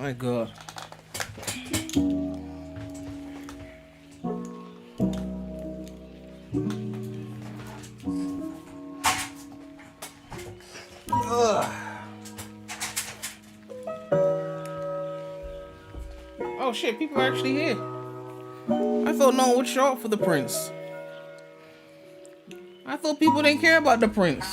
My God. Oh shit, people are actually here. I thought no one would show up for the Prince. I thought people didn't care about the Prince.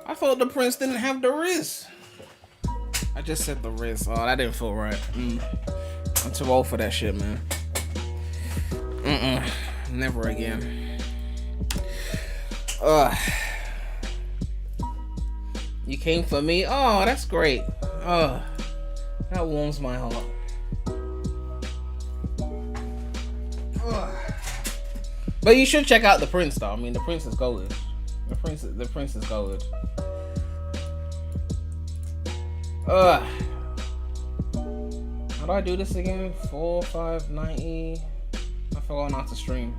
I thought the Prince didn't have the Riz. I just said the Riz. Oh, that didn't feel right. I'm too old for that shit, man. Never again. You came for me? Oh, that's great. Oh, that warms my heart. But you should check out the Prince, though. I mean, the Prince is gold. The Prince is gold. How do I do this again? 4, 5, 90. I forgot not to stream.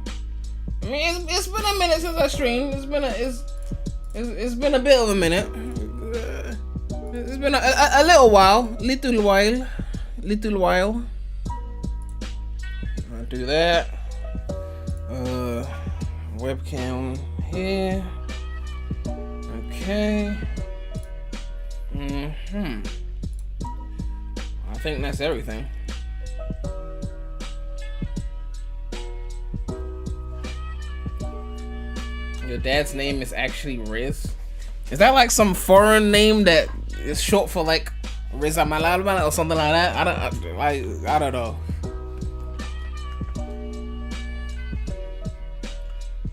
I mean, it's been a minute since I streamed. It's been a bit of a minute. It's been a little while. Little while. I'll do that. Webcam here. Okay. I think that's everything. Your dad's name is actually Riz. Is that like some foreign name that is short for like Riz Ahmed or something like that? I don't know.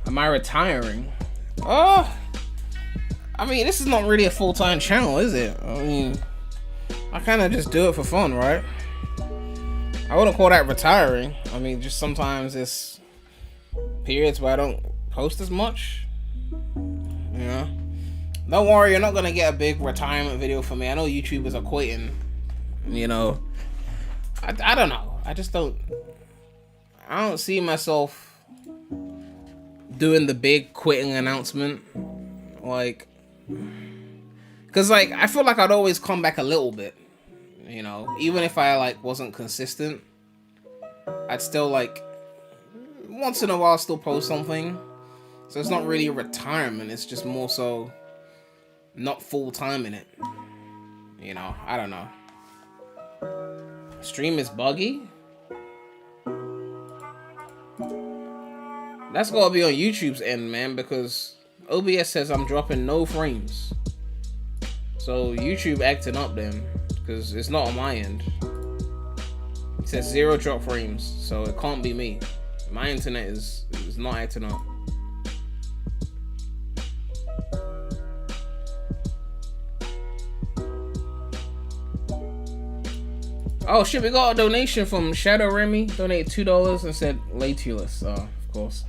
Am I retiring? Oh, I mean, this is not really a full-time channel, is it? I mean, I kind of just do it for fun, right? I wouldn't call that retiring. I mean, just sometimes it's periods where I don't post as much. You know? Don't worry, you're not gonna get a big retirement video from me. I know YouTubers are quitting. You know, I don't know. I don't see myself doing the big quitting announcement, like, cause like I feel like I'd always come back a little bit, you know, even if I like wasn't consistent, I'd still like once in a while still post something. So it's not really a retirement, it's just more so not full time in it, you know. I don't know. Stream is buggy. That's gotta be on YouTube's end, man, because OBS says I'm dropping no frames. So YouTube acting up then, because it's not on my end. It says 0 drop frames, so it can't be me. My internet is not acting up. Oh shit, we got a donation from Shadow Remy. Donated $2 and said PREMulous. Of course.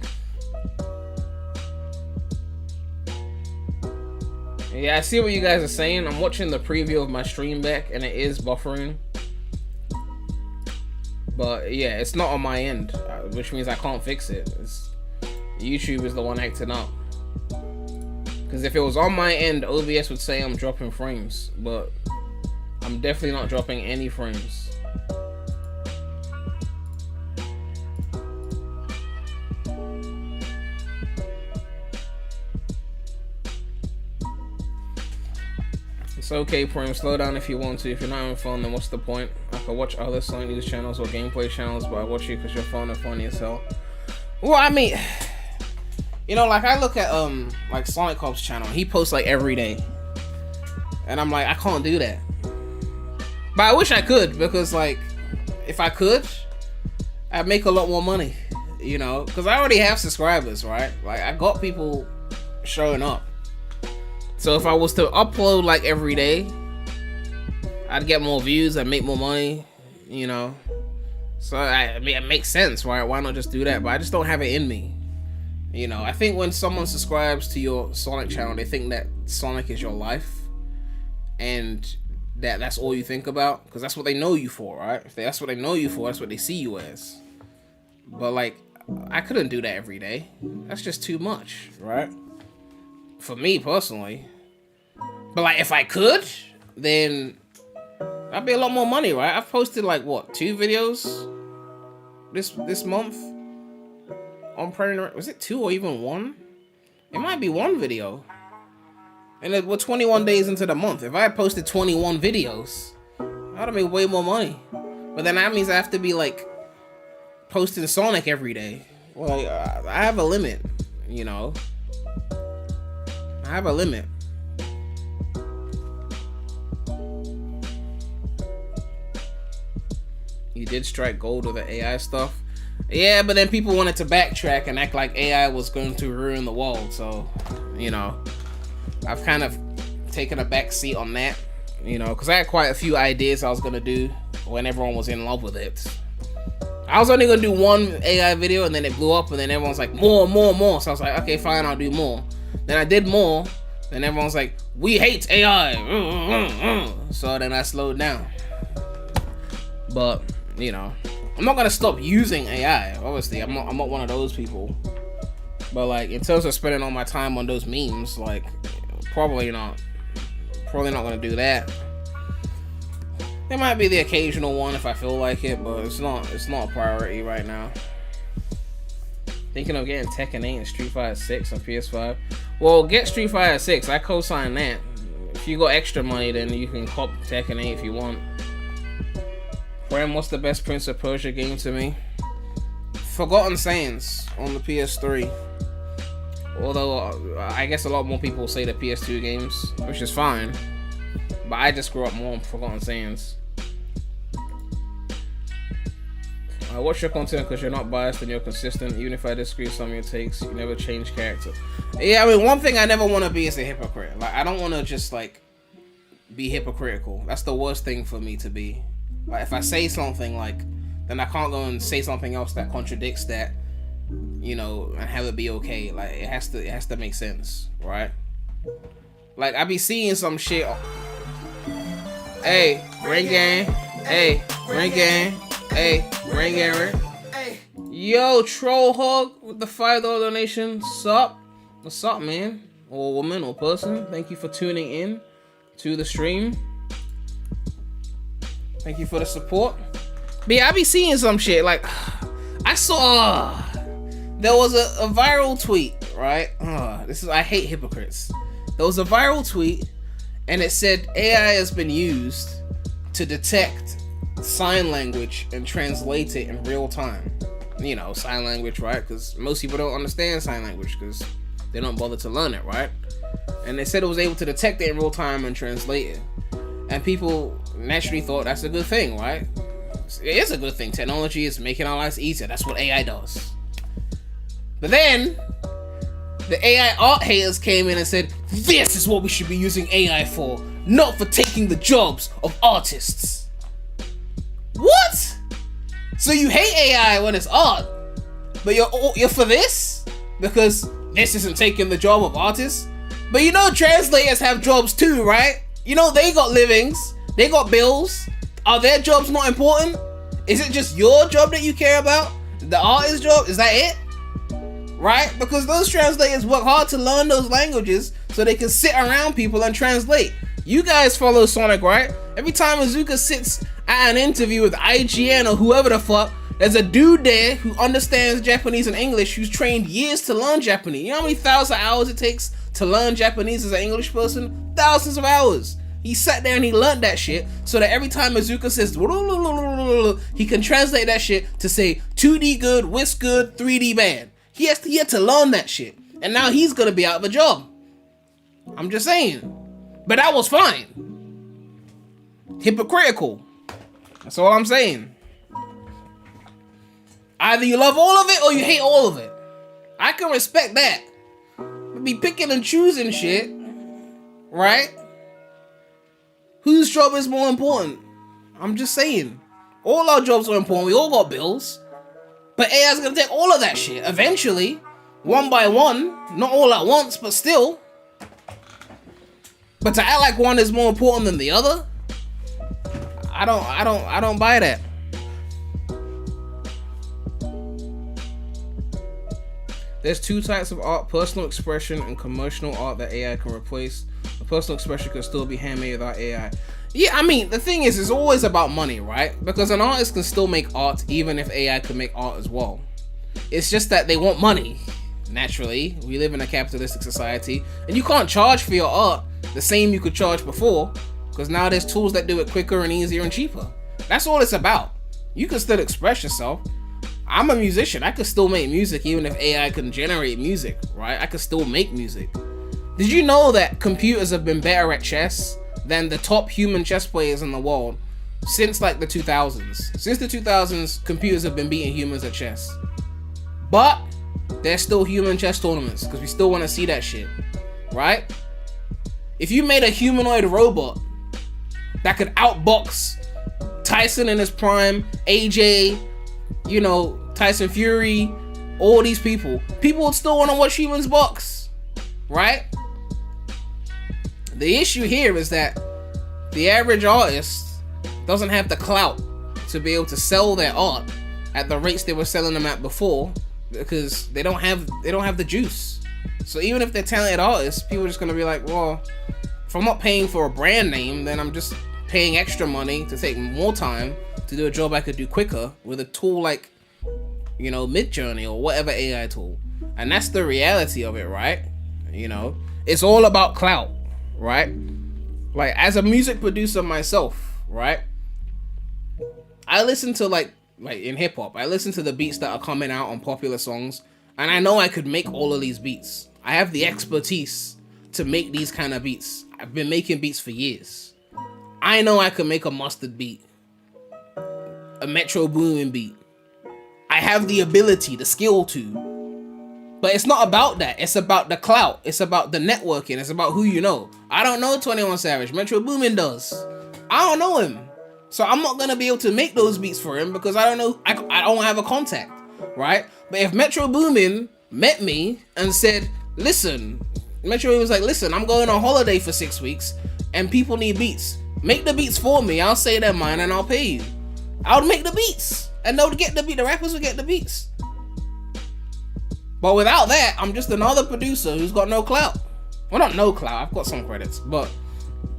Yeah, I see what you guys are saying. I'm watching the preview of my stream back and it is buffering. But yeah, it's not on my end, which means I can't fix it. YouTube is the one acting up. Because if it was on my end, OBS would say I'm dropping frames. But I'm definitely not dropping any frames. It's okay, Prem. Slow down if you want to. If you're not having fun, then what's the point? I could watch other Sonic News channels or gameplay channels, but I watch you because you're fun and funny as hell. Well, I mean, you know, like I look at like Sonic Cop's channel. He posts like every day, and I'm like, I can't do that. But I wish I could, because like, if I could, I'd make a lot more money. You know, because I already have subscribers, right? Like I got people showing up. So if I was to upload like every day, I'd get more views, I'd make more money, you know. So I mean, it makes sense, right? Why not just do that? But I just don't have it in me. You know, I think when someone subscribes to your Sonic channel, they think that Sonic is your life. And that's all you think about. Because that's what they know you for, right? If that's what they know you for, that's what they see you as. But like, I couldn't do that every day. That's just too much, right? For me personally. But like, if I could, then that'd be a lot more money, right? I've posted like what, 2 videos this month on PREMulous. Was it 2 or even 1? It might be 1 video. And we're 21 days into the month. If I had posted 21 videos, I'd have made way more money. But then that means I have to be like posting Sonic every day. Well, I have a limit, you know. I have a limit. You did strike gold with the AI stuff. Yeah, but then people wanted to backtrack and act like AI was going to ruin the world. So, you know, I've kind of taken a back seat on that, you know, because I had quite a few ideas I was going to do when everyone was in love with it. I was only going to do one AI video and then it blew up and then everyone's like, more. So I was like, okay, fine, I'll do more. Then I did more. Then everyone's like, we hate AI. So then I slowed down. But, you know, I'm not gonna stop using AI. Obviously, I'm not one of those people. But like, in terms of spending all my time on those memes, like, probably not. Probably not gonna do that. There might be the occasional one if I feel like it, but it's not a priority right now. Thinking of getting Tekken 8 and Street Fighter 6 on PS5. Well, get Street Fighter 6. I co-sign that. If you got extra money, then you can cop Tekken 8 if you want. Prem, what's the best Prince of Persia game to me? Forgotten Sands on the PS3. Although, I guess a lot more people say the PS2 games, which is fine. But I just grew up more on Forgotten Sands. Watch your content because you're not biased and you're consistent. Even if I disagree with some of your takes, you never change character. Yeah, I mean, one thing I never want to be is a hypocrite. Like, I don't want to just, like, be hypocritical. That's the worst thing for me to be. Like, if I say something, like, then I can't go and say something else that contradicts that, you know, and have it be okay. Like, it has to make sense, right? Like, I be seeing some shit. Hey, ring gang. Hey, ring gang. Hey, ring gang. Yo, Troll Hog with the $5 donation. Sup? What's up, man? Or woman or person. Thank you for tuning in to the stream. Thank you for the support. But yeah, I be seeing some shit. Like, I saw there was a viral tweet, right? I hate hypocrites. There was a viral tweet and it said AI has been used to detect sign language and translate it in real time. You know, sign language, right? Because most people don't understand sign language because they don't bother to learn it, right? And they said it was able to detect it in real time and translate it. And people naturally thought that's a good thing, right? It is a good thing. Technology is making our lives easier. That's what AI does. But then, the AI art haters came in and said, this is what we should be using AI for, not for taking the jobs of artists. What? So you hate AI when it's art, but you're for this? Because this isn't taking the job of artists? But you know translators have jobs too, right? You know they got livings, they got bills. Are their jobs not important? Is it just your job that you care about? The artist's job? Is that it? Right? Because those translators work hard to learn those languages so they can sit around people and translate. You guys follow Sonic, right? Every time Azuka sits at an interview with IGN or whoever the fuck, there's a dude there who understands Japanese and English who's trained years to learn Japanese. You know how many thousand hours it takes to learn Japanese as an English person? Thousands of hours. He sat there and he learned that shit so that every time Azuka says he can translate that shit to say 2D good, whisk good, 3D bad. He had to learn that shit. And now he's gonna be out of a job. I'm just saying. But that was fine. Hypocritical. That's all I'm saying. Either you love all of it or you hate all of it. I can respect that. But be picking and choosing shit, right? Whose job is more important? I'm just saying. All our jobs are important. We all got bills. But AI is going to take all of that shit eventually. One by one. Not all at once, but still. But to act like one is more important than the other? I don't buy that. There's two types of art, personal expression and commercial art that AI can replace. The personal expression can still be handmade without AI. Yeah, I mean, the thing is, it's always about money, right? Because an artist can still make art even if AI can make art as well. It's just that they want money. Naturally, we live in a capitalistic society, and you can't charge for your art the same you could charge before, because now there's tools that do it quicker and easier and cheaper. That's all it's about. You can still express yourself. I'm a musician. I could still make music even if AI can generate music, right? I could still make music. Did you know that computers have been better at chess than the top human chess players in the world since like the 2000s? Since the 2000s, computers have been beating humans at chess. But there's still human chess tournaments because we still want to see that shit, right? If you made a humanoid robot that could outbox Tyson in his prime, AJ, you know, Tyson Fury, all these people would still want to watch humans box, right? The issue here is that the average artist doesn't have the clout to be able to sell their art at the rates they were selling them at before, because they don't have the juice. So even if they're talented artists, people are just gonna be like, well, if I'm not paying for a brand name, then I'm just paying extra money to take more time to do a job I could do quicker with a tool like, you know, Midjourney or whatever AI tool. And that's the reality of it, right? You know, it's all about clout, right? Like, as a music producer myself, right, I listen to like in hip hop, I listen to the beats that are coming out on popular songs, and I know I could make all of these beats. I have the expertise to make these kind of beats. I've been making beats for years. I know I could make a Mustard beat, a Metro Boomin beat. I have the ability, the skill to. But it's not about that. It's about the clout. It's about the networking. It's about who you know. I don't know 21 Savage. Metro Boomin does. I don't know him. So I'm not going to be able to make those beats for him because I don't know. I don't have a contact, right? But if Metro Boomin met me and said, listen, Metro was like, listen, I'm going on holiday for 6 weeks and people need beats. Make the beats for me. I'll say they're mine and I'll pay you. I'll make the beats. And they'll get the beat. The rappers will get the beats. But without that, I'm just another producer who's got no clout. Well, not no clout. I've got some credits, but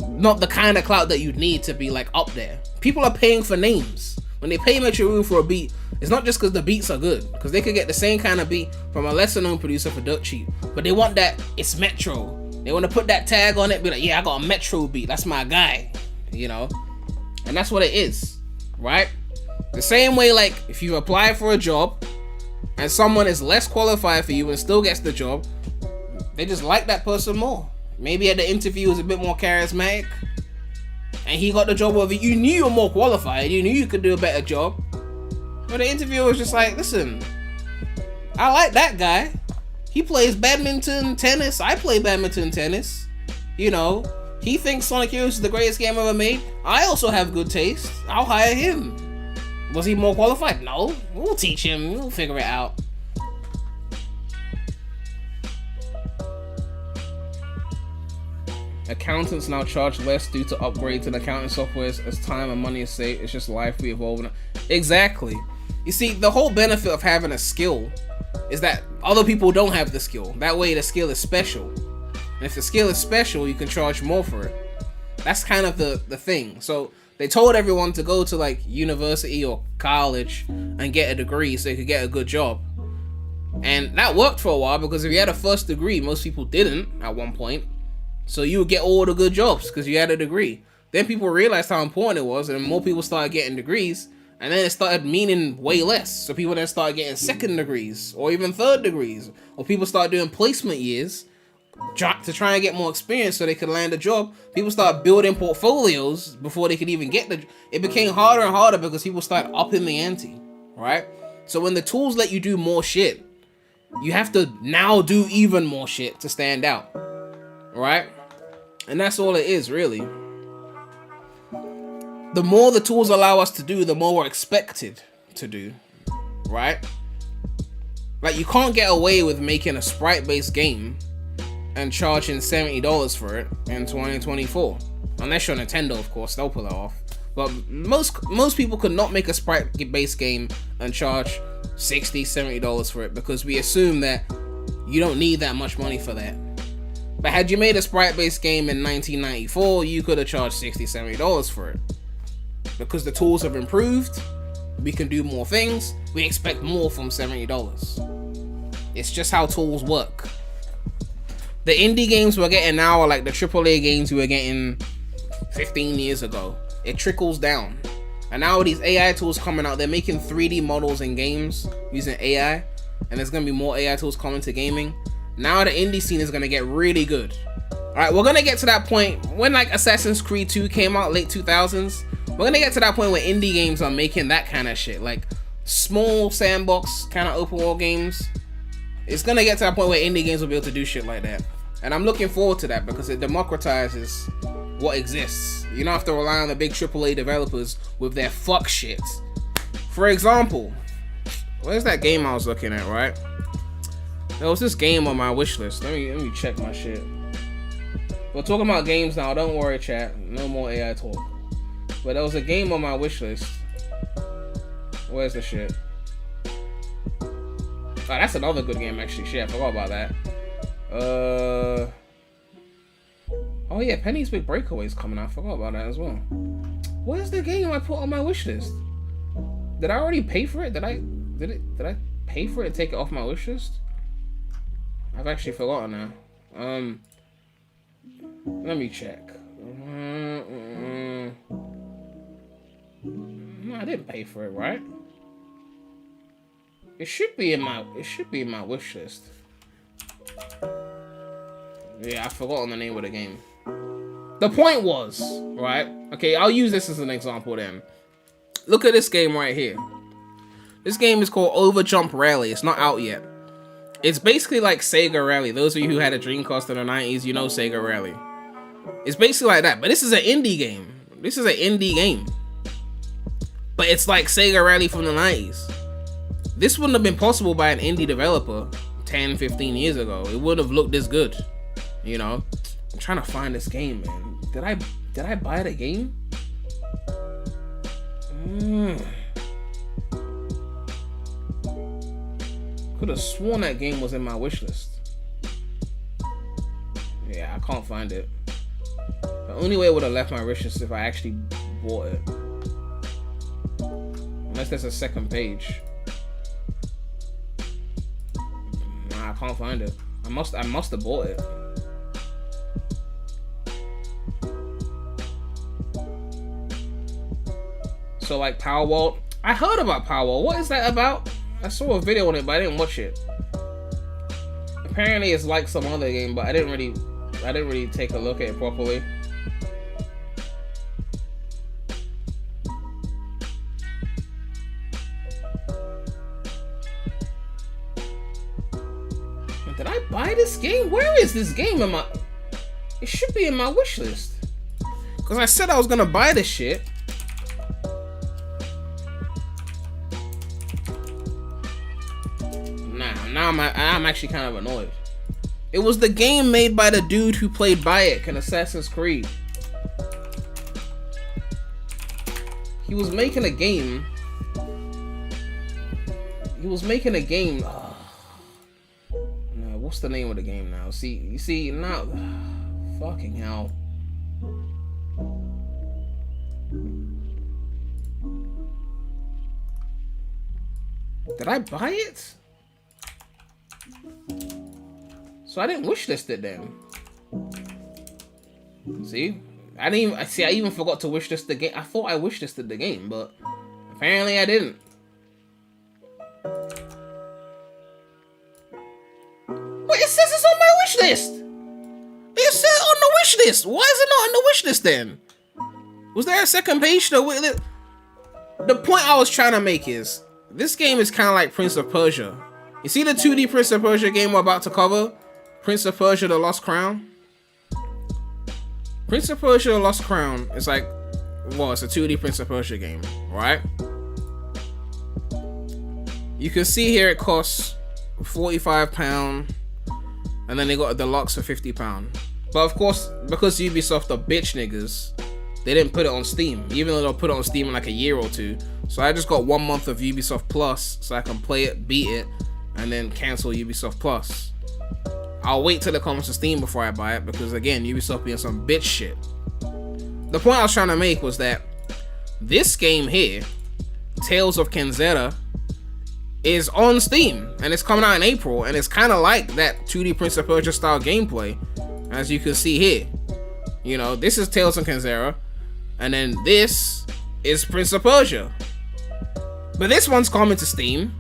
not the kind of clout that you'd need to be like up there. People are paying for names. When they pay Metro Boomin for a beat, it's not just because the beats are good, because they could get the same kind of beat from a lesser known producer for dirt cheap. But they want that, it's Metro. They want to put that tag on it, be like, yeah, I got a Metro beat. That's my guy, you know? And that's what it is, right? The same way, like, if you apply for a job and someone is less qualified for you and still gets the job, they just like that person more. Maybe at the interview was a bit more charismatic and he got the job over you. Knew you were more qualified, you knew you could do a better job, but the interviewer was just like, listen, I like that guy. He plays badminton, tennis. I play badminton, tennis. You know, he thinks Sonic Heroes is the greatest game ever made. I also have good taste. I'll hire him. Was he more qualified? No. We'll teach him. We'll figure it out. Accountants now charge less due to upgrades in accounting softwares as time and money is saved. It's just life, we evolve. Exactly. You see, the whole benefit of having a skill is that other people don't have the skill. That way the skill is special. And if the skill is special, you can charge more for it. That's kind of the thing. So they told everyone to go to like university or college and get a degree so they could get a good job. And that worked for a while because if you had a first degree, most people didn't at one point. So you would get all the good jobs because you had a degree. Then people realized how important it was and more people started getting degrees. And then it started meaning way less. So people then started getting second degrees or even third degrees. Or people started doing placement years to try and get more experience so they could land a job. People started building portfolios before they could even get the... It became harder and harder because people started upping the ante, right? So when the tools let you do more shit, you have to now do even more shit to stand out, right? And that's all it is, really. The more the tools allow us to do, the more we're expected to do, right? Like, you can't get away with making a sprite-based game and charging $70 for it in 2024. Unless you're Nintendo, of course, they'll pull it off. But most people could not make a sprite-based game and charge $60, $70 for it because we assume that you don't need that much money for that. But had you made a sprite-based game in 1994, you could have charged $60, $70 for it. Because the tools have improved, we can do more things, we expect more from $70. It's just how tools work. The indie games we're getting now are like the AAA games we were getting 15 years ago. It trickles down. And now with these AI tools coming out, they're making 3D models in games using AI, and there's gonna be more AI tools coming to gaming. Now the indie scene is gonna get really good. Alright, we're gonna get to that point when like Assassin's Creed 2 came out, late 2000s. We're gonna get to that point where indie games are making that kind of shit, like small sandbox kind of open world games. It's gonna get to that point where indie games will be able to do shit like that. And I'm looking forward to that because it democratizes what exists. You don't have to rely on the big AAA developers with their fuck shit. For example, where's that game I was looking at, right? There was this game on my wish list. Let me check my shit. We're talking about games now, don't worry chat. No more AI talk. But there was a game on my wish list. Where's the shit? Oh, that's another good game actually. Shit, I forgot about that. Oh yeah, Penny's Big Breakaway is coming out. I forgot about that as well. Where's the game I put on my wish list? Did I already pay for it? Did I pay for it and take it off my wish list? I've actually forgotten now. Let me check. No, I didn't pay for it, right? It should be in my wish list. Yeah, I've forgotten the name of the game. The point was, right? Okay, I'll use this as an example then. Look at this game right here. This game is called Overjump Rally. It's not out yet. It's basically like Sega Rally. Those of you who had a Dreamcast in the 90s, you know Sega Rally. It's basically like that, but this is an indie game. This is an indie game. But it's like Sega Rally from the 90s. This wouldn't have been possible by an indie developer 10, 15 years ago. It wouldn't have looked this good. You know? I'm trying to find this game, man. Did I buy the game? Could have sworn that game was in my wish list. Yeah, I can't find it. The only way it would have left my wish list is if I actually bought it. Unless there's a second page. Nah, I can't find it. I must have bought it. So like Powerwall, I heard about Powerwall. What is that about? I saw a video on it, but I didn't watch it. Apparently, it's like some other game, but I didn't really take a look at it properly. Did I buy this game? Where is this game in my? It should be in my wish list. Cause I said I was gonna buy this shit. Now I'm actually kind of annoyed. It was the game made by the dude who played Bayek in Assassin's Creed. He was making a game. No, what's the name of the game now? You see now. Fucking hell. Did I buy it? So I didn't wishlist it then. See? I even forgot to wishlist the game. I thought I wishlisted the game, but apparently I didn't. Wait, it says it's on my wish list. It said on the wish list. Why is it not on the wish list then? Was there a second page? The point I was trying to make is this game is kind of like Prince of Persia. You see the 2D Prince of Persia game we're about to cover? Prince of Persia: The Lost Crown. Prince of Persia: The Lost Crown is like, well, it's a 2D Prince of Persia game, right? You can see here it costs £45, and then they got a deluxe for £50. But of course, because Ubisoft are bitch niggas, they didn't put it on Steam, even though they'll put it on Steam in like a year or two. So I just got 1 month of Ubisoft Plus, so I can play it, beat it, and then cancel Ubisoft Plus. I'll wait till it comes to Steam before I buy it, because again, Ubisoft being some bitch shit. The point I was trying to make was that this game here, Tales of Kenzera, is on Steam, and it's coming out in April, and it's kind of like that 2D Prince of Persia style gameplay, as you can see here. You know, this is Tales of Kenzera, and then this is Prince of Persia. But this one's coming to Steam.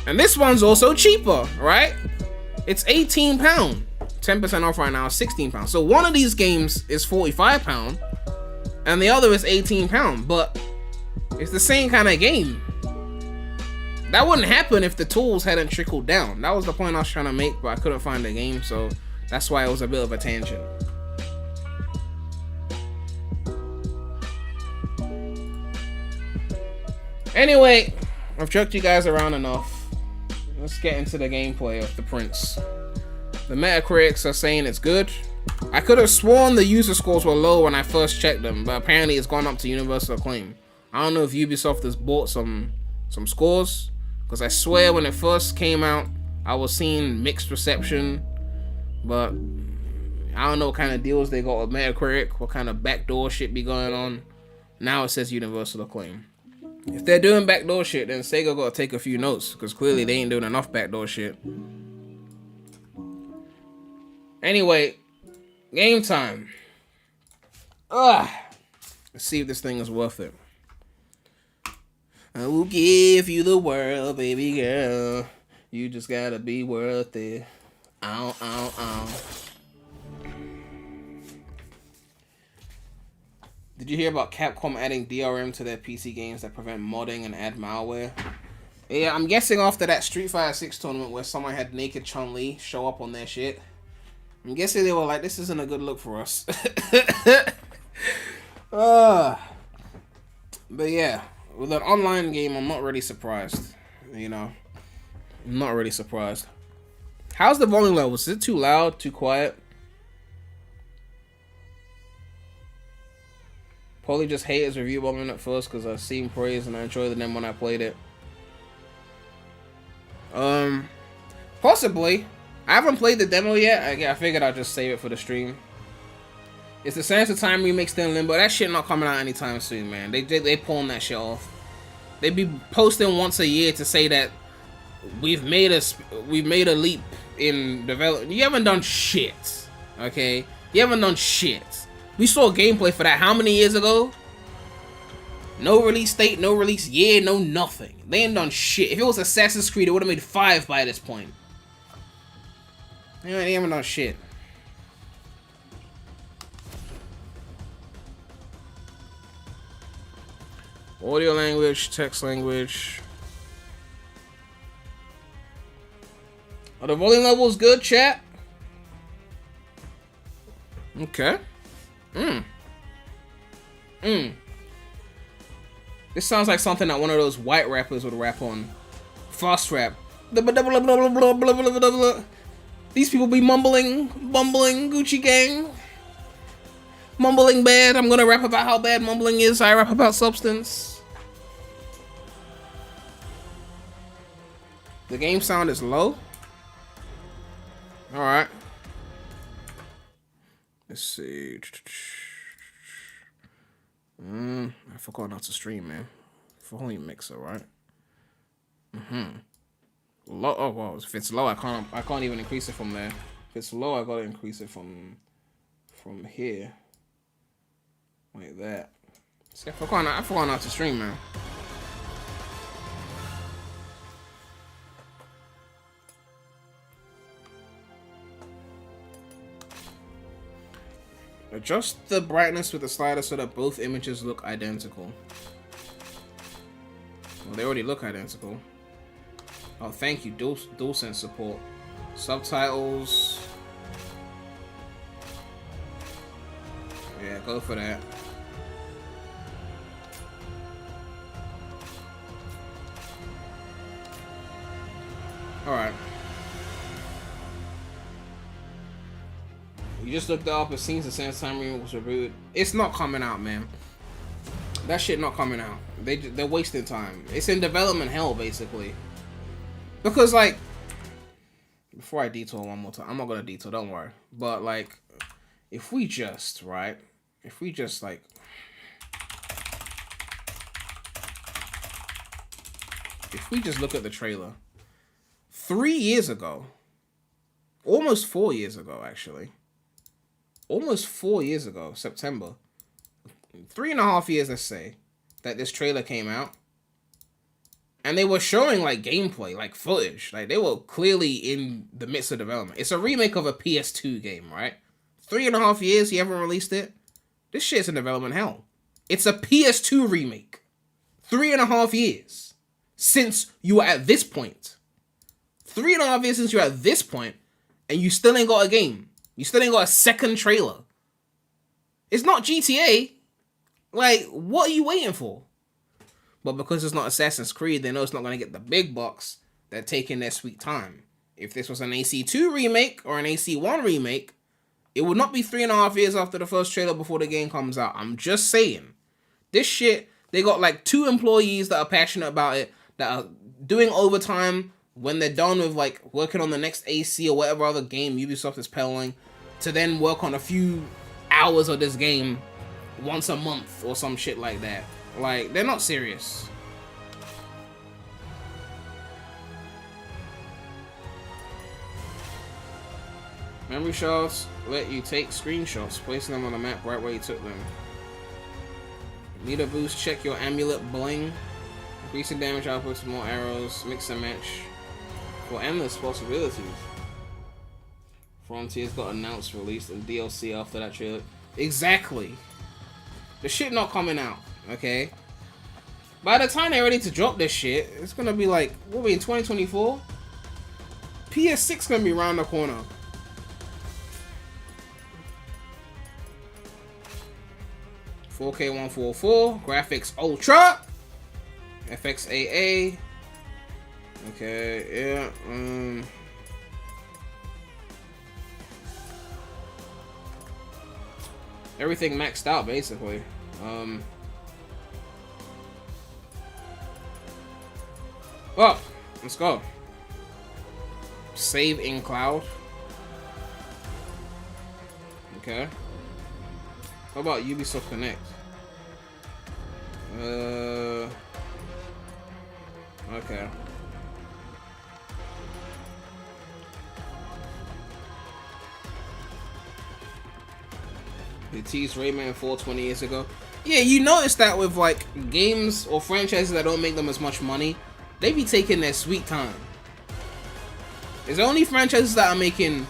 And this one's also cheaper, right? It's £18. 10% off right now, £16. So one of these games is £45 and the other is £18. But it's the same kind of game. That wouldn't happen if the tools hadn't trickled down. That was the point I was trying to make, but I couldn't find the game, so that's why it was a bit of a tangent. Anyway, I've jerked you guys around enough. Let's get into the gameplay of the Prince. The Metacritics are saying it's good. I could have sworn the user scores were low when I first checked them, but apparently it's gone up to universal acclaim. I don't know if Ubisoft has bought some scores, because I swear when it first came out, I was seeing mixed reception, but I don't know what kind of deals they got with Metacritic, what kind of backdoor shit be going on. Now it says universal acclaim. If they're doing backdoor shit, then Sega gotta take a few notes, because clearly they ain't doing enough backdoor shit. Anyway, game time. Let's see if this thing is worth it. I will give you the world, baby girl. You just gotta be worth it. Ow, ow, ow. Did you hear about Capcom adding DRM to their PC games that prevent modding and add malware? Yeah, I'm guessing after that Street Fighter 6 tournament where someone had naked Chun-Li show up on their shit, I'm guessing they were like, this isn't a good look for us. But yeah, with an online game, I'm not really surprised. You know, I'm not really surprised. How's the volume level? Is it too loud, too quiet? Probably just hate his review bombing at first because I've seen praise and I enjoyed them when I played it. Possibly. I haven't played the demo yet. I figured I'd just save it for the stream. It's the Sands of Time remake still in limbo. That shit not coming out anytime soon, man. They pulling that shit off. They be posting once a year to say that we've made a leap in development. You haven't done shit, okay? You haven't done shit. We saw gameplay for that how many years ago? No release date, no release year, no nothing. They ain't done shit. If it was Assassin's Creed, it would have made 5 by this point. They haven't done shit. Audio language, text language. Are the volume levels good, chat? Okay. This sounds like something that one of those white rappers would rap on. Fast rap. These people be mumbling, Gucci gang. Mumbling bad. I'm gonna rap about how bad mumbling is. I rap about substance. The game sound is low. Alright. Let's see. I forgot not to stream, man. Volume mixer, right? Low. Oh wow. If it's low, I can't even increase it from there. If it's low, I gotta increase it from here. Like that. See, I forgot not to stream, man. Adjust the brightness with the slider so that both images look identical. Well, they already look identical. Oh, thank you, DualSense support. Subtitles. Yeah, go for that. Alright. You just looked up, it seems the Sands Time remake was rebooted. It's not coming out, man. That shit not coming out. They're wasting time. It's in development hell, basically. Because, like, before I detour one more time, I'm not gonna detour, don't worry. But, like, if we just, right? If we just, like, if we just look at the trailer. 3 years ago, almost 4 years ago, actually. Almost 4 years ago, September. 3.5 years, let's say, that this trailer came out. And they were showing, like, gameplay, like, footage. Like, they were clearly in the midst of development. It's a remake of a PS2 game, right? 3.5 years, you haven't released it? This shit's in development hell. It's a PS2 remake. 3.5 years since you were at this point. 3.5 years since you're at this point, and you still ain't got a game. You still ain't got a second trailer. It's not GTA. Like, what are you waiting for? But because it's not Assassin's Creed, they know it's not going to get the big bucks. They're taking their sweet time. If this was an AC2 remake or an AC1 remake, it would not be 3.5 years after the first trailer before the game comes out. I'm just saying. This shit, they got like 2 employees that are passionate about it, that are doing overtime when they're done with like working on the next AC or whatever other game Ubisoft is peddling, to then work on a few hours of this game once a month or some shit like that. Like, they're not serious. Memory shards let you take screenshots, placing them on the map right where you took them. Meter boost, check your amulet bling. Increasing damage output to more arrows, mix and match for endless possibilities. Frontiers got announced, released, and DLC after that trailer. Exactly. The shit not coming out, okay? By the time they're ready to drop this shit, it's gonna be like, what are we in 2024? PS6 gonna be around the corner. $4K 144, graphics ultra, FX AA. Okay, yeah. Everything maxed out basically. Well, let's go. Save in cloud. Okay. How about Ubisoft Connect? Okay. They teased Rayman 4 20 years ago. Yeah, you notice that with like games or franchises that don't make them as much money, they be taking their sweet time. There's only franchises that are making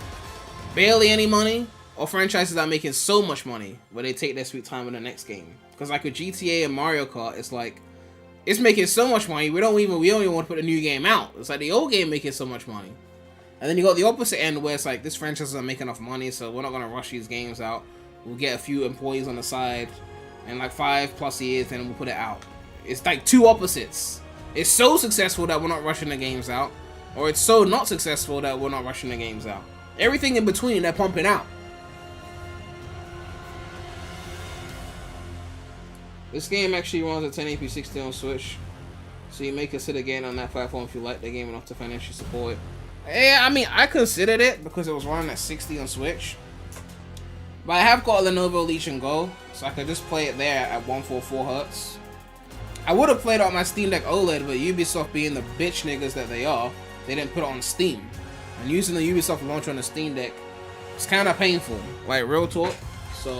barely any money, or franchises that are making so much money where they take their sweet time in the next game. Because like with GTA and Mario Kart, it's like, it's making so much money, we don't even want to put a new game out. It's like the old game making so much money. And then you got the opposite end where it's like, this franchise doesn't make enough money, so we're not going to rush these games out. We'll get a few employees on the side, and like 5+ years, then we'll put it out. It's like two opposites. It's so successful that we're not rushing the games out, or it's so not successful that we're not rushing the games out. Everything in between, they're pumping out. This game actually runs at 1080p 60 on Switch, so you may consider getting on that platform if you like the game enough to financially support it. Yeah, I mean, I considered it because it was running at 60 on Switch. But I have got a Lenovo Legion Go, so I could just play it there at 144 Hz. I would have played it on my Steam Deck OLED, but Ubisoft being the bitch niggas that they are, they didn't put it on Steam. And using the Ubisoft launcher on the Steam Deck, it's kind of painful, like real talk. So,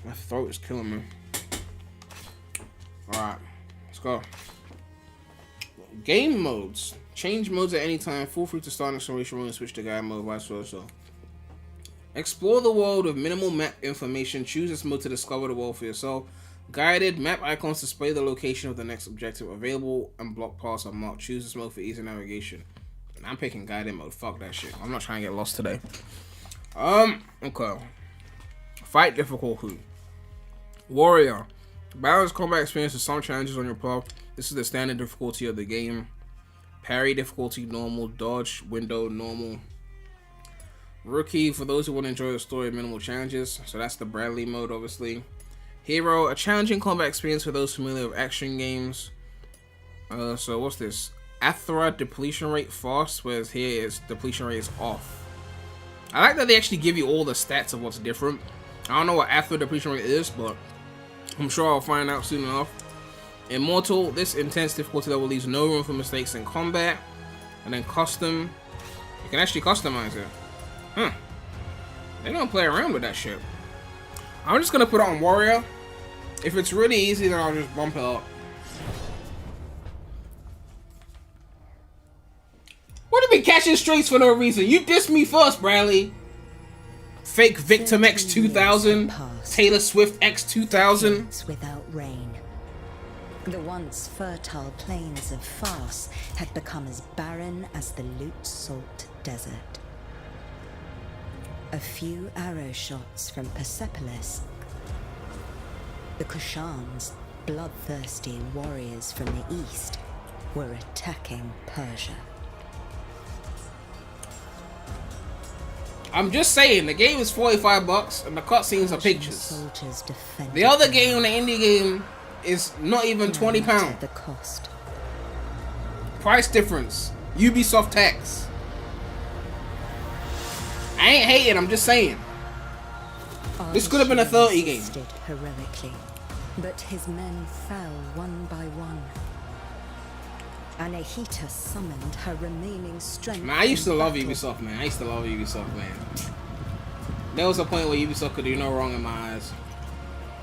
my throat is killing me. Alright, let's go. Game modes. Change modes at any time. Feel free to start an exploration mode and switch to guide mode, vice versa. Explore the world with minimal map information. Choose this mode to discover the world for yourself. Guided map icons display the location of the next objective available, and block paths are marked. Choose this mode for easy navigation. I'm picking guided mode. Fuck that shit. I'm not trying to get lost today. Okay. Fight difficulty. Warrior. Balanced combat experience with some challenges on your path. This is the standard difficulty of the game. Parry difficulty normal. Dodge window normal. Rookie, for those who want to enjoy the story of minimal challenges. So that's the Bradley mode, obviously. Hero, a challenging combat experience for those familiar with action games. So what's this? Athra depletion rate fast, whereas here is depletion rate is off. I like that they actually give you all the stats of what's different. I don't know what Athra depletion rate is, but I'm sure I'll find out soon enough. Immortal, this intense difficulty level leaves no room for mistakes in combat. And then custom, you can actually customize it. Huh. They don't play around with that shit. I'm just gonna put it on Warrior. If it's really easy, then I'll just bump it up. What do you be catching straights for no reason? You dissed me first, Bradley. Fake Victim X 2000, Taylor Swift X 2000. Without rain. The once fertile plains of Fars had become as barren as the Lut Salt Desert. A few arrow shots from Persepolis. The Kushan's bloodthirsty warriors from the east were attacking Persia. I'm just saying, the game is $45 and the cutscenes are pictures. The other game, the indie game, is not even £20. The cost. Price difference. Ubisoft tax. I ain't hating, I'm just saying. This could have been a 30 game. Heroically, but his men fell one by one. Anahita summoned her remaining strength. Man, I used to love Ubisoft, man. I used to love Ubisoft, man. There was a point where Ubisoft could do no wrong in my eyes.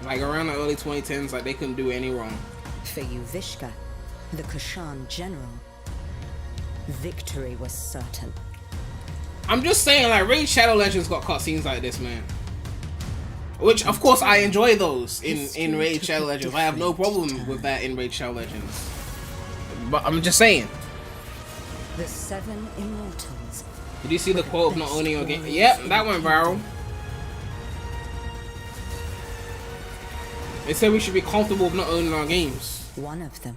Like around the early 2010s, like they couldn't do any wrong. For Yuvishka, the Kushan general, victory was certain. I'm just saying, like, Raid Shadow Legends got cutscenes like this, man. Which, of course, I enjoy those in Raid Shadow Legends. I have no problem with that in Raid Shadow Legends. But I'm just saying. The 7 immortals. Did you see the quote of not owning your game? Yep, that went viral. They said we should be comfortable with not owning our games. One of them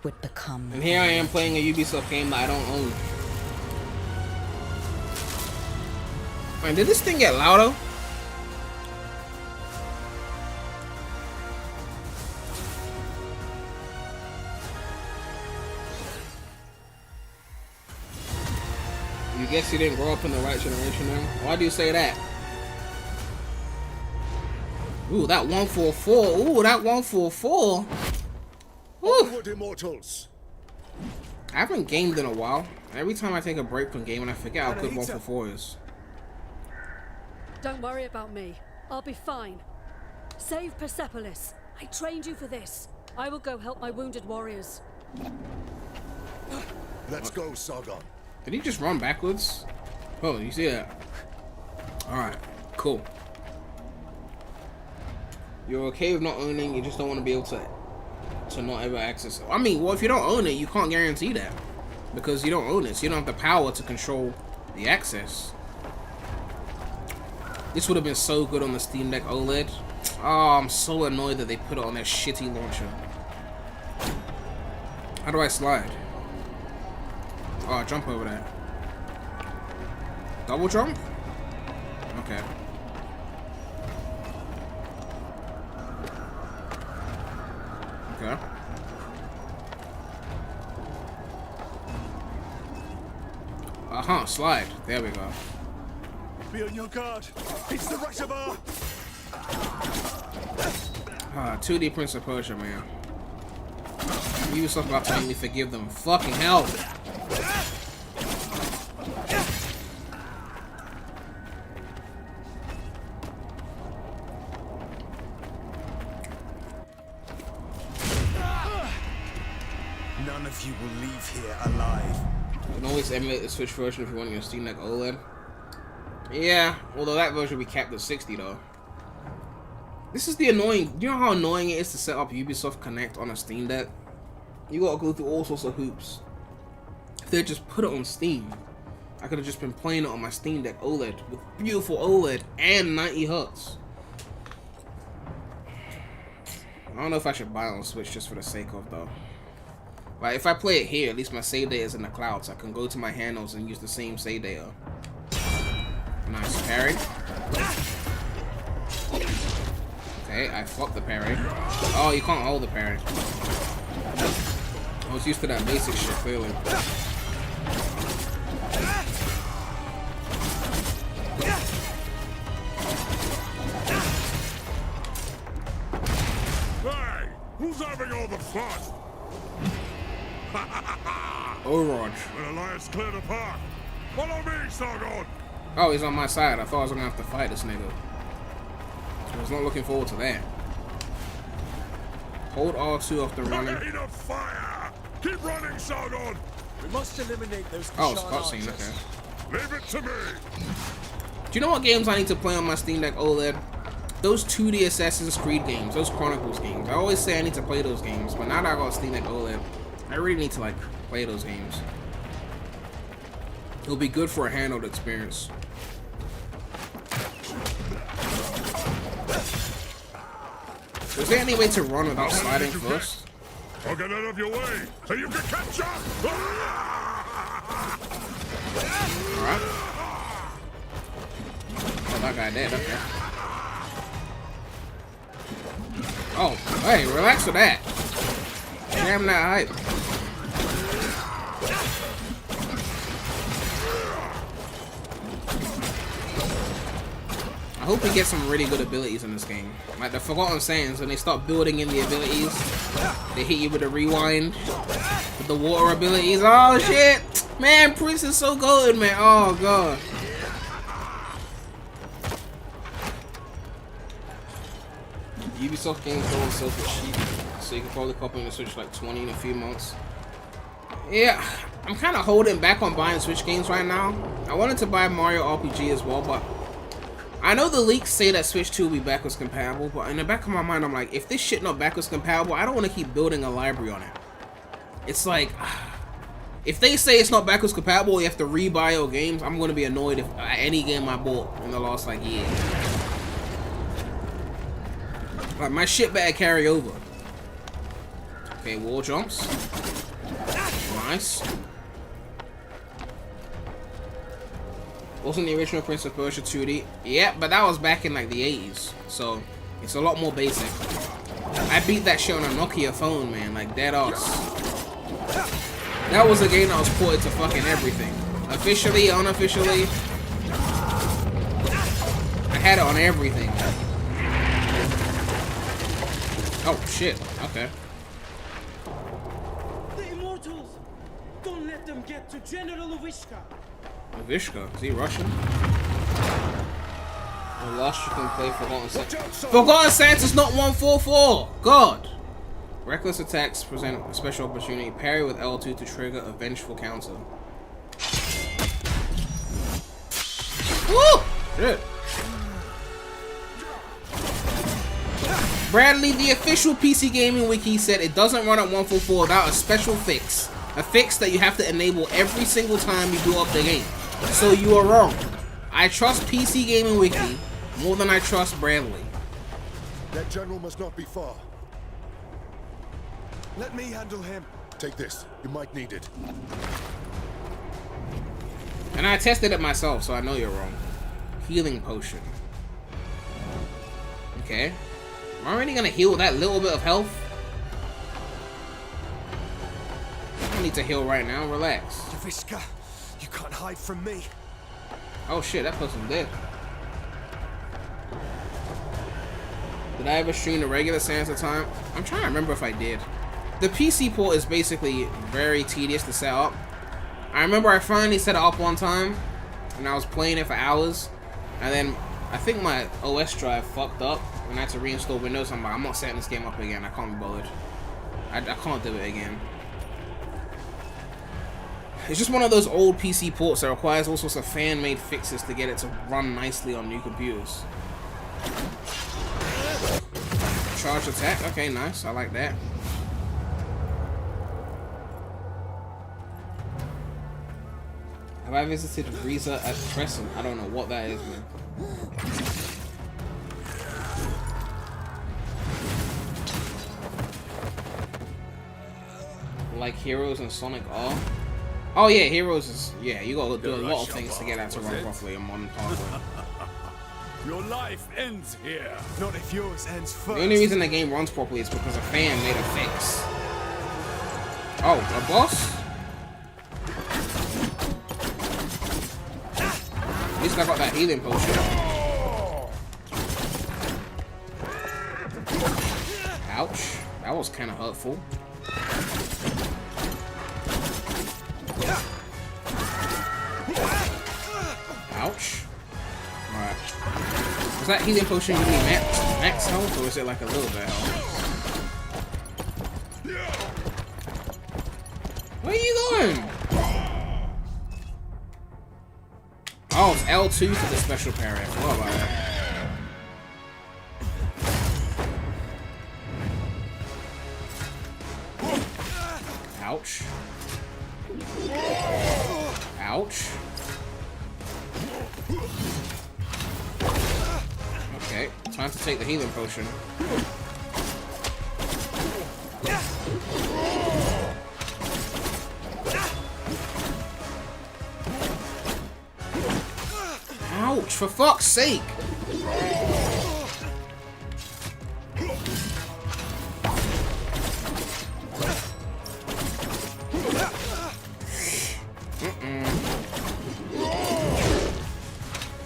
would become. And here I am playing a Ubisoft game that I don't own. Man, did this thing get louder? You guess you didn't grow up in the right generation now? Why do you say that? Ooh, that 144. Ooh, that 144. Ooh. Immortals. I haven't gamed in a while. Every time I take a break from gaming, I forget how good 144 is. Don't worry about me. I'll be fine. Save Persepolis. I trained you for this. I will go help my wounded warriors. Let's go, Sargon. Did he just run backwards? Oh, you see that? Alright, cool. You're okay with not owning, you just don't want to be able to not ever access it. I mean, well, if you don't own it, you can't guarantee that. Because you don't own it, so you don't have the power to control the access. This would have been so good on the Steam Deck OLED. Oh, I'm so annoyed that they put it on their shitty launcher. How do I slide? Oh, jump over there. Double jump? Okay. Okay. Uh-huh, slide. There we go. Be on your guard. It's the reservoir. 2D Prince of Persia, man. Ubisoft about to make me forgive them. Fucking hell. None of you will leave here alive. You can always emulate the Switch version if you want your Steam Deck OLED. Yeah, although that version will be capped at 60 though. This is the annoying. Do you know how annoying it is to set up Ubisoft Connect on a Steam Deck? You gotta go through all sorts of hoops. If they just put it on Steam, I could have just been playing it on my Steam Deck OLED with beautiful OLED and 90 Hz. I don't know if I should buy it on Switch just for the sake of though. Like if I play it here, at least my save data is in the cloud, so I can go to my handles and use the same save data. Nice parry. Okay, I fucked the parry. Oh, you can't hold the parry. I was used to that basic shit, clearly. Hey, who's having all the fun? Overwatch. When Alliance clear the path. Follow me, Sargon. Oh, he's on my side. I thought I was gonna have to fight this nigga. I was not looking forward to that. Hold R2 off the running. Of fire! Keep running, Sargon! We must eliminate those Oh, it's Kushan cutscene, archers. okay. Leave it to me! Do you know what games I need to play on my Steam Deck OLED? Those 2D Assassin's Creed games, those Chronicles games. I always say I need to play those games, but now that I got Steam Deck OLED, I really need to like play those games. It'll be good for a handheld experience. Is there any way to run without sliding first? I'll get out of your way so you can catch up! Alright. Oh, that guy dead, okay. Oh, hey, relax with that. Damn that hype. I hope we get some really good abilities in this game. Like the Forgotten Sands, when they start building in the abilities, they hit you with a rewind. With the water abilities. Oh shit! Man, Prince is so good, man. Oh god. Ubisoft games go on sale for cheap, so you can probably copy on the Switch like 20 in a few months. Yeah, I'm kind of holding back on buying Switch games right now. I wanted to buy Mario RPG as well, but I know the leaks say that Switch 2 will be backwards compatible, but in the back of my mind, I'm like, if this shit not backwards compatible, I don't want to keep building a library on it. It's like, if they say it's not backwards compatible, you have to rebuy your games, I'm going to be annoyed if any game I bought in the last like year. Like, my shit better carry over. Okay, wall jumps. Nice. Wasn't the original Prince of Persia 2D? Yeah, but that was back in like the 80s. So, it's a lot more basic. I beat that shit on a Nokia phone, man. Like, dead ass. That was a game that was ported to fucking everything. Officially, unofficially. I had it on everything. Oh, shit. Okay. The Immortals! Don't let them get to General Uvishka! Uvishka? Is he Russian? The last you can play Forgotten Sands. Forgotten Sands is not 144! God! Reckless attacks present a special opportunity. Parry with L2 to trigger a vengeful counter. Woo! Shit. Bradley, the official PC Gaming Wiki, said it doesn't run at 144 without a special fix. A fix that you have to enable every single time you boot up the game. So you are wrong. I trust PC Gaming Wiki more than I trust Bradley. That general must not be far. Let me handle him. Take this. You might need it. And I tested it myself, so I know you're wrong. Healing potion. Okay. Am I really gonna heal that little bit of health? I don't need to heal right now. Relax. Uvishka, you can't hide from me. Oh shit, that person's dead. Did I ever stream the regular Sans at the time? I'm trying to remember if I did. The PC port is basically very tedious to set up. I remember I finally set it up one time, and I was playing it for hours, and then I think my OS drive fucked up, and I had to reinstall Windows. I'm like, I'm not setting this game up again. I can't be bothered. I can't do it again. It's just one of those old PC ports that requires all sorts of fan-made fixes to get it to run nicely on new computers. Charge attack. Okay, nice. I like that. Have I visited Riza at Crescent? I don't know what that is, man. Like Heroes and Sonic R? Oh yeah, Heroes is... Yeah, you gotta do a lot of things to get that to run properly in modern hardware. Your life ends here. Not if yours ends first. The only reason the game runs properly is because a fan made a fix. Oh, a boss? At least I got that healing potion. Ouch. That was kind of hurtful. Ouch. Does that healing potion give me max health, or is it like a little bit of health? Where are you going? Oh, it's L2 for the special parry. I forgot about that. Ouch. Ouch. Okay, time to take the healing potion. Ouch, for fuck's sake!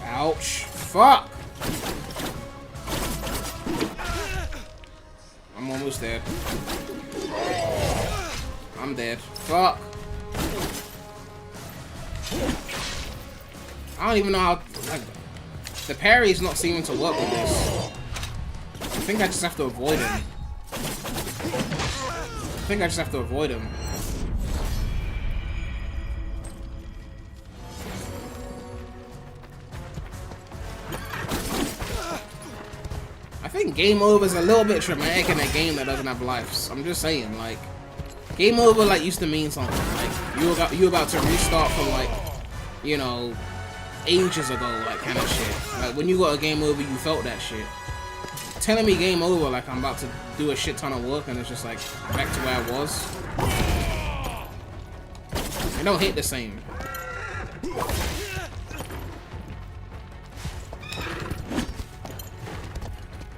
Ouch. Fuck! I'm almost dead. I'm dead. Fuck! I don't even know how, like, the parry is not seeming to work with this. I think I just have to avoid him. I think game over is a little bit traumatic in a game that doesn't have lives. I'm just saying, like, game over like used to mean something. Like you about to restart from like, you know, ages ago, like kind of shit. Like when you got a game over, you felt that shit. Telling me game over like I'm about to do a shit ton of work and it's just like back to where I was. It don't hit the same.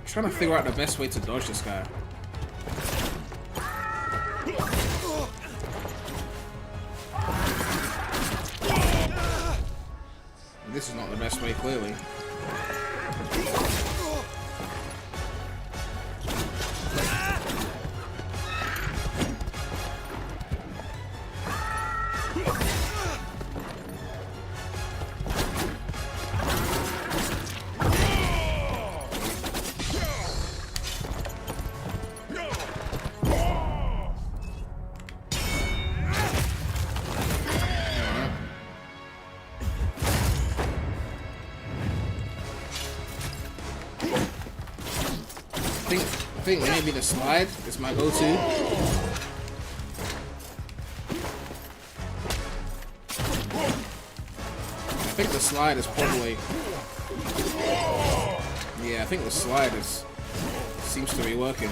Trying to figure out the best way to dodge this guy. This is not the best way, clearly. I think maybe the slide is my go-to. I think the slide is probably... Yeah, I think the slide seems to be working.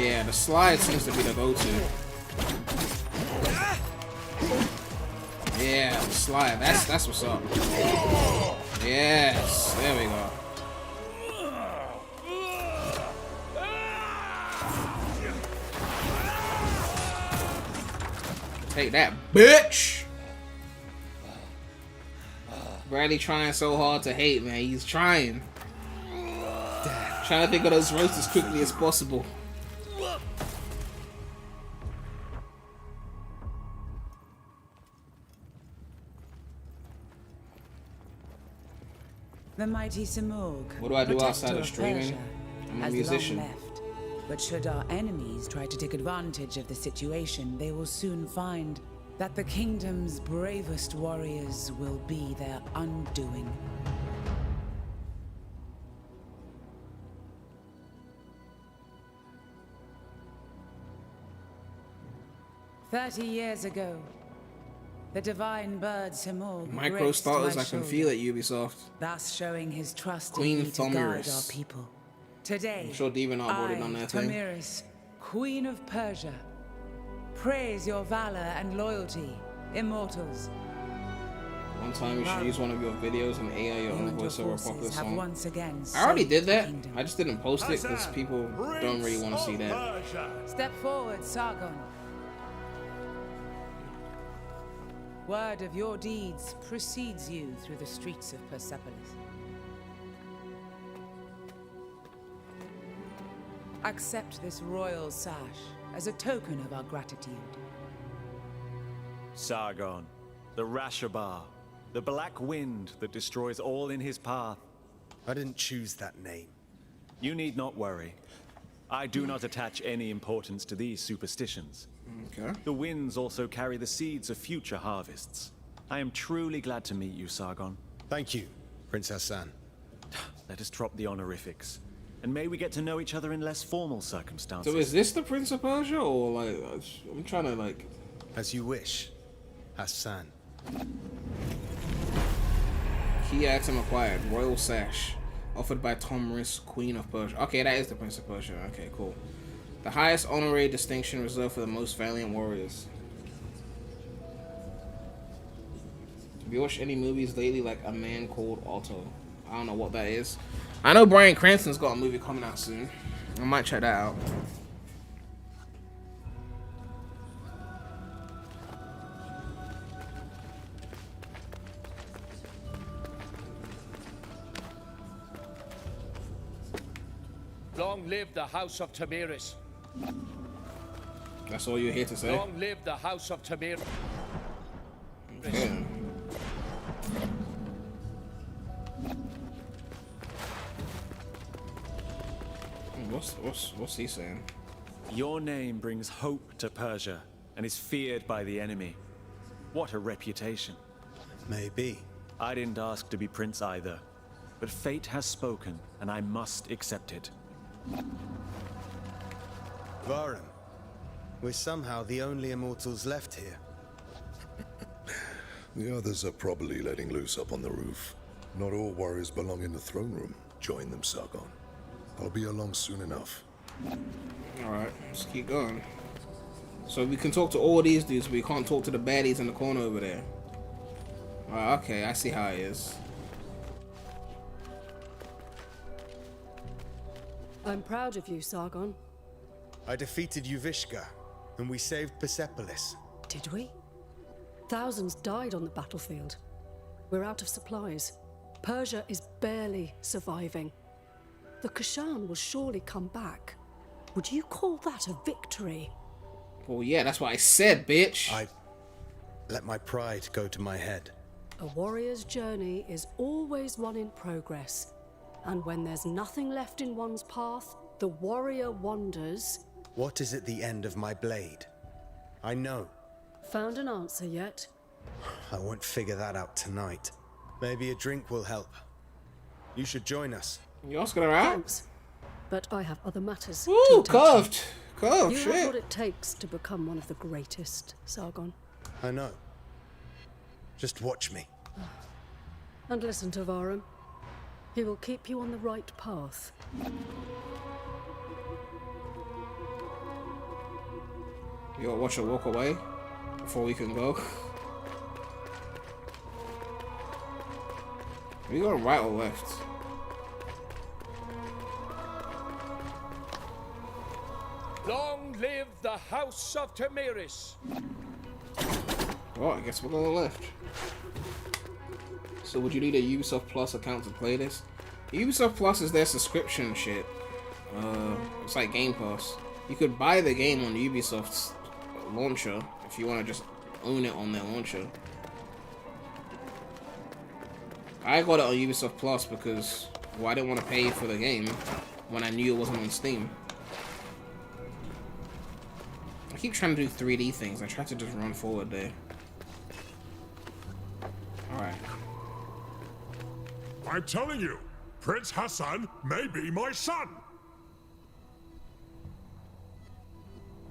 Yeah, the slide seems to be the go-to. Yeah, the slide. That's what's up. Yes, there we go. Take that, bitch! Bradley trying so hard to hate, man. He's trying. Trying to think of those roasts as quickly as possible. The mighty Simurgh. What do I do outside protector of streaming? Persia, I'm a has musician. long left. But should our enemies try to take advantage of the situation, they will soon find that the kingdom's bravest warriors will be their undoing. "30 years ago, the divine bird Simurgh Micro graced starters, my I can shoulder, feel it, Ubisoft. thus showing his trust Queen in me to guide Thomyrus. our people. Today, I'm sure DeviantArt already done their thing. Thomyrus, Queen of Persia, praise your valor and loyalty, immortals. One time you should use one of your videos and AI your You own and your voiceover forces popular have song. once again I already saved did the that. kingdom. I just didn't post it because people don't really want to see that. Step forward, Sargon. Word of your deeds precedes you through the streets of Persepolis. Accept this royal sash as a token of our gratitude. Sargon, The Rashabar, the black wind that destroys all in his path. I didn't choose that name. You need not worry. I do not attach any importance to these superstitions. Okay. The winds also carry the seeds of future harvests. I am truly glad to meet you, Sargon. Thank you, Prince Hassan. Let us drop the honorifics. And may we get to know each other in less formal circumstances. So is this the Prince of Persia, or like I'm trying to like? As you wish, Hassan. Key item acquired: Royal Sash, offered by Tomris, Queen of Persia. Okay, that is the Prince of Persia. Okay, cool. The highest honorary distinction reserved for the most valiant warriors. Have you watched any movies lately, like A Man Called Otto? I don't know what that is. I know Bryan Cranston's got a movie coming out soon. I might check that out. Long live the House of Tamiris. That's all you're here to say? Long live the House of Tamiris. Okay. What's he saying? Your name brings hope to Persia and is feared by the enemy. What a reputation. Maybe. I didn't ask to be prince either, but fate has spoken and I must accept it. Varum, we're somehow the only immortals left here. The others are probably letting loose up on the roof. Not all warriors belong in the throne room. Join them, Sargon. I'll be along soon enough. Alright, let's keep going. So we can talk to all these dudes, but we can't talk to the baddies in the corner over there. Alright, okay, I see how it is. I'm proud of you, Sargon. I defeated Yuvishka, and we saved Persepolis. Did we? Thousands died on the battlefield. We're out of supplies. Persia is barely surviving. The Kashan will surely come back. Would you call that a victory? Well, yeah, that's what I said, bitch. I let my pride go to my head. A warrior's journey is always one in progress. And when there's nothing left in one's path, the warrior wanders. What is at the end of my blade? I know. Found an answer yet? I won't figure that out tonight. Maybe a drink will help. You should join us. You asking her out? Thanks. But I have other matters. Ooh, to attend to. curved. Curved, You shit. have what it takes to become one of the greatest, Sargon. I know. Just watch me. And listen to Varum. He will keep you on the right path. You gotta watch her walk away before we can go. Are you going right or left? Long live the House of Tamiris. Well, I guess we're going left. So would you need a Ubisoft Plus account to play this? Ubisoft Plus is their subscription shit. It's like Game Pass. You could buy the game on Ubisoft's launcher if you want to just own it on their launcher. I got it on Ubisoft Plus because, well, I didn't want to pay for the game when I knew it wasn't on Steam. I keep trying to do 3D things. I try to just run forward there. Alright. I'm telling you, Prince Hassan may be my son.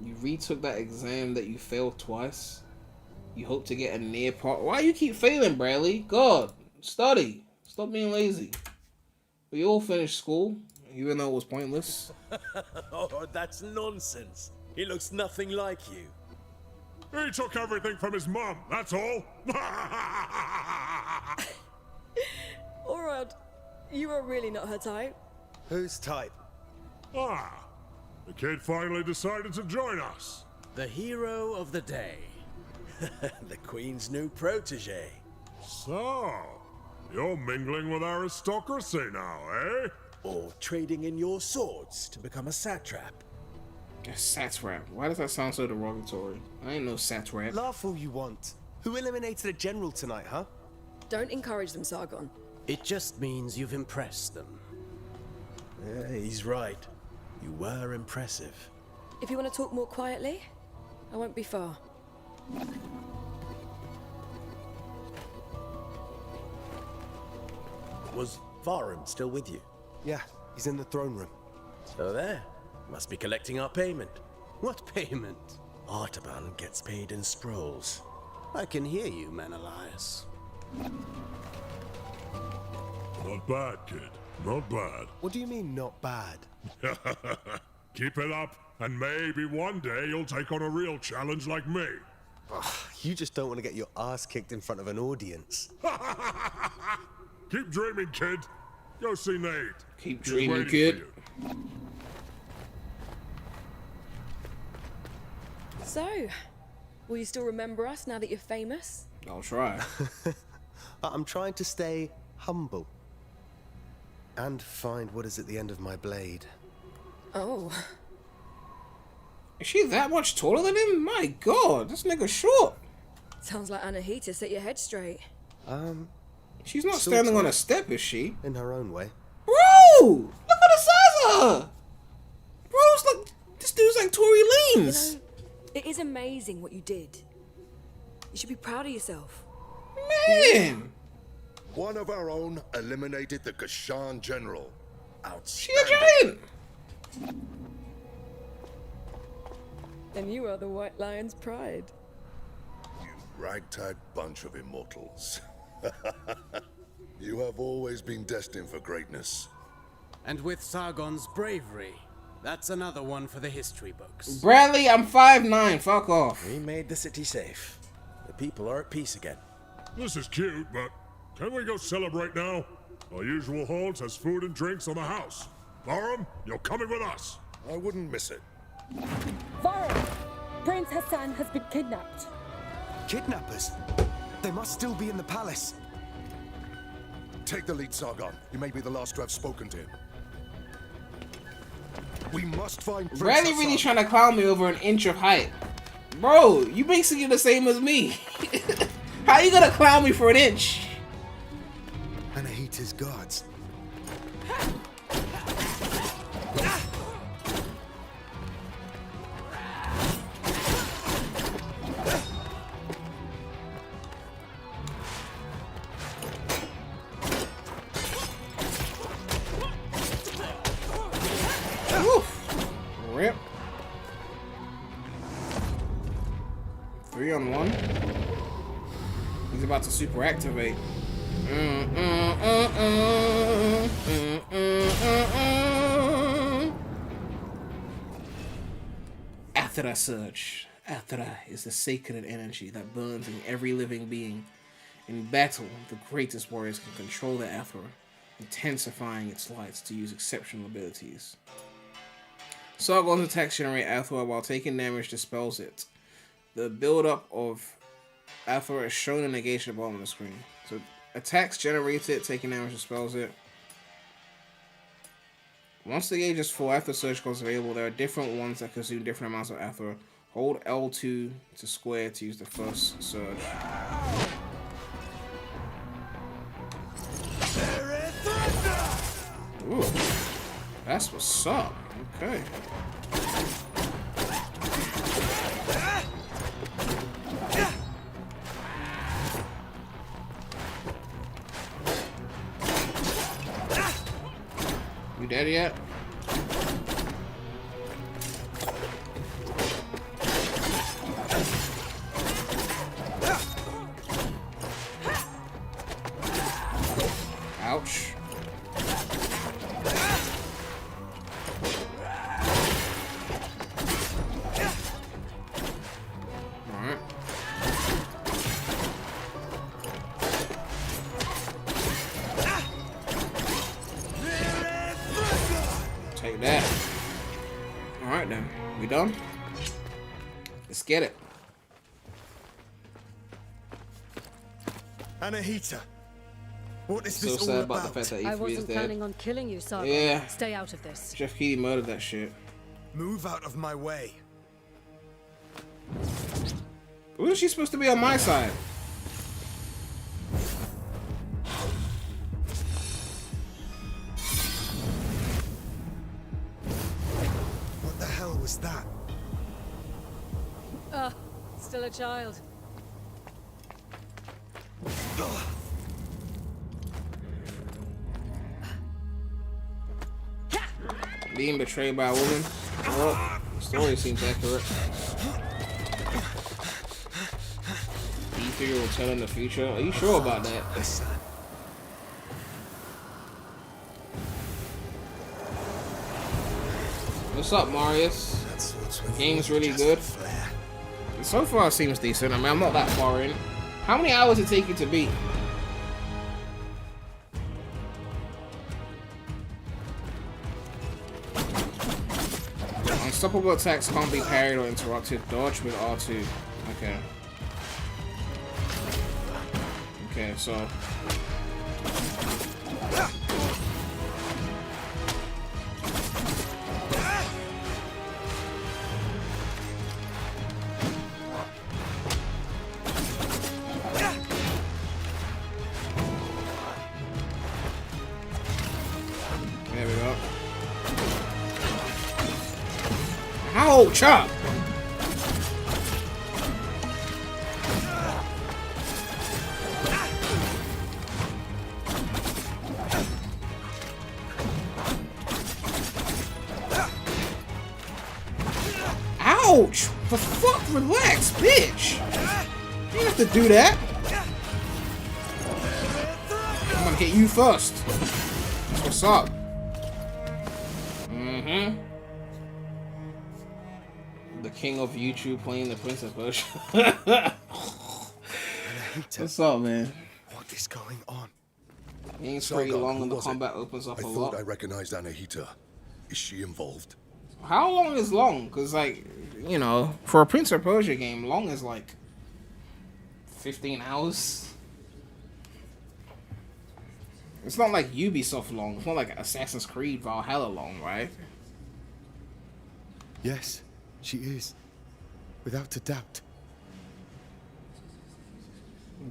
You retook that exam that you failed twice. You hope to get a near part. Why you keep failing, Bradley? God, study. Stop being lazy. We all finished school, even though it was pointless. Oh, that's nonsense. He looks nothing like you. He took everything from his mom, that's all. Alright, you are really not her type. Whose type? Ah, the kid finally decided to join us. The hero of the day. The Queen's new protege. So, you're mingling with aristocracy now, eh? Or trading in your swords to become a satrap. A satrap. Why does that sound so derogatory? I ain't no satrap. Laugh all you want. Who eliminated a general tonight, huh? Don't encourage them, Sargon. It just means you've impressed them. Yeah, he's right. You were impressive. If you want to talk more quietly, I won't be far. Was Varum still with you? Yeah, he's in the throne room. So there. Must be collecting our payment. What payment? Artaban gets paid in scrolls. I can hear you, Menelaus. Not bad, kid. Not bad. What do you mean, not bad? Keep it up, and maybe one day you'll take on a real challenge like me. You just don't want to get your ass kicked in front of an audience. Keep dreaming, kid. Go see Nate. Keep He's dreaming, waiting kid. for you. So, will you still remember us now that you're famous? I'll try. I'm trying to stay humble. And find what is at the end of my blade. Oh. Is she that much taller than him? My god, this nigga's short. Sounds like Anahita set your head straight. She's not standing on a step, is she? In her own way. Bro! Look at the size of her! Bro's like, this dude's like Tory Lanez. You know, it is amazing what you did. You should be proud of yourself. Man! One of our own eliminated the Kashan general. She a giant! And you are the White Lion's pride. You ragtag bunch of immortals. You have always been destined for greatness. And with Sargon's bravery, that's another one for the history books. Bradley, I'm 5'9", fuck off. We made the city safe. The people are at peace again. This is cute, but can we go celebrate now? Our usual haunts has food and drinks on the house. Varum, you're coming with us. I wouldn't miss it. Varum! Prince Hassan has been kidnapped. Kidnappers? They must still be in the palace. Take the lead, Sargon. You may be the last to have spoken to him. We must find Prince Bradley Hassan. really trying to clown me over an inch of height. Bro, you basically the same as me. How you gonna clown me for an inch? Anahita's guards. Rip. 3-on-1. He's about to super activate. Athra surge. Athra is the sacred energy that burns in every living being. In battle, the greatest warriors can control the Athra, intensifying its lights to use exceptional abilities. Sargon's attacks generate Athra while taking damage dispels it. The build-up of Athra is shown in the gauge at the bottom of the screen. So attacks generate it, taking damage dispels it. Once the gauge is full, Athra Surge becomes available. There are different ones that consume different amounts of Athra. Hold L2 to square to use the first surge. Ooh, that's what's up. Okay. You dead yet? Ouch. Alright. Take that. Alright then. We done? Let's get it. Anahita, what is So this all sad about? about the fact that I E3 is wasn't dead. planning on killing you, Sargon. Yeah. Stay out of this. Jeff Keighley murdered that shit. Move out of my way. Wasn't she supposed to be on my side? was that? Still a child. Being betrayed by a woman? Well, the story seems accurate. E3 will tell in the future. Are you sure about that? What's up, Marius? Game's really good. So far, it seems decent. I mean, I'm not that far in. How many hours did it take you to beat? Unstoppable attacks can't be parried or interrupted. Dodge with R2. Okay. Okay, so... There we go. Ouch! Up! Ouch! The fuck? Relax, bitch! You don't have to do that. I'm gonna hit you first. That's what's up. Mm-hmm. The king of YouTube playing the Prince of Persia. What's up, man? What is going on? Game's pretty long and the combat opens up a lot. I thought I recognized Anahita. Is she involved? How long is long? Because, like, you know, for a Prince of Persia game, long is like 15 hours. It's not like Ubisoft long. It's not like Assassin's Creed Valhalla long, right? Yes, she is. Without a doubt.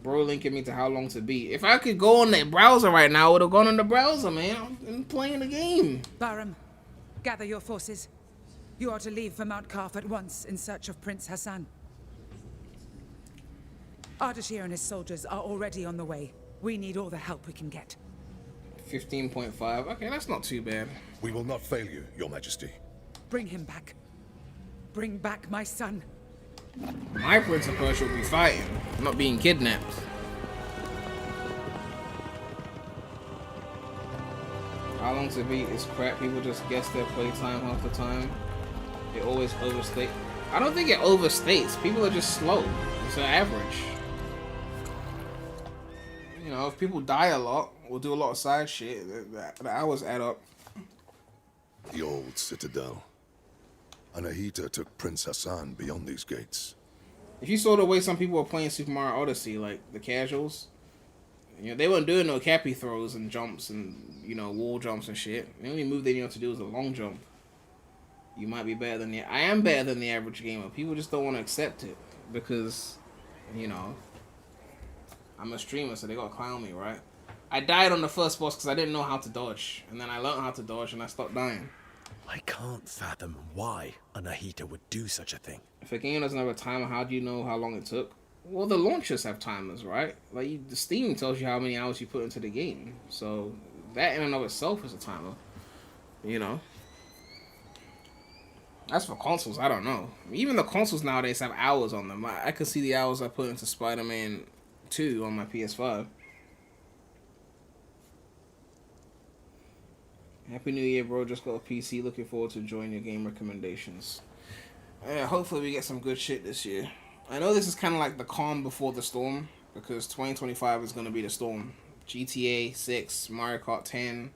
Bro linking me to how long to beat. If I could go on that browser right now, I would have gone on the browser, man. I'm playing the game. Barum, gather your forces. You are to leave for Mount Karf at once in search of Prince Hassan. Ardashir and his soldiers are already on the way. We need all the help we can get. 15.5. Okay, that's not too bad. We will not fail you, Your Majesty. Bring him back. Bring back my son. My Prince of Persia will be fighting, not being kidnapped. How long to beat is crap. People just guess their playtime half the time. It always overstates. I don't think it overstates. People are just slow. It's an average. You know, if people die a lot, we'll do a lot of side shit. The hours add up. The old citadel. Anahita took Prince Hassan beyond these gates. If you saw the way some people were playing Super Mario Odyssey, like the casuals, you know, they weren't doing no cappy throws and jumps and, you know, wall jumps and shit. The only move they knew how to do was a long jump. You might be better than I am better than the average gamer. People just don't want to accept it because, you know, I'm a streamer, so they gotta clown me, right? I died on the first boss because I didn't know how to dodge, and then I learned how to dodge, and I stopped dying. I can't fathom why Anahita would do such a thing. If a game doesn't have a timer, how do you know how long it took? Well, the launchers have timers, right? Like, the Steam tells you how many hours you put into the game. So, that in and of itself is a timer. You know? As for consoles, I don't know. Even the consoles nowadays have hours on them. I could see the hours I put into Spider-Man 2 on my PS5. Happy New Year, bro. Just got a PC. Looking forward to enjoying your game recommendations. Yeah, hopefully we get some good shit this year. I know this is kind of like the calm before the storm, because 2025 is going to be the storm. GTA 6, Mario Kart 10.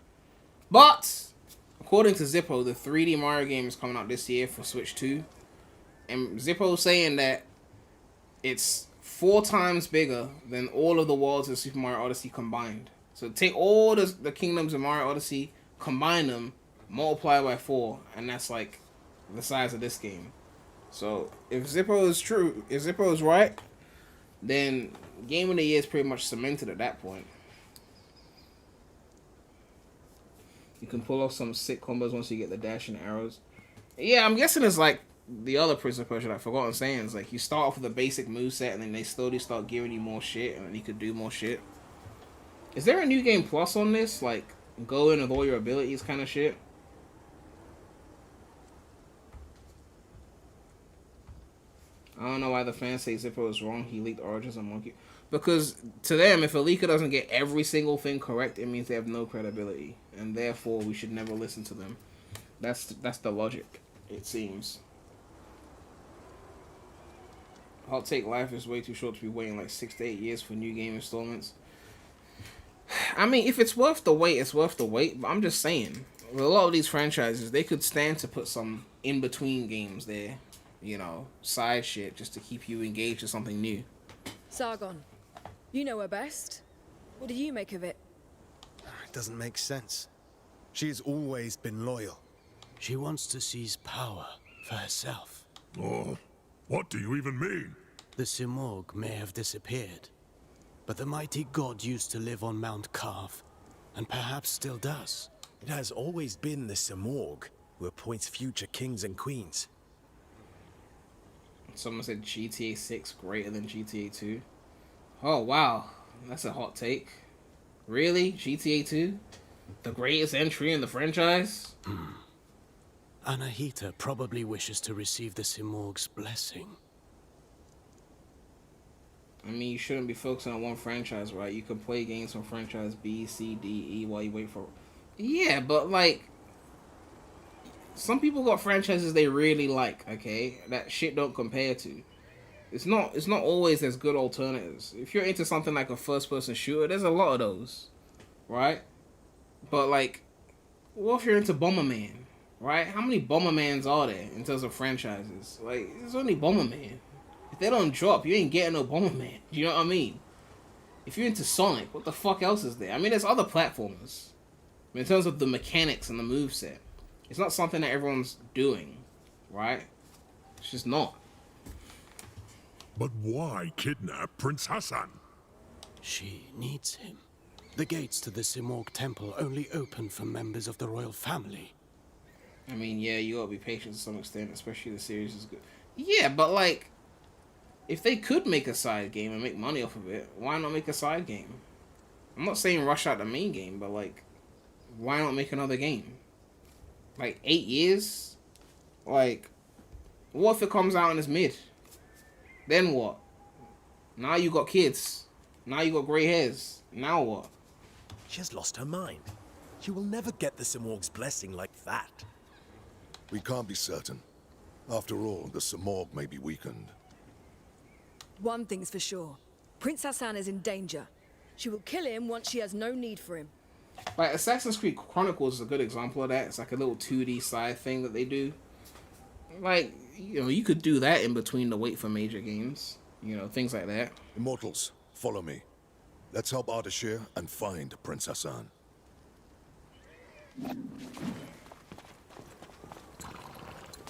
But, according to Zippo, the 3D Mario game is coming out this year for Switch 2. And Zippo's saying that it's 4 times bigger than all of the worlds of Super Mario Odyssey combined. So take all the kingdoms of Mario Odyssey, combine them, multiply by 4, and that's like the size of this game. So if Zippo is true, if Zippo is right, then Game of the Year is pretty much cemented at that point. You can pull off some sick combos once you get the dash and arrows. Yeah, I'm guessing it's like the other Prince of Persia, like Forgotten Sands. Like you start off with a basic moveset and then they slowly start giving you more shit and then you could do more shit. Is there a new game plus on this? Like go in with all your abilities kind of shit? I don't know why the fans say Zippo was wrong. He leaked Origins and Monkey. Because to them, if a leaker doesn't get every single thing correct, it means they have no credibility. And therefore, we should never listen to them. That's the logic, it seems. Hot take, life is way too short to be waiting like 6 to 8 years for new game installments. I mean, if it's worth the wait, it's worth the wait. But I'm just saying, with a lot of these franchises, they could stand to put some in-between games there. You know, side shit, just to keep you engaged with something new. Sargon, you know her best. What do you make of it? It doesn't make sense. She has always been loyal. She wants to seize power for herself. Oh, what do you even mean? The Simorg may have disappeared, but the mighty god used to live on Mount Carve, and perhaps still does. It has always been the Simorg who appoints future kings and queens. Someone said GTA 6 greater than GTA 2. Oh, wow. That's a hot take. Really? GTA 2? The greatest entry in the franchise? Anahita probably wishes to receive the Simorg's blessing. I mean, you shouldn't be focusing on one franchise, right? You can play games from franchise B, C, D, E while you wait for... Yeah, but like... Some people got franchises they really like, okay? That shit don't compare to. It's not always as good alternatives. If you're into something like a first-person shooter, there's a lot of those, right? But like, what if you're into Bomberman, right? How many Bombermans are there in terms of franchises? Like, there's only Bomberman. If they don't drop, you ain't getting no Bomberman. You know what I mean? If you're into Sonic, what the fuck else is there? I mean, there's other platformers. But in terms of the mechanics and the moveset, it's not something that everyone's doing, right? It's just not. But why kidnap Prince Hassan? She needs him. The gates to the Simorg temple only open for members of the royal family. I mean, yeah, you gotta be patient to some extent, especially the series is good. Yeah, but like, if they could make a side game and make money off of it, why not make a side game? I'm not saying rush out the main game, but like, why not make another game? Like 8 years? Like, what if it comes out and it's mid? Then what? Now you got kids. Now you got grey hairs. Now what? She has lost her mind. She will never get the Simorg's blessing like that. We can't be certain. After all, the Simorg may be weakened. One thing's for sure. Prince Hassan is in danger. She will kill him once she has no need for him. Like, Assassin's Creed Chronicles is a good example of that. It's like a little 2D side thing that they do. Like, you know, you could do that in between the wait for major games. You know, things like that. Immortals, follow me. Let's help Ardashir and find Prince Hassan.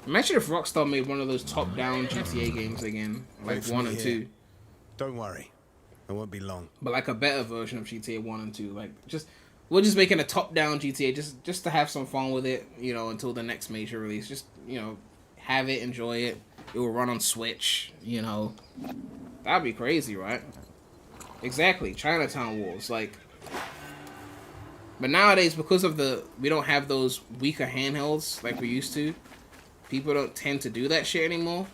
Imagine if Rockstar made one of those top-down GTA games again. Like 1 and 2. Don't worry. It won't be long. But like a better version of GTA 1 and 2. Like, we're just making a top-down GTA just to have some fun with it, you know, until the next major release. Just, you know, have it, enjoy it. It will run on Switch, you know. That'd be crazy, right? Exactly. Chinatown Wars, like... But nowadays, because of we don't have those weaker handhelds like we used to, people don't tend to do that shit anymore.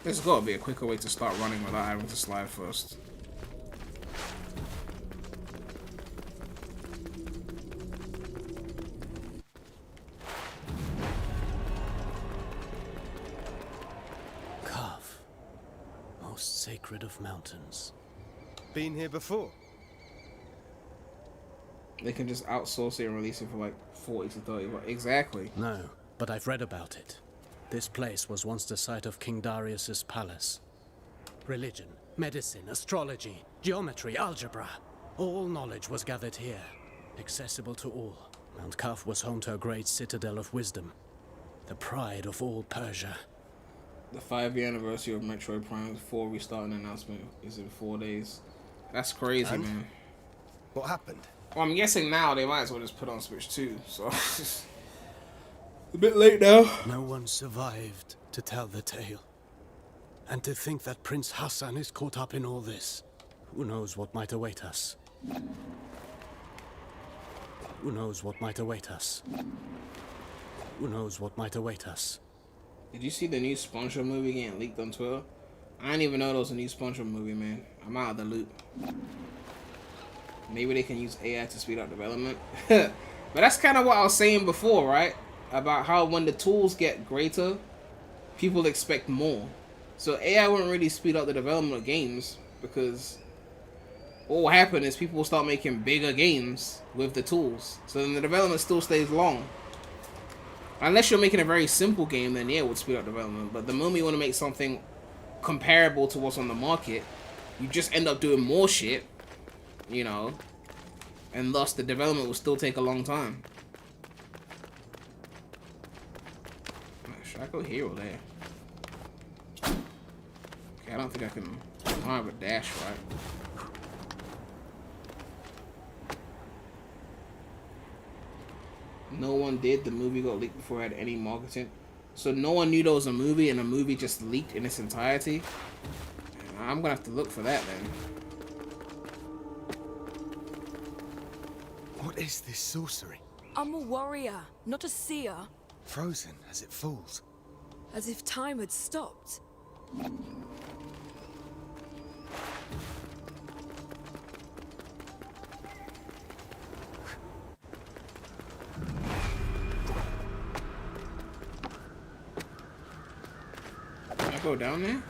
There's gotta be a quicker way to start running without having to slide first. Carve. Most sacred of mountains. Been here before? They can just outsource it and release it for like 40 to 30. Exactly. No, but I've read about it. This place was once the site of King Darius's palace. Religion, medicine, astrology, geometry, algebra. All knowledge was gathered here, accessible to all. Mount Carve was home to a great citadel of wisdom, the pride of all Persia. The 5-year anniversary of Metroid Prime 4 restarting announcement is in 4 days. That's crazy, And? man. What happened? Well, I'm guessing now they might as well just put on Switch 2, so a bit late now. No one survived to tell the tale. And to think that Prince Hassan is caught up in all this. Who knows what might await us? Who knows what might await us? Who knows what might await us? Did you see the new SpongeBob movie getting leaked on Twitter? I didn't even know there was a new SpongeBob movie, man. I'm out of the loop. Maybe they can use AI to speed up development. But that's kind of what I was saying before, right? About how when the tools get greater, people expect more. So AI won't really speed up the development of games, because what will happen is people will start making bigger games with the tools. So then the development still stays long. Unless you're making a very simple game, then yeah, it would speed up development. But the moment you want to make something comparable to what's on the market, you just end up doing more shit, you know, and thus the development will still take a long time. Should I go here or there? Okay, I don't think I can. I don't have a dash, right? No one did. The movie got leaked before it had any marketing. So no one knew there was a movie, and the movie just leaked in its entirety. I'm gonna have to look for that then. What is this sorcery? I'm a warrior, not a seer. Frozen as it falls. As if time had stopped. Can I go down there?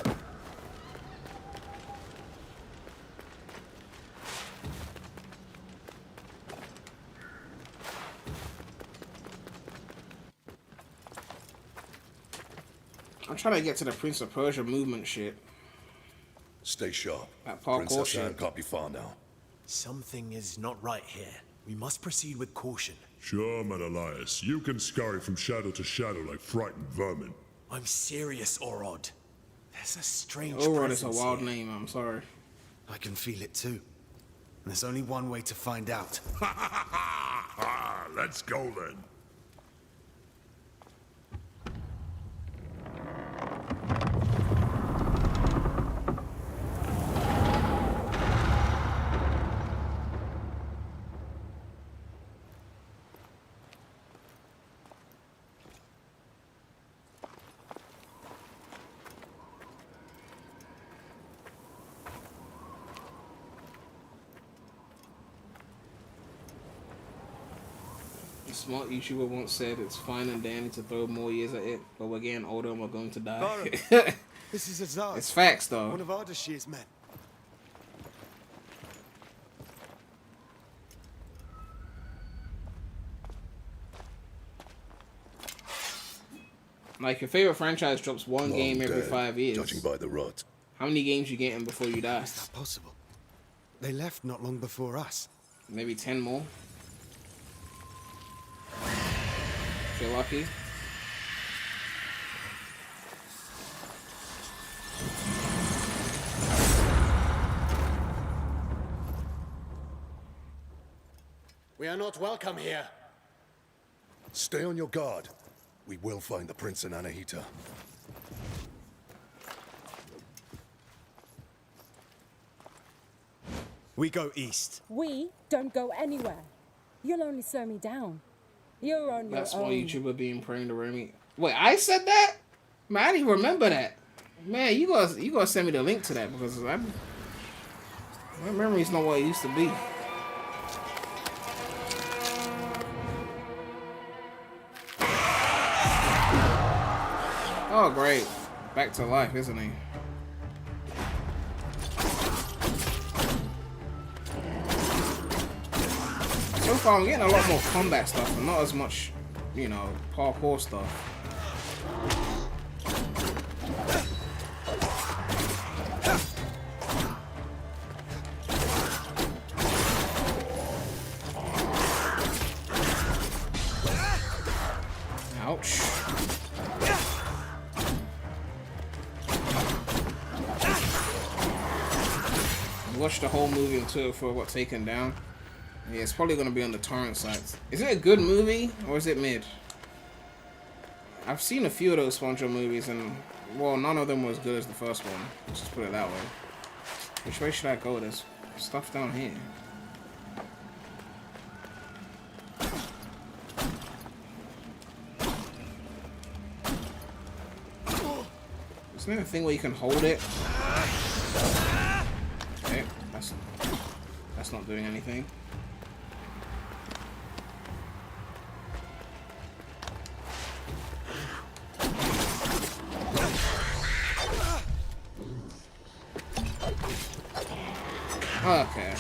I'm trying to get to the Prince of Persia movement shit. Stay sharp. That parkour Prince shit. Hassan can't be far now. Something is not right here. We must proceed with caution. Sure, Menelaus. You can scurry from shadow to shadow like frightened vermin. I'm serious, Orod. There's a strange Orod is a presence wild here. name, I'm sorry. I can feel it too. And there's only one way to find out. Let's go then. A smart YouTuber once said it's fine and dandy to throw more years at it, but we're getting older and we're going to die. Baron, this is Azaz. It's facts, though. One of Ardashir's men. Like, your favorite franchise drops one Long game every dead, 5 years. Judging by the rot. How many games you getting before you die? Is that possible? They left not long before us. Maybe 10 more. If you're lucky. We are not welcome here. Stay on your guard. We will find the Prince and Anahita. We go east. We don't go anywhere. You'll only slow me down. You're on That's your one own. YouTuber being praying to Remy. Wait, I said that? Man, I didn't remember that. Man, you gotta send me the link to that, because my memory's not what it used to be. Oh, great. Back to life, isn't he? So far, I'm getting a lot more combat stuff and not as much, you know, parkour stuff. Ouch. watched the whole movie until it got taken down. Yeah, it's probably gonna be on the torrent sites. Is it a good movie or is it mid? I've seen a few of those SpongeBob movies and, well, none of them were as good as the first one. Let's just put it that way. Which way should I go? There's stuff down here. Isn't there a thing where you can hold it? Okay, that's not doing anything. Okay.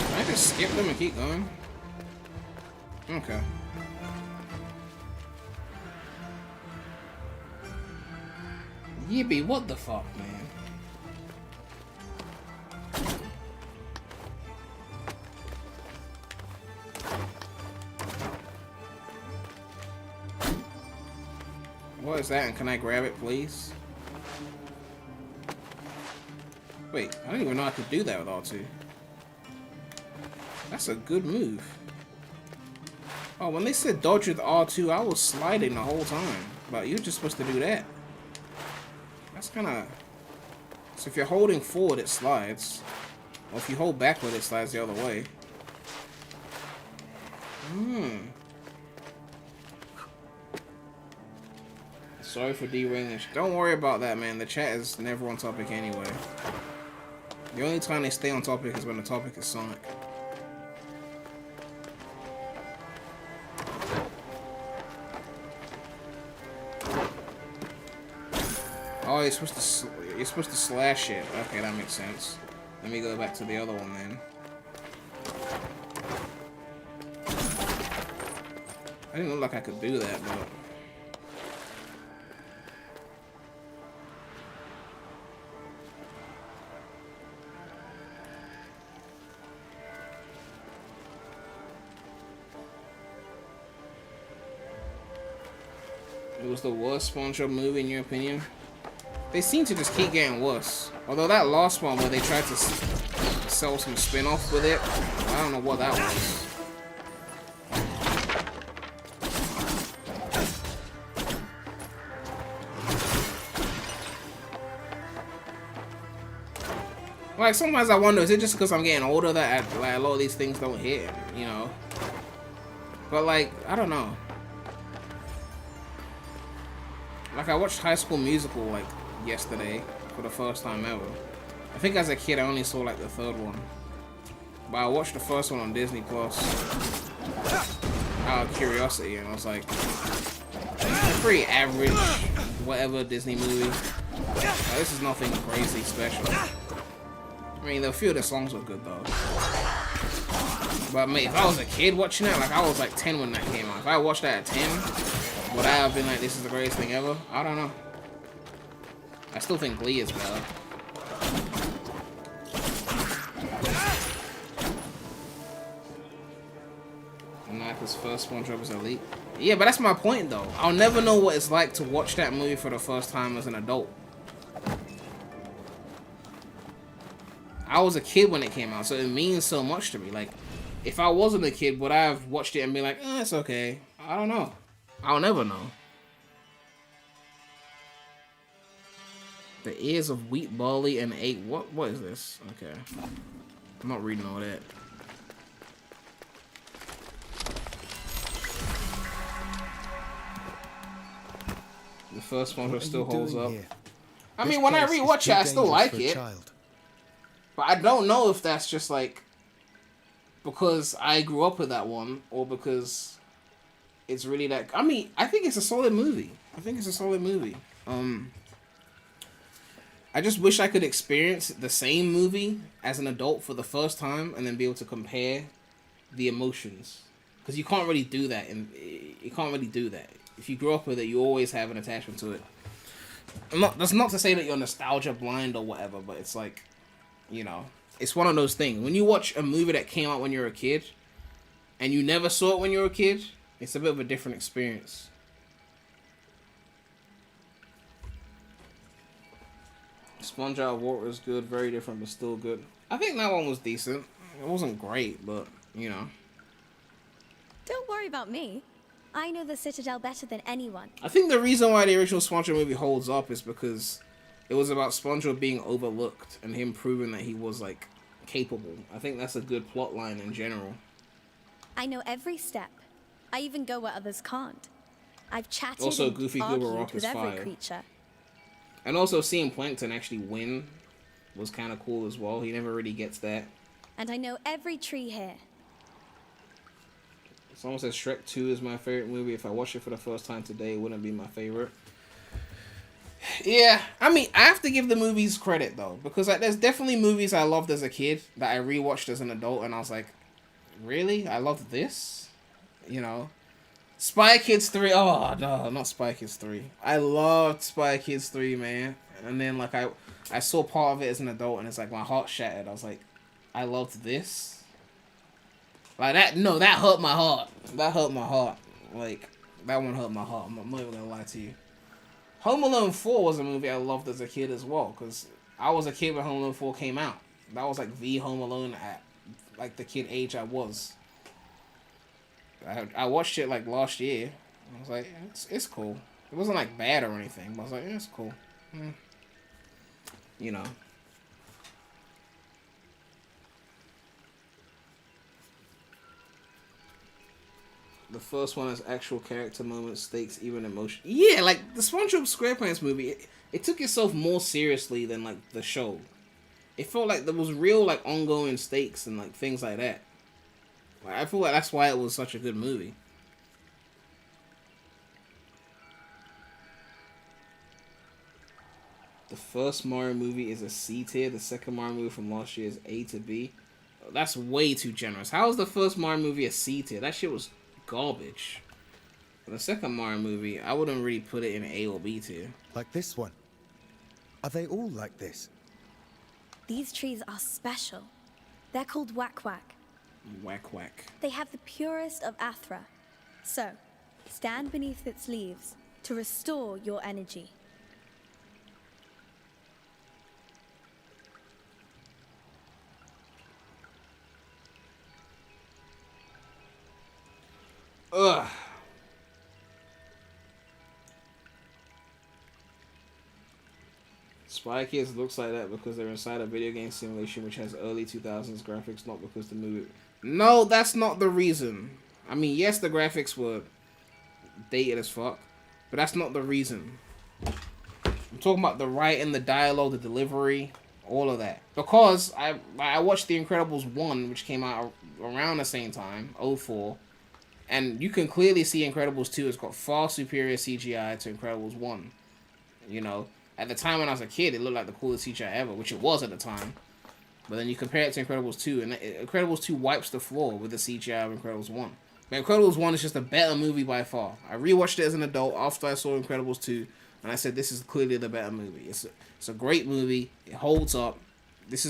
Can I just skip them and keep going? Okay. Yippee, what the fuck, man? What is that, and can I grab it, please? Wait, I didn't even know I could do that with R2. That's a good move. Oh, when they said dodge with R2, I was sliding the whole time. But you're just supposed to do that. That's kind of... So if you're holding forward, it slides. Or if you hold backward, it slides the other way. Sorry for derailing. Don't worry about that, man. The chat is never on topic anyway. The only time they stay on topic is when the topic is Sonic. Oh, you're supposed to slash it. Okay, that makes sense. Let me go back to the other one then. I didn't look like I could do that, but it was the worst SpongeBob movie in your opinion? They seem to just keep getting worse. Although that last one where they tried to sell some spin-off with it, I don't know what that was. Like, sometimes I wonder, is it just because I'm getting older that like, a lot of these things don't hit, you know? But like, I don't know. Like, I watched High School Musical, like, yesterday for the first time ever. I think as a kid I only saw like the third one, but I watched the first one on Disney Plus out of curiosity, and I was like, it's a pretty average whatever Disney movie. Like, this is nothing crazy special. I mean, a few of the songs were good though. But mate, if I was a kid watching that, like I was like 10 when that came out. If I watched that at 10, would I have been like, this is the greatest thing ever? I don't know. I still think Glee is better. Michael's first SpongeBob is elite. Yeah, but that's my point though. I'll never know what it's like to watch that movie for the first time as an adult. I was a kid when it came out, so it means so much to me. Like, if I wasn't a kid, would I have watched it and be like, it's okay? I don't know. I'll never know. The ears of wheat, barley, and egg. What is this? Okay. I'm not reading all that. The first one still holds up. I mean, when I rewatch it, I still like it. But I don't know if that's just like because I grew up with that one or because it's really that. I mean, I think it's a solid movie. I just wish I could experience the same movie as an adult for the first time and then be able to compare the emotions. because you can't really do that, and you can't really do that. If you grew up with it, you always have an attachment to it. That's not to say that you're nostalgia blind or whatever, but it's like, you know, it's one of those things. When you watch a movie that came out when you were a kid, and you never saw it when you were a kid, it's a bit of a different experience. Sponge Out of Water is good, very different, but still good. I think that one was decent. It wasn't great, but, you know. Don't worry about me. I know the Citadel better than anyone. I think the reason why the original SpongeBob movie holds up is because it was about SpongeBob being overlooked and him proving that he was, like, capable. I think that's a good plot line in general. I know every step. I even go where others can't. I've chatted Also, and Goofy argued Goober Rock with is every fire. creature. And also seeing Plankton actually win was kind of cool as well. He never really gets that. And I know every tree here. Someone says Shrek 2 is my favorite movie. If I watched it for the first time today, it wouldn't be my favorite. Yeah, I mean, I have to give the movies credit, though. Because like, there's definitely movies I loved as a kid that I rewatched as an adult. And I was like, really? I loved this? You know? Spy Kids 3. Oh, no, not Spy Kids 3. I loved Spy Kids 3, man. And then, like, I saw part of it as an adult, and it's like, my heart shattered. I was like, I loved this? Like, that hurt my heart. That hurt my heart. Like, that one hurt my heart. I'm not even gonna lie to you. Home Alone 4 was a movie I loved as a kid as well, because I was a kid when Home Alone 4 came out. That was, like, the Home Alone at, like, the kid age I was. I watched it, like, last year. I was like, it's cool. It wasn't, like, bad or anything, but I was like, it's cool. You know. The first one has actual character moments, stakes, even emotion. Yeah, like, the SpongeBob SquarePants movie, it took itself more seriously than, like, the show. It felt like there was real, like, ongoing stakes and, like, things like that. Like, I feel like that's why it was such a good movie. The first Mario movie is a C tier. The second Mario movie from last year is A to B. That's way too generous. How is the first Mario movie a C tier? That shit was garbage. For the second Mario movie, I wouldn't really put it in A or B tier. Like this one. Are they all like this? These trees are special. They're called Whack Whack. Whack Whack. They have the purest of Athra. So, stand beneath its leaves to restore your energy. Ugh. Spy Kids looks like that because they're inside a video game simulation which has early 2000s graphics, not because the movie... No, that's not the reason. I mean, yes, the graphics were dated as fuck, but that's not the reason. I'm talking about the writing, the dialogue, the delivery, all of that. Because I watched The Incredibles 1, which came out around the same time, 2004, and you can clearly see Incredibles 2 has got far superior CGI to Incredibles 1. You know, at the time when I was a kid, it looked like the coolest CGI ever, which it was at the time. But then you compare it to Incredibles 2, and Incredibles 2 wipes the floor with the CGI of Incredibles 1. But Incredibles 1 is just a better movie by far. I rewatched it as an adult after I saw Incredibles 2, and I said, this is clearly the better movie. It's a great movie. It holds up. It's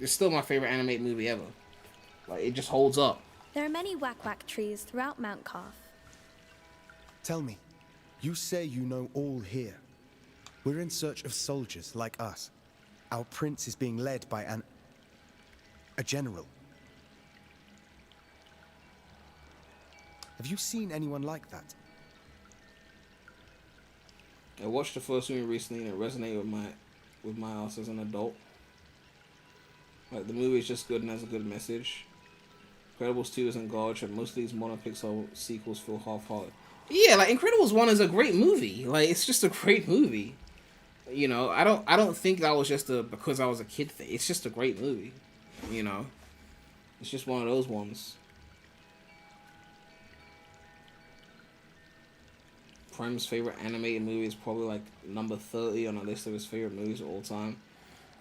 still my favorite animated movie ever. Like, it just holds up. There are many Whack Whack trees throughout Mount Carth. Tell me, you say you know all here. We're in search of soldiers like us. Our prince is being led by a general. Have you seen anyone like that? I watched the first movie recently and it resonated with my ass as an adult. Like, the movie is just good and has a good message. Incredibles 2 isn't garbage, and most of these modern Pixar sequels feel half-hearted. Yeah, like, Incredibles 1 is a great movie. Like, it's just a great movie. You know, I don't think that was just because I was a kid thing. It's just a great movie. You know? It's just one of those ones. Prem's favorite animated movie is probably like number 30 on a list of his favorite movies of all time.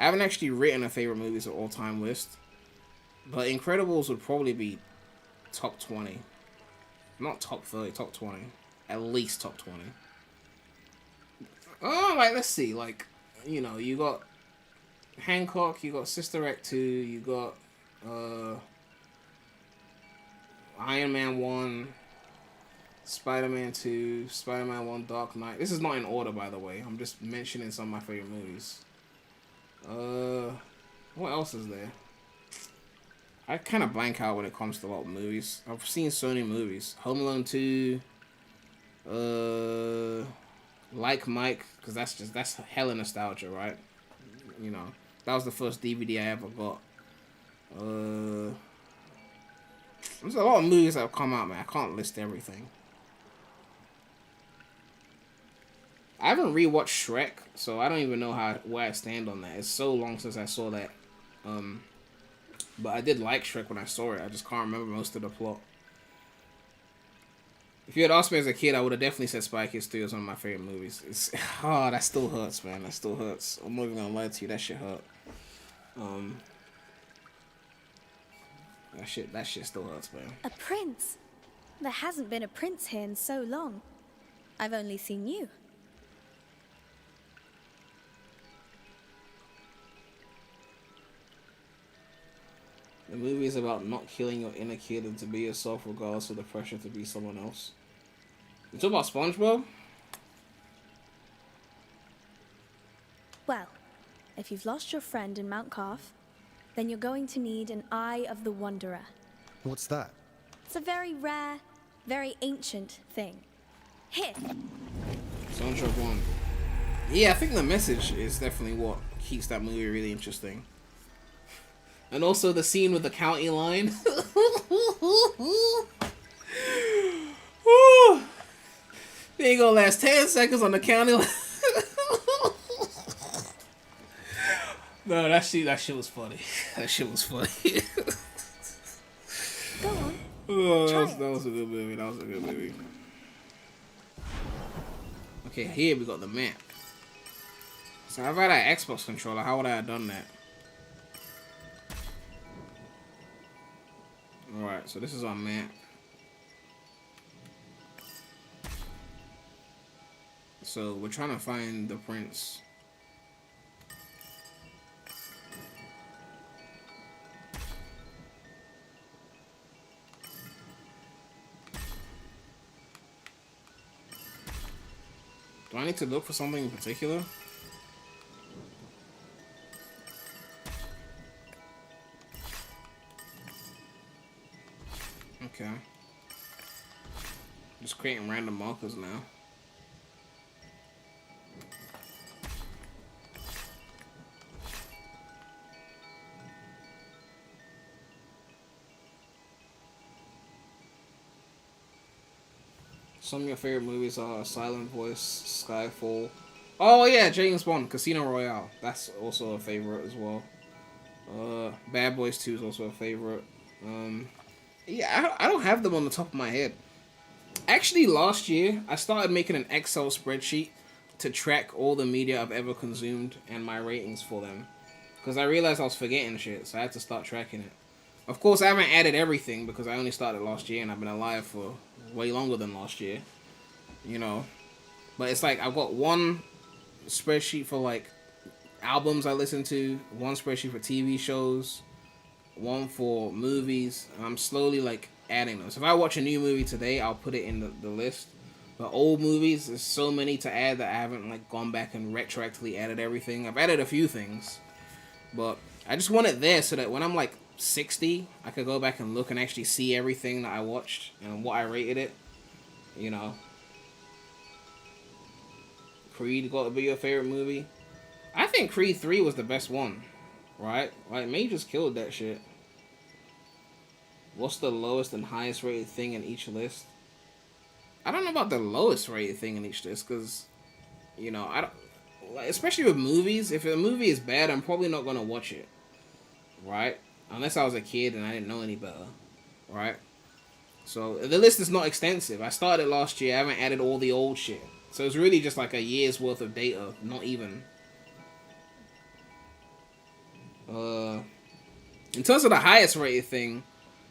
I haven't actually written a favorite movies of all time list, but Incredibles would probably be top 20. Not top 30, top 20. At least top 20. Oh, like, let's see. Like, you know, you got Hancock, you got Sister Act 2, you got Iron Man 1, Spider-Man 2, Spider-Man 1, Dark Knight. This is not in order, by the way. I'm just mentioning some of my favorite movies. What else is there? I kind of blank out when it comes to a lot of movies. I've seen so many movies. Home Alone 2. Like Mike, because that's hella nostalgia, right? You know, that was the first DVD I ever got. There's a lot of movies that have come out, man. I can't list everything. I haven't rewatched Shrek, so I don't even know where I stand on that. It's so long since I saw that. But I did like Shrek when I saw it. I just can't remember most of the plot. If you had asked me as a kid, I would have definitely said Spy Kids 3 was one of my favorite movies. That still hurts, man. That still hurts. I'm not even gonna lie to you. That shit hurt. That shit still hurts, man. A prince? There hasn't been a prince here in so long. I've only seen you. The movie is about not killing your inner kid and to be yourself regardless of the pressure to be someone else. You talk about SpongeBob? Well, if you've lost your friend in Mount Calf, then you're going to need an Eye of the Wanderer. What's that? It's a very rare, very ancient thing. Here. Soundtrack 1. Yeah, I think the message is definitely what keeps that movie really interesting. And also the scene with the county line. They ain't gonna last 10 seconds on the county line. No, that shit was funny. That shit was funny. Go on. Oh, that was a good movie. That was a good movie. Okay, here we got the map. So if I had an Xbox controller, how would I have done that? Alright, so this is our map. So we're trying to find the prince. Do I need to look for something in particular? Okay. Just creating random markers now. Some of your favorite movies are Silent Voice, Skyfall. Oh yeah, James Bond, Casino Royale. That's also a favorite as well. Bad Boys 2 is also a favorite. Yeah, I don't have them on the top of my head. Actually, last year, I started making an Excel spreadsheet to track all the media I've ever consumed and my ratings for them. Because I realized I was forgetting shit, so I had to start tracking it. Of course, I haven't added everything because I only started last year and I've been alive for way longer than last year. You know. But it's like, I've got one spreadsheet for, like, albums I listen to, one spreadsheet for TV shows, one for movies. And I'm slowly, like, adding those. If I watch a new movie today, I'll put it in the list. But old movies, there's so many to add that I haven't, like, gone back and retroactively added everything. I've added a few things. But I just want it there so that when I'm, like, 60, I could go back and look and actually see everything that I watched and what I rated it. You know. Creed got to be your favorite movie. I think Creed 3 was the best one. Right? Like, May just killed that shit. What's the lowest and highest rated thing in each list? I don't know about the lowest rated thing in each list, because, you know, I don't, like, especially with movies, if a movie is bad, I'm probably not going to watch it. Right? Unless I was a kid and I didn't know any better. Right? So, the list is not extensive. I started last year, I haven't added all the old shit. So, it's really just like a year's worth of data, not even. In terms of the highest rated thing,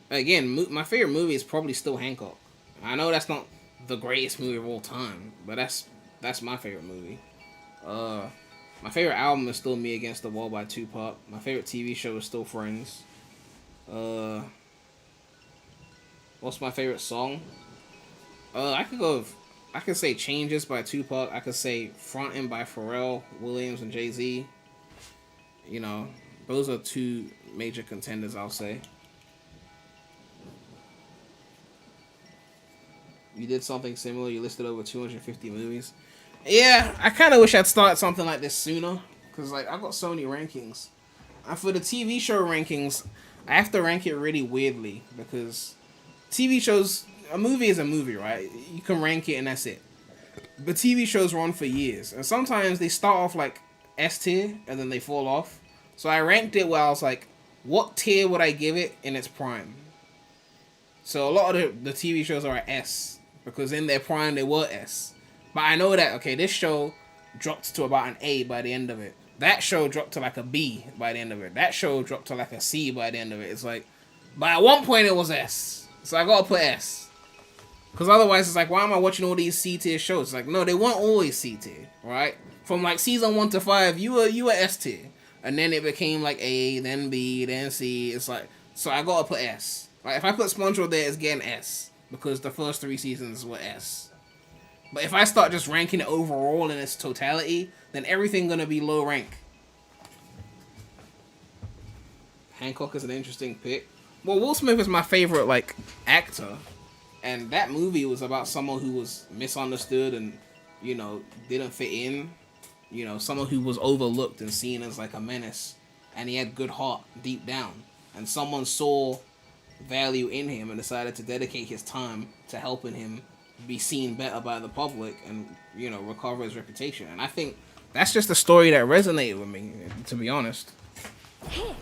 again, my favorite movie is probably still Hancock. I know that's not the greatest movie of all time, but that's my favorite movie. My favorite album is still Me Against the Wall by Tupac. My favorite TV show is still Friends. What's my favorite song? I could say Changes by Tupac. I could say Frontin' by Pharrell Williams and Jay-Z. You know, those are two major contenders, I'll say. You did something similar. You listed over 250 movies. Yeah, I kind of wish I'd start something like this sooner. Because, like, I've got so many rankings. And for the TV show rankings, I have to rank it really weirdly. Because TV shows, a movie is a movie, right? You can rank it and that's it. But TV shows run for years. And sometimes they start off like S tier and then they fall off. So I ranked it where I was like, what tier would I give it in its prime? So a lot of the TV shows are at S. Because in their prime, they were S. But I know that, okay, this show dropped to about an A by the end of it. That show dropped to like a B by the end of it. That show dropped to like a C by the end of it. It's like, but at one point it was S. So I gotta put S. Because otherwise it's like, why am I watching all these C tier shows? It's like, no, they weren't always C tier, right? From like season 1 to 5, you were S tier. And then it became like A, then B, then C. It's like, so I gotta put S. Like, if I put SpongeBob there, it's getting S. Because the first 3 seasons were S. But if I start just ranking it overall in its totality, then everything gonna be low rank. Hancock is an interesting pick. Well, Will Smith is my favorite, like, actor. And that movie was about someone who was misunderstood and, you know, didn't fit in. You know, someone who was overlooked and seen as, like, a menace. And he had good heart deep down. And someone saw value in him and decided to dedicate his time to helping him be seen better by the public and, you know, recover his reputation. And I think that's just a story that resonated with me, to be honest. Here,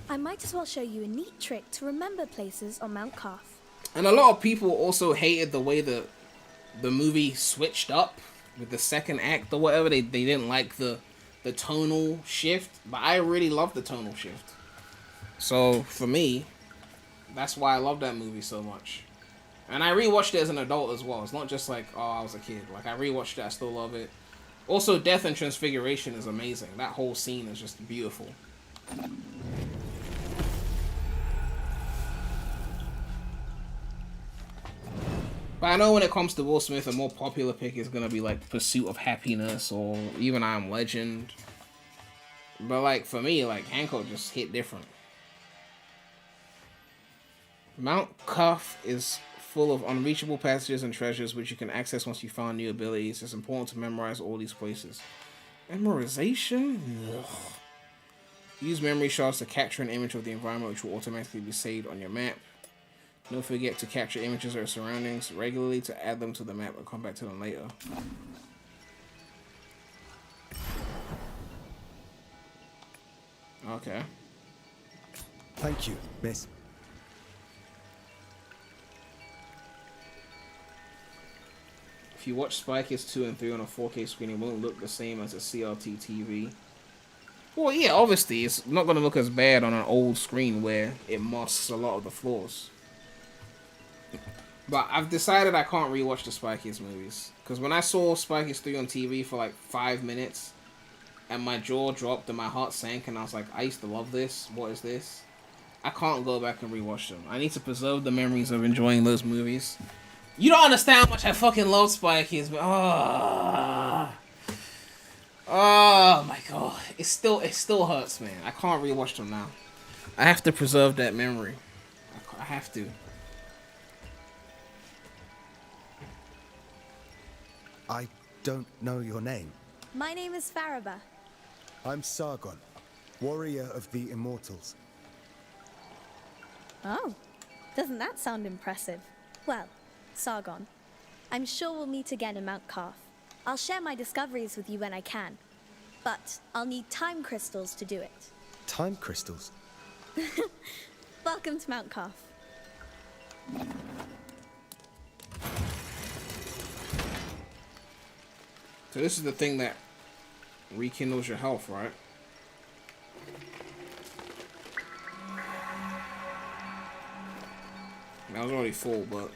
I might as well show you a neat trick to remember places on Mount Carth. And a lot of people also hated the way the movie switched up with the second act or whatever. They didn't like the tonal shift, but I really love the tonal shift. So for me, that's why I love that movie so much. And I rewatched it as an adult as well. It's not just like, oh, I was a kid. Like, I rewatched it, I still love it. Also, Death and Transfiguration is amazing. That whole scene is just beautiful. But I know when it comes to Will Smith, a more popular pick is going to be like Pursuit of Happiness or even I Am Legend. But like, for me, like, Hancock just hit different. Mount Cuff is full of unreachable passages and treasures which you can access once you found new abilities. It's important to memorize all these places. Memorization? Ugh. Use memory shards to capture an image of the environment which will automatically be saved on your map. Don't forget to capture images of your surroundings regularly to add them to the map and come back to them later. Okay. Thank you, miss. If you watch Spy Kids 2 and 3 on a 4K screen, it won't look the same as a CRT TV. Well, yeah, obviously, it's not going to look as bad on an old screen where it masks a lot of the flaws. But I've decided I can't rewatch the Spy Kids movies. Because when I saw Spy Kids 3 on TV for like 5 minutes, and my jaw dropped and my heart sank, and I was like, I used to love this. What is this? I can't go back and rewatch them. I need to preserve the memories of enjoying those movies. You don't understand how much I fucking love Spy Kids, but oh my god, it still hurts, man. I can't rewatch them now. I have to preserve that memory. I have to. I don't know your name. My name is Faraba. I'm Sargon, warrior of the Immortals. Oh, doesn't that sound impressive? Well, Sargon, I'm sure we'll meet again in Mount Carth. I'll share my discoveries with you when I can, but I'll need time crystals to do it. Time crystals? Welcome to Mount Carth. So this is the thing that rekindles your health, right? I was already full, but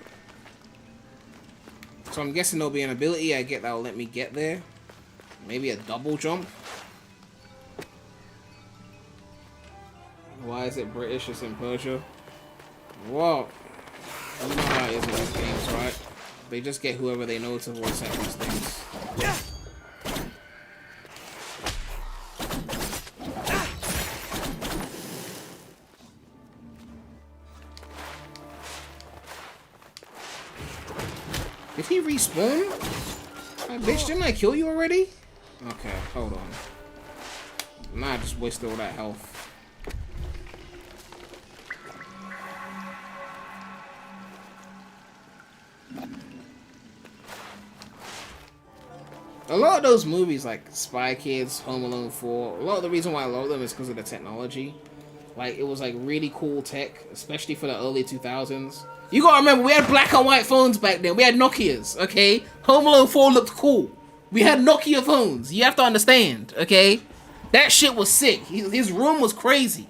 So I'm guessing there'll be an ability I get that'll let me get there. Maybe a double jump. Why is it British? It's in Persia. Whoa. You know how it is in these games, right? They just get whoever they know to voice act these things. Did he respawn? Bitch, didn't I kill you already? Okay, hold on. Nah, I just wasted all that health. A lot of those movies, like Spy Kids, Home Alone 4, a lot of the reason why I love them is because of the technology. Like, it was like really cool tech, especially for the early 2000s. You gotta remember, we had black and white phones back then. We had Nokias, okay? Home Alone 4 looked cool. We had Nokia phones. You have to understand, okay? That shit was sick. His room was crazy.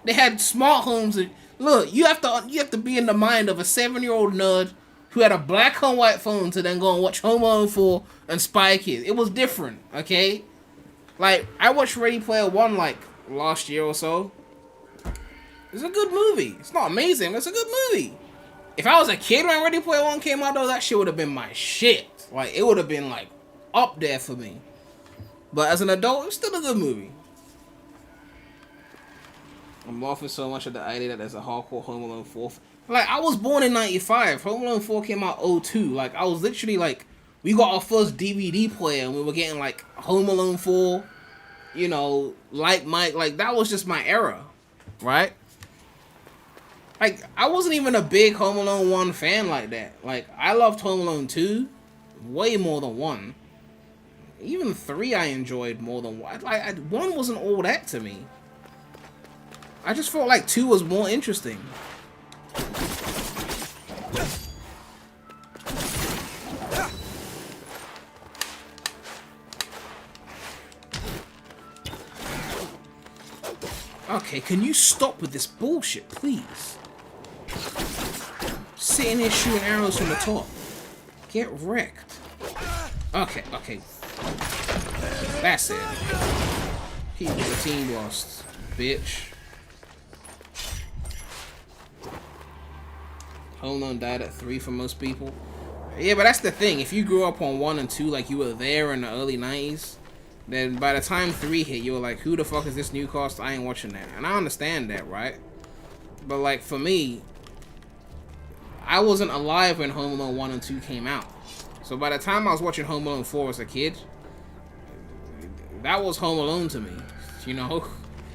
They had smart homes. And look, you have to be in the mind of a 7-year-old nerd who had a black and white phone to then go and watch Home Alone 4 and Spy Kids. It was different, okay? Like, I watched Ready Player One like last year or so. It's a good movie. It's not amazing, but it's a good movie. If I was a kid when Ready Player One came out, though, that shit would have been my shit. Like, it would have been, like, up there for me. But as an adult, it's still a good movie. I'm laughing so much at the idea that there's a hardcore Home Alone 4. Like, I was born in 95. Home Alone 4 came out 02. Like, I was literally, like, we got our first DVD player and we were getting, like, Home Alone 4, you know, Like Mike. Like, that was just my era, right? Like, I wasn't even a big Home Alone 1 fan like that. Like, I loved Home Alone 2 way more than 1. Even 3 I enjoyed more than 1. Like, 1 wasn't all that to me. I just felt like 2 was more interesting. Okay, can you stop with this bullshit, please? Sitting here shooting arrows from the top. Get wrecked. Okay, okay. That's it. Keep the team blast, bitch. Home Alone died at 3 for most people. Yeah, but that's the thing. If you grew up on 1 and 2, like you were there in the early 90s, then by the time 3 hit, you were like, who the fuck is this new cast? I ain't watching that. And I understand that, right? But like, for me, I wasn't alive when Home Alone 1 and 2 came out. So by the time I was watching Home Alone 4 as a kid, that was Home Alone to me, you know?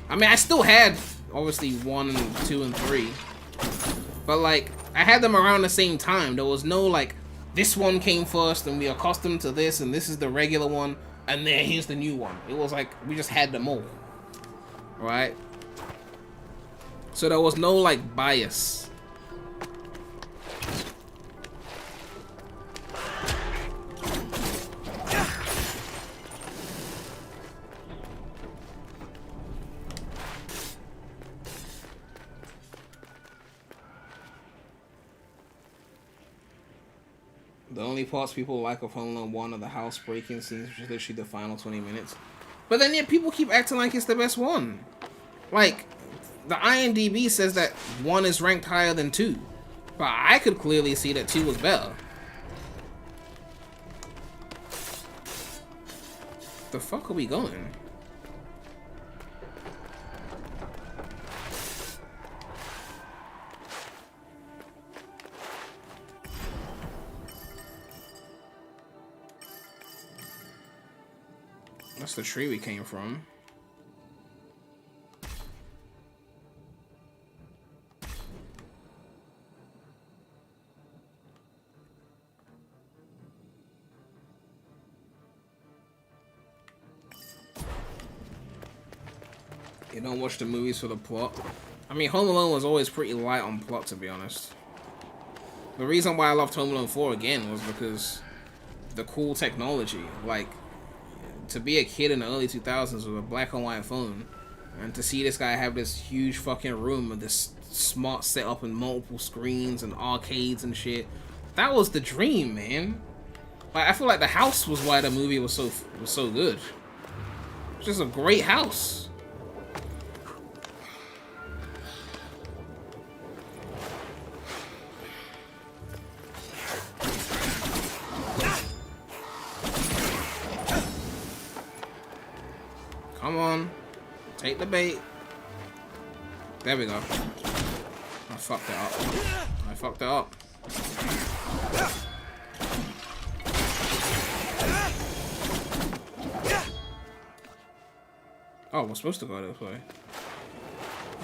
I mean, I still had, obviously, 1 and 2 and 3. But like, I had them around the same time. There was no like, this one came first and we accustomed to this and this is the regular one and then here's the new one. It was like, we just had them all. Right? So there was no like bias. The only parts people like of Home Alone 1 are the house breaking scenes, which is literally the final 20 minutes. But then yet people keep acting like it's the best one. Like, the IMDb says that 1 is ranked higher than 2. But I could clearly see that 2 was better. The fuck are we going? That's the tree we came from. You don't watch the movies for the plot. I mean, Home Alone was always pretty light on plot, to be honest. The reason why I loved Home Alone 4 again was because the cool technology. Like, to be a kid in the early 2000s with a black and white phone, and to see this guy have this huge fucking room with this smart setup and multiple screens and arcades and shit, that was the dream, man. Like, I feel like the house was why the movie was so good. It's just a great house. Come on, take the bait. There we go. I fucked it up. I fucked it up. Oh, we're supposed to go this way.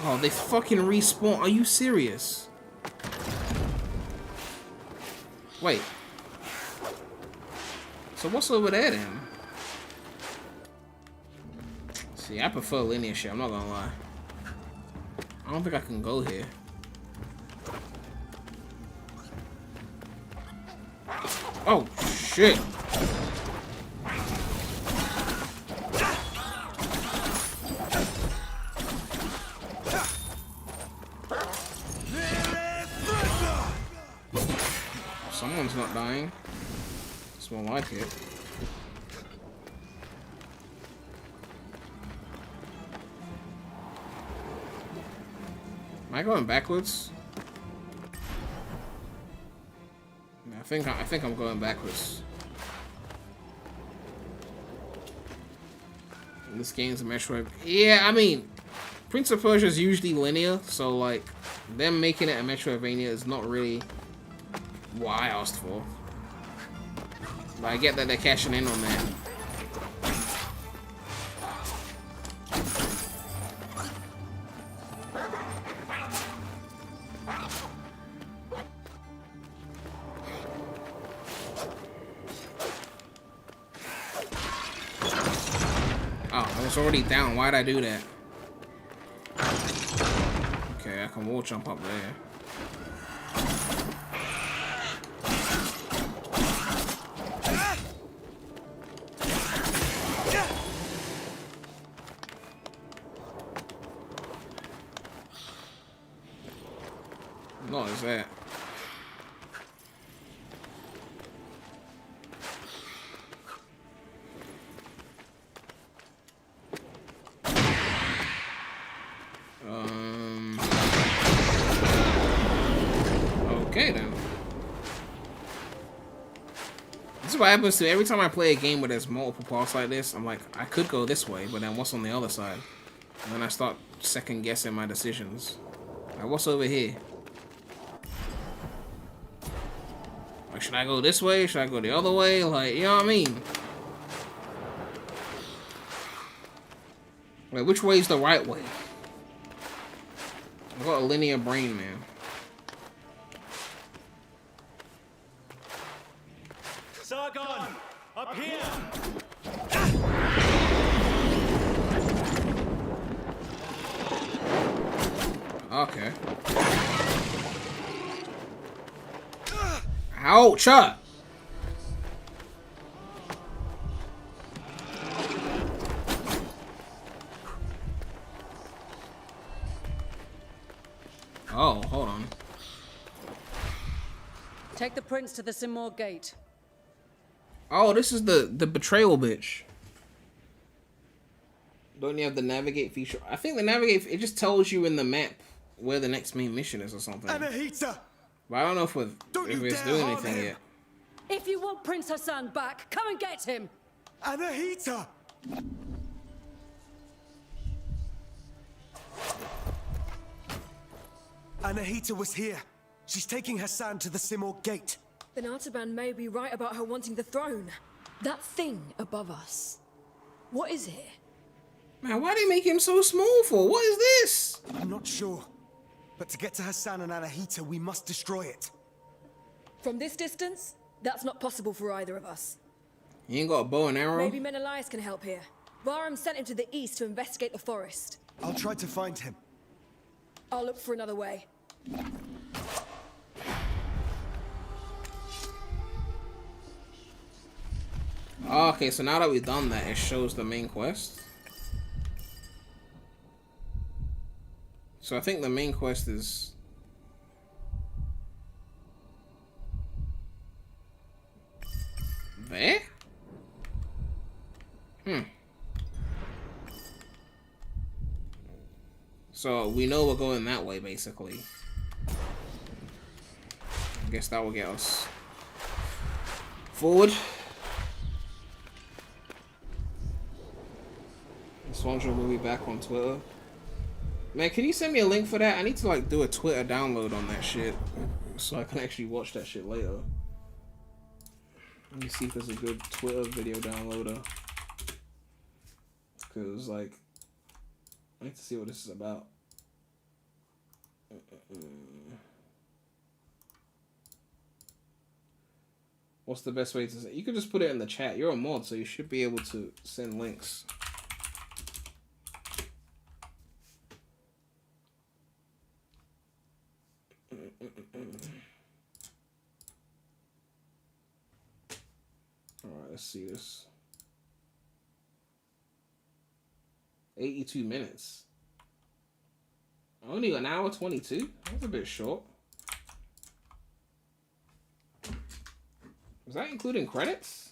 Oh, they fucking respawn. Are you serious? Wait. So what's over there then? See, I prefer linear shit, I'm not gonna lie. I don't think I can go here. Oh, shit. Someone's not dying. It's more like it. Am I going backwards? I think I'm going backwards. This game's a Metroid. Yeah, I mean, Prince of Persia is usually linear, so like them making it a Metroidvania is not really what I asked for. But I get that they're cashing in on that. It's already down. Why'd I do that? Okay, I can wall jump up there. What is that? Okay then. This is what happens to every time I play a game where there's multiple parts like this. I'm like, I could go this way, but then what's on the other side? And then I start second guessing my decisions. Like, what's over here? Like, should I go this way? Should I go the other way? Like, you know what I mean? Like, which way is the right way? I've got a linear brain, man. Sargon! Up here! Okay. Ouch! Oh, hold on. Take the prince to the Simor gate. Oh, this is the betrayal bitch. Don't you have the navigate feature? I think the navigate, it just tells you in the map where the next main mission is or something. Anahita! But I don't know if it's doing anything yet. If you want Prince Hassan back, come and get him! Anahita! Anahita was here. She's taking Hassan to the Simor gate. Then Artaban may be right about her wanting the throne. That thing above us. What is it? Man, why do they make him so small for? What is this? I'm not sure. But to get to Hassan and Anahita, we must destroy it. From this distance, that's not possible for either of us. You ain't got a bow and arrow? Maybe Menelaus can help here. Varum sent him to the east to investigate the forest. I'll try to find him. I'll look for another way. Okay, so now that we've done that, it shows the main quest. So I think the main quest is... there? So we know we're going that way, basically. I guess that will get us forward. Swanshaw will be back on Twitter. Man, can you send me a link for that? I need to like do a Twitter download on that shit so I can actually watch that shit later. Let me see if there's a good Twitter video downloader. Cause like, I need to see what this is about. What's the best way to say? You could just put it in the chat. You're a mod, so you should be able to send links. Alright, let's see this. 82 minutes. Only an hour 22? That's a bit short. Was that including credits?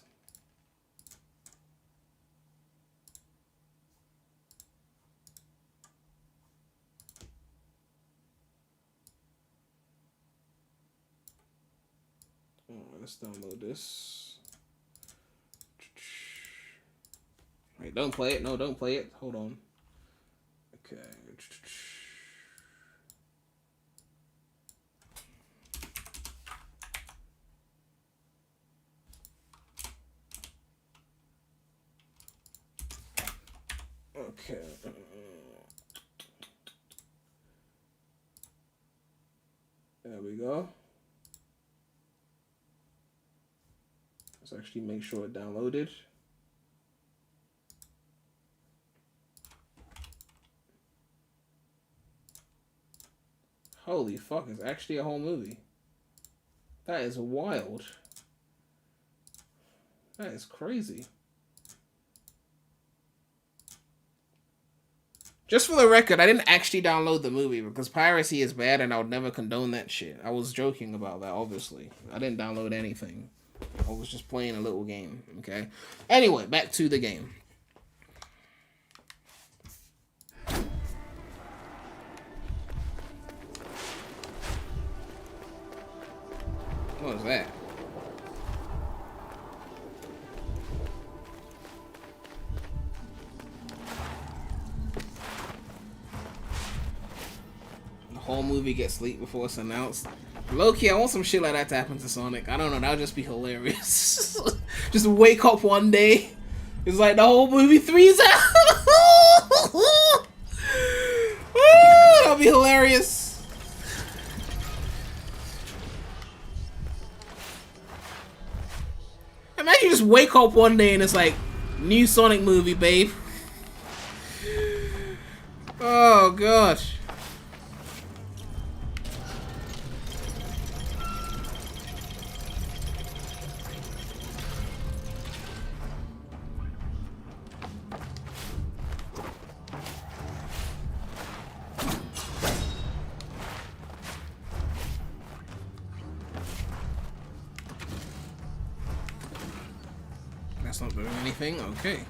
Alright, let's download this. Wait, don't play it. No, don't play it. Hold on. Okay. Okay. There we go. Let's actually make sure it downloaded. Holy fuck, it's actually a whole movie. That is wild. That is crazy. Just for the record, I didn't actually download the movie because piracy is bad and I would never condone that shit. I was joking about that, obviously. I didn't download anything. I was just playing a little game, okay? Anyway, back to the game. What was that? The whole movie gets leaked before it's announced. Low-key, I want some shit like that to happen to Sonic. I don't know, that would just be hilarious. Just wake up one day. It's like the whole movie 3's out. That'd be hilarious. Imagine you just wake up one day and it's like, new Sonic movie, babe. Oh, gosh. That's not doing anything? Okay.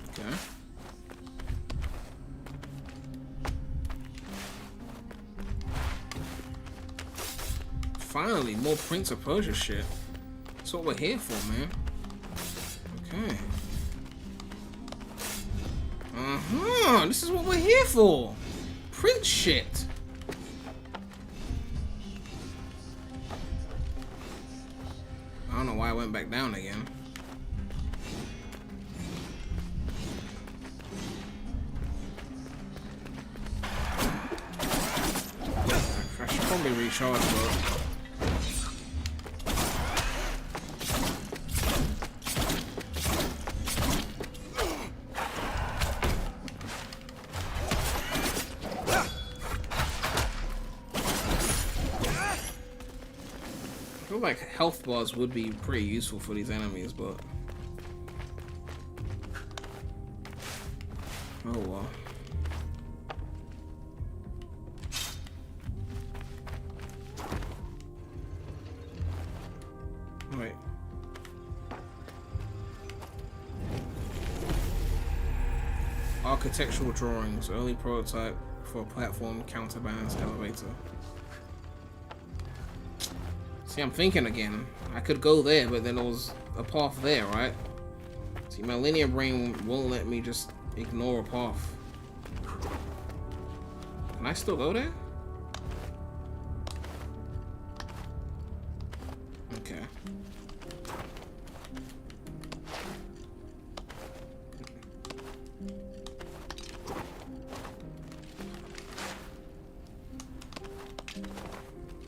Okay. Finally, more Prince of Persia shit. That's what we're here for, man. Okay. This is what we're here for. Prince shit. I don't know why I went back down again. I should probably recharge, but... I feel like health bars would be pretty useful for these enemies, but... oh well. architectural drawings, early prototype for a platform counterbalance elevator. See, I'm thinking again. I could go there, but then there was a path there, right? See, my linear brain won't let me just ignore a path. Can I still go there? Okay.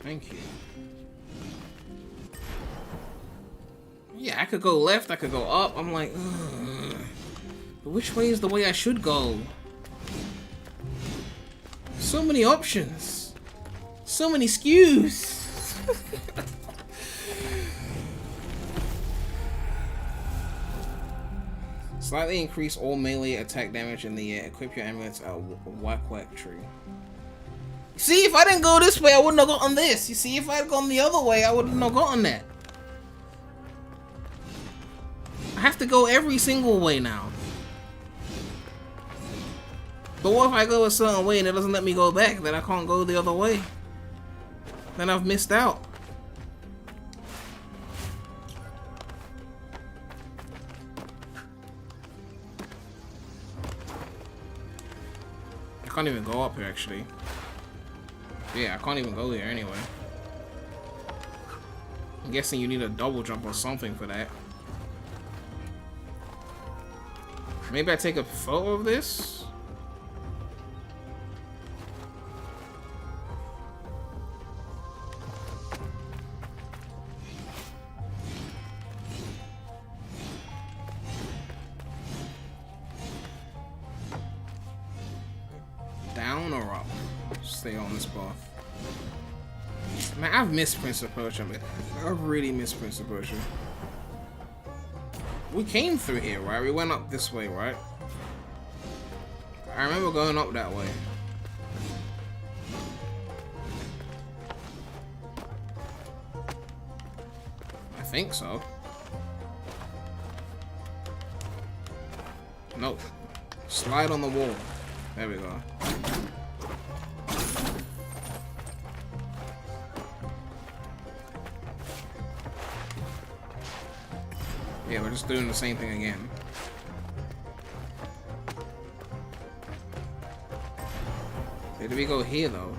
Thank you. Yeah, I could go left, I could go up. I'm like, ugh. But which way is the way I should go? So many options. So many skews. Slightly increase all melee attack damage in the air. Equip your amulets at a whack tree. See, if I didn't go this way, I wouldn't have gotten this. You see, if I had gone the other way, I wouldn't have gotten that. I have to go every single way now. But what if I go a certain way and it doesn't let me go back? Then I can't go the other way. Then I've missed out. I can't even go up here, actually. Yeah, I can't even go here anyway. I'm guessing you need a double jump or something for that. Maybe I take a photo of this? Down or up? Stay on this path. Man, I've missed Prince of Persia, man. I've really missed Prince of Persia. We came through here, right? We went up this way, right? I remember going up that way. I think so. Nope. Slide on the wall. There we go. Yeah, we're just doing the same thing again. Where did we go here, though?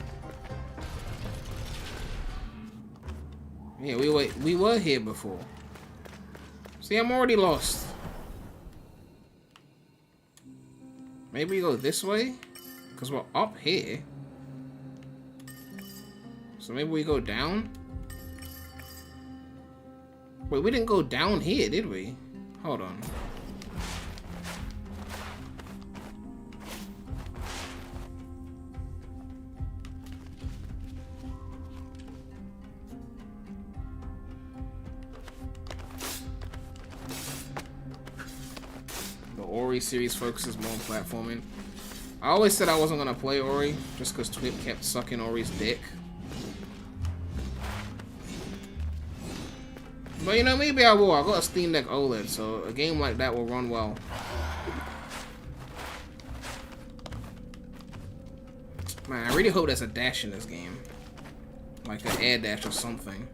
Yeah, we were here before. See, I'm already lost. Maybe we go this way? Because we're up here. So maybe we go down? Wait, we didn't go down here, did we? Hold on. The Ori series focuses more on platforming. I always said I wasn't gonna play Ori just because Twip kept sucking Ori's dick. But you know, maybe I will. I got a Steam Deck OLED, so a game like that will run well. Man, I really hope there's a dash in this game. Like an air dash or something.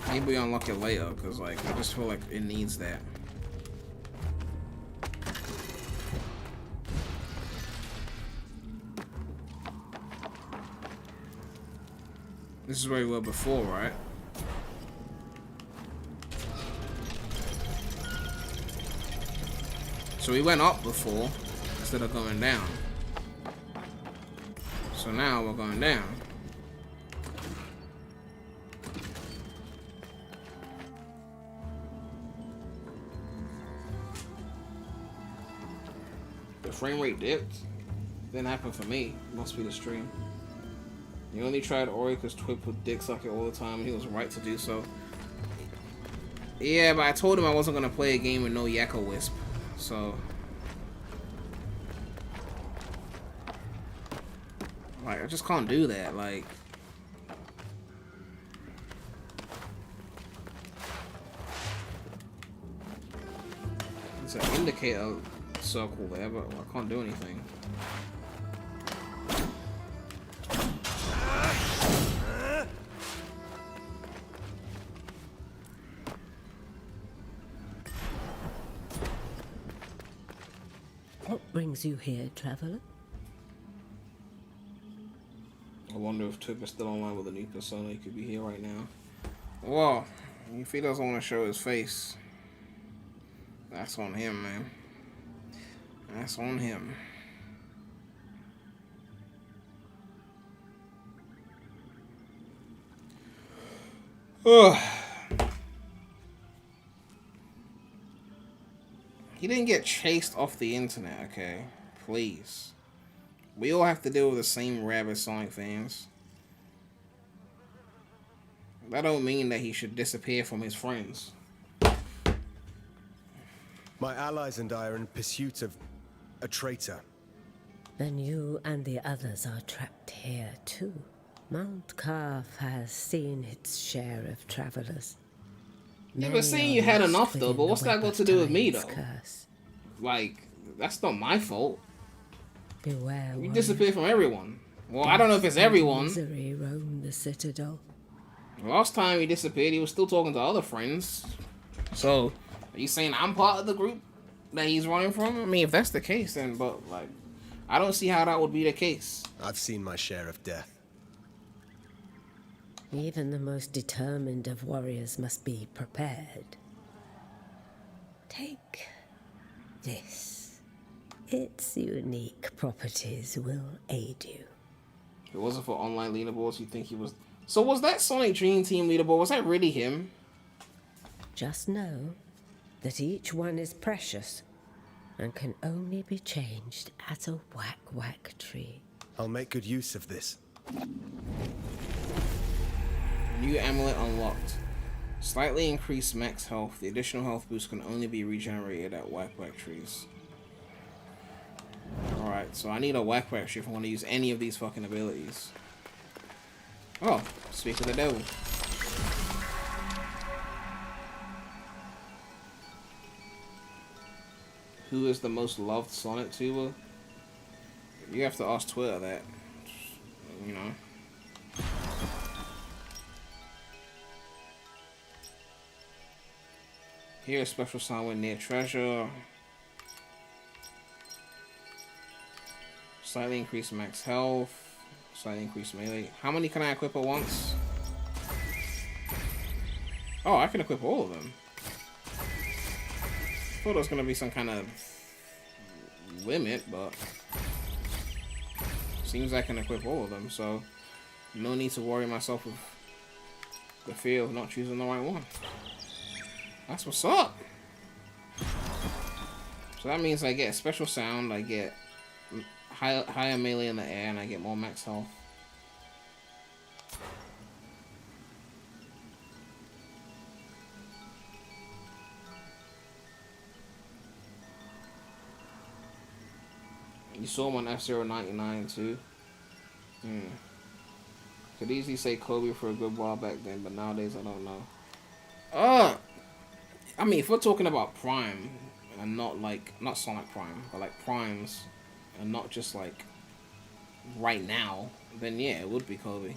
Maybe we unlock it later, because like, I just feel like it needs that. This is where we were before, right? So we went up before instead of going down. So now we're going down. The frame rate dipped. Didn't happen for me. Must be the stream. You only tried Ori because Twip would dick suck it all the time, and he was right to do so. Yeah, but I told him I wasn't gonna play a game with no Yakko Wisp, so like I just can't do that. Like, There's an indicator circle there, but I can't do anything. What brings you here, traveler? I wonder if Tip is still online with a new persona. He could be here right now. Well, if he doesn't want to show his face, that's on him, man. That's on him. Ugh. He didn't get chased off the internet, okay? Please. We all have to deal with the same rabid Sonic fans. That don't mean that he should disappear from his friends. My allies and I are in pursuit of a traitor. Then you and the others are trapped here too. Mount Carf has seen its share of travelers. Yeah, but saying you had enough though, but what's that got to do with me though? Curse. Like, that's not my fault. Beware. You disappear from everyone. Well, I don't know if it's everyone. Misery roam the citadel. Last time he disappeared, he was still talking to other friends. So, are you saying I'm part of the group that he's running from? I mean, if that's the case, then, but, like, I don't see how that would be the case. I've seen my share of death. Even the most determined of warriors must be prepared. Take this. Its unique properties will aid you. If it wasn't for online leaderboards, you'd think he was... So was that Sonic Dream Team leaderboard, was that really him? Just know that each one is precious and can only be changed at a whack-whack tree. I'll make good use of this. New amulet unlocked. Slightly increased max health. The additional health boost can only be regenerated at whack-whack trees. Alright, so I need a whack-whack tree if I want to use any of these fucking abilities. Oh, speak of the devil. Who is the most loved Sonic tuber? You have to ask Twitter that. You know. Here a special sound when near treasure. Slightly increased max health. Slightly increased melee. How many can I equip at once? Oh, I can equip all of them. I thought there was gonna be some kind of limit, but seems I can equip all of them, so no need to worry myself with the fear of not choosing the right one. That's what's up. So that means I get a special sound, I get higher melee in the air, and I get more max health. You saw him on F-099 too. Could easily say Kobe for a good while back then, but nowadays I don't know. I mean, if we're talking about Prime, and not Sonic Prime, but like Primes, and not just like right now, then yeah, it would be Kobe.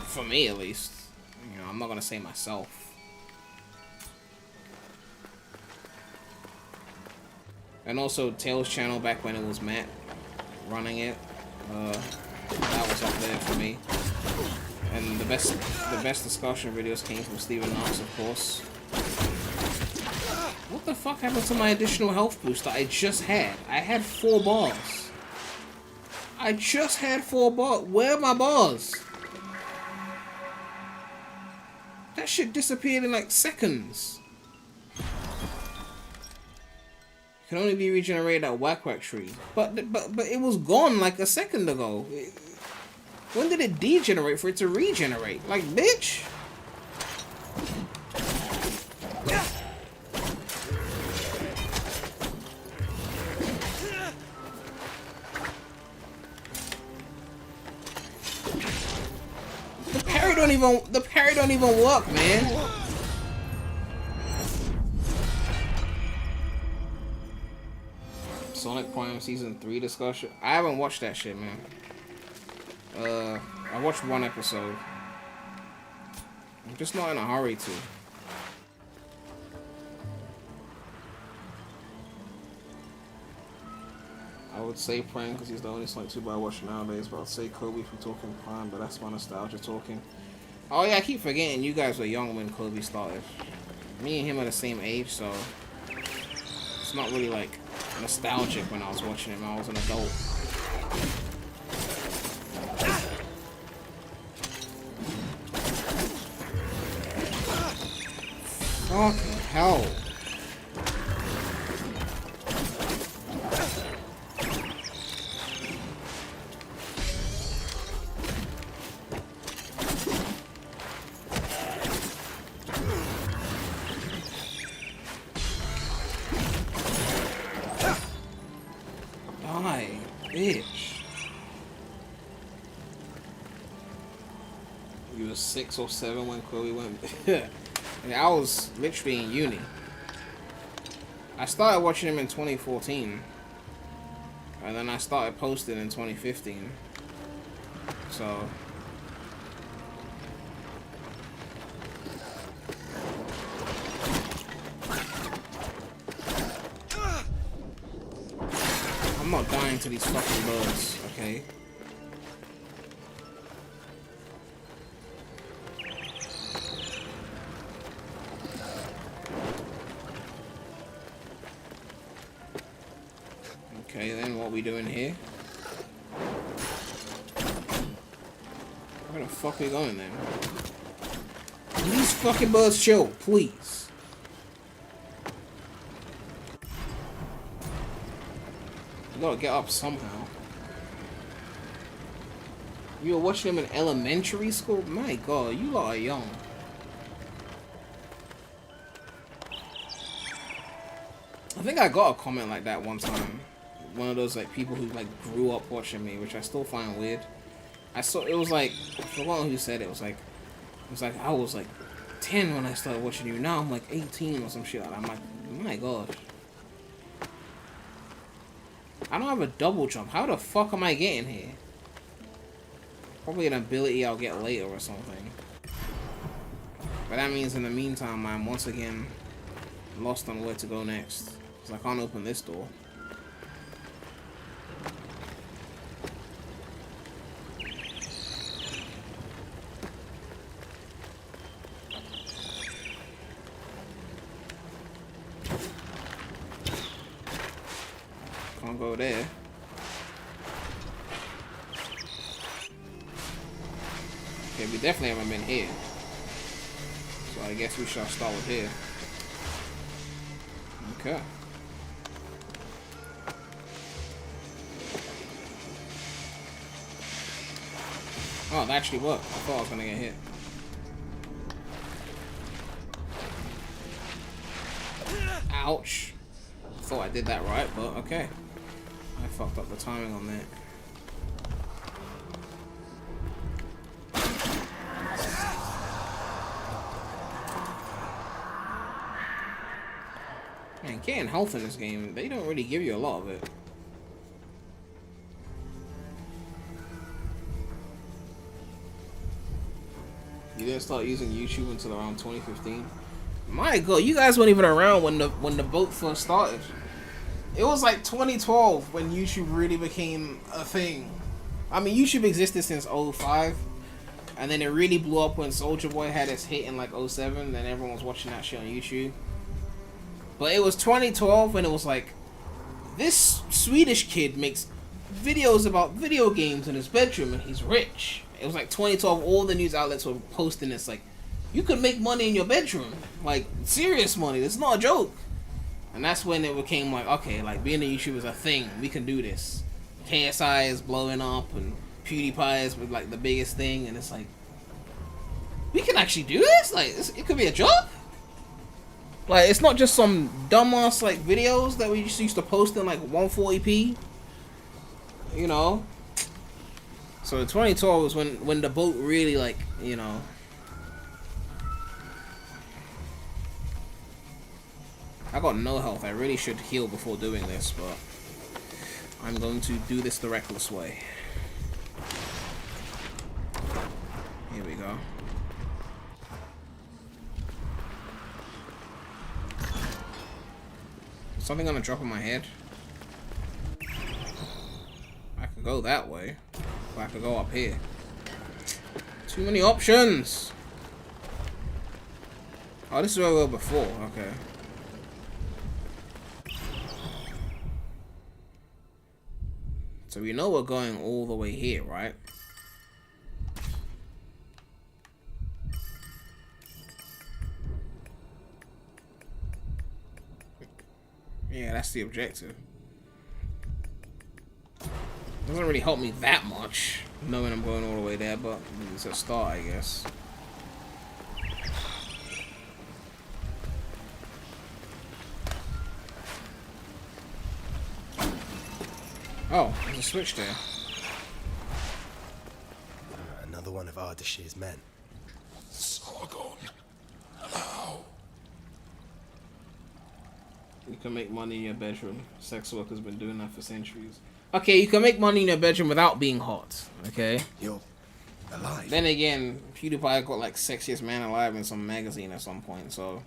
For me at least. You know, I'm not gonna say myself. And also Tails channel back when it was Matt running it. That was up there for me. And the best discussion videos came from Steven Knox, of course. What the fuck happened to my additional health boost that I just had? I had 4 bars. I just had 4 bars. Where are my bars? That shit disappeared in like seconds. Can only be regenerated at whack-whack tree. But it was gone like a second ago. When did it degenerate for it to regenerate? Like, bitch! The parry don't even work, man. Sonic Prime Season 3 discussion. I haven't watched that shit, man. I watched one episode. I'm just not in a hurry to. I would say Prime because he's the only Sonic 2 I watch nowadays, but I'd say Kobe for talking Prime, but that's my nostalgia talking. Oh yeah, I keep forgetting you guys were young when Kobe started. Me and him are the same age, so it's not really like nostalgic when I was watching him. I was an adult. Fucking hell. Bitch. You were 6 or 7 when Chloe went. And I was literally in uni. I started watching him in 2014. And then I started posting in 2015. So I'm not dying to these fucking birds, okay? Okay, then what we doing here? Where the fuck are we going then? Can these fucking birds chill, please? You gotta get up somehow. You were watching him in elementary school? My god, you lot are young. I think I got a comment like that one time. One of those like people who like grew up watching me, which I still find weird. I saw it was like I forgot who said it. It was like I was like 10 when I started watching you. Now I'm like 18 or some shit like that. I'm like, my gosh. I don't have a double jump. How the fuck am I getting here? Probably an ability I'll get later or something. But that means in the meantime, I'm once again lost on where to go next. Because I can't open this door. Can't go there. Okay, we definitely haven't been here. So I guess we shall start with here. Okay. Oh, that actually worked. I thought I was gonna get hit. Ouch. Thought I did that right, but okay. I fucked up the timing on that. Man, getting health in this game, they don't really give you a lot of it. You didn't start using YouTube until around 2015. My god, you guys weren't even around when the boat first started. It was like 2012 when YouTube really became a thing. I mean, YouTube existed since 05, and then it really blew up when Soulja Boy had its hit in like 07, and everyone was watching that shit on YouTube. But it was 2012 when it was like, this Swedish kid makes videos about video games in his bedroom and he's rich. It was like 2012, all the news outlets were posting this like, you could make money in your bedroom. Like, serious money, it's not a joke. And that's when it became like, okay, like being a YouTuber is a thing, we can do this. KSI is blowing up and PewDiePie is like the biggest thing, and it's like, we can actually do this? Like, it could be a job? Like, it's not just some dumbass like videos that we just used to post in like 140p. You know? So 2012 was when the boat really like, you know. I got no health. I really should heal before doing this, but I'm going to do this the reckless way. Here we go. Something gonna drop on my head? I could go that way. Or I could go up here. Too many options! Oh, this is where we were before. Okay. So we know we're going all the way here, right? Yeah, that's the objective. Doesn't really help me that much, knowing I'm going all the way there, but it's a start, I guess. Oh, there's a switch there. Another one of Ardashir's men. Sargon. How? You can make money in your bedroom. Sex workers been doing that for centuries. Okay, you can make money in your bedroom without being hot. Okay. You're alive. Then again, PewDiePie got like sexiest man alive in some magazine at some point. So.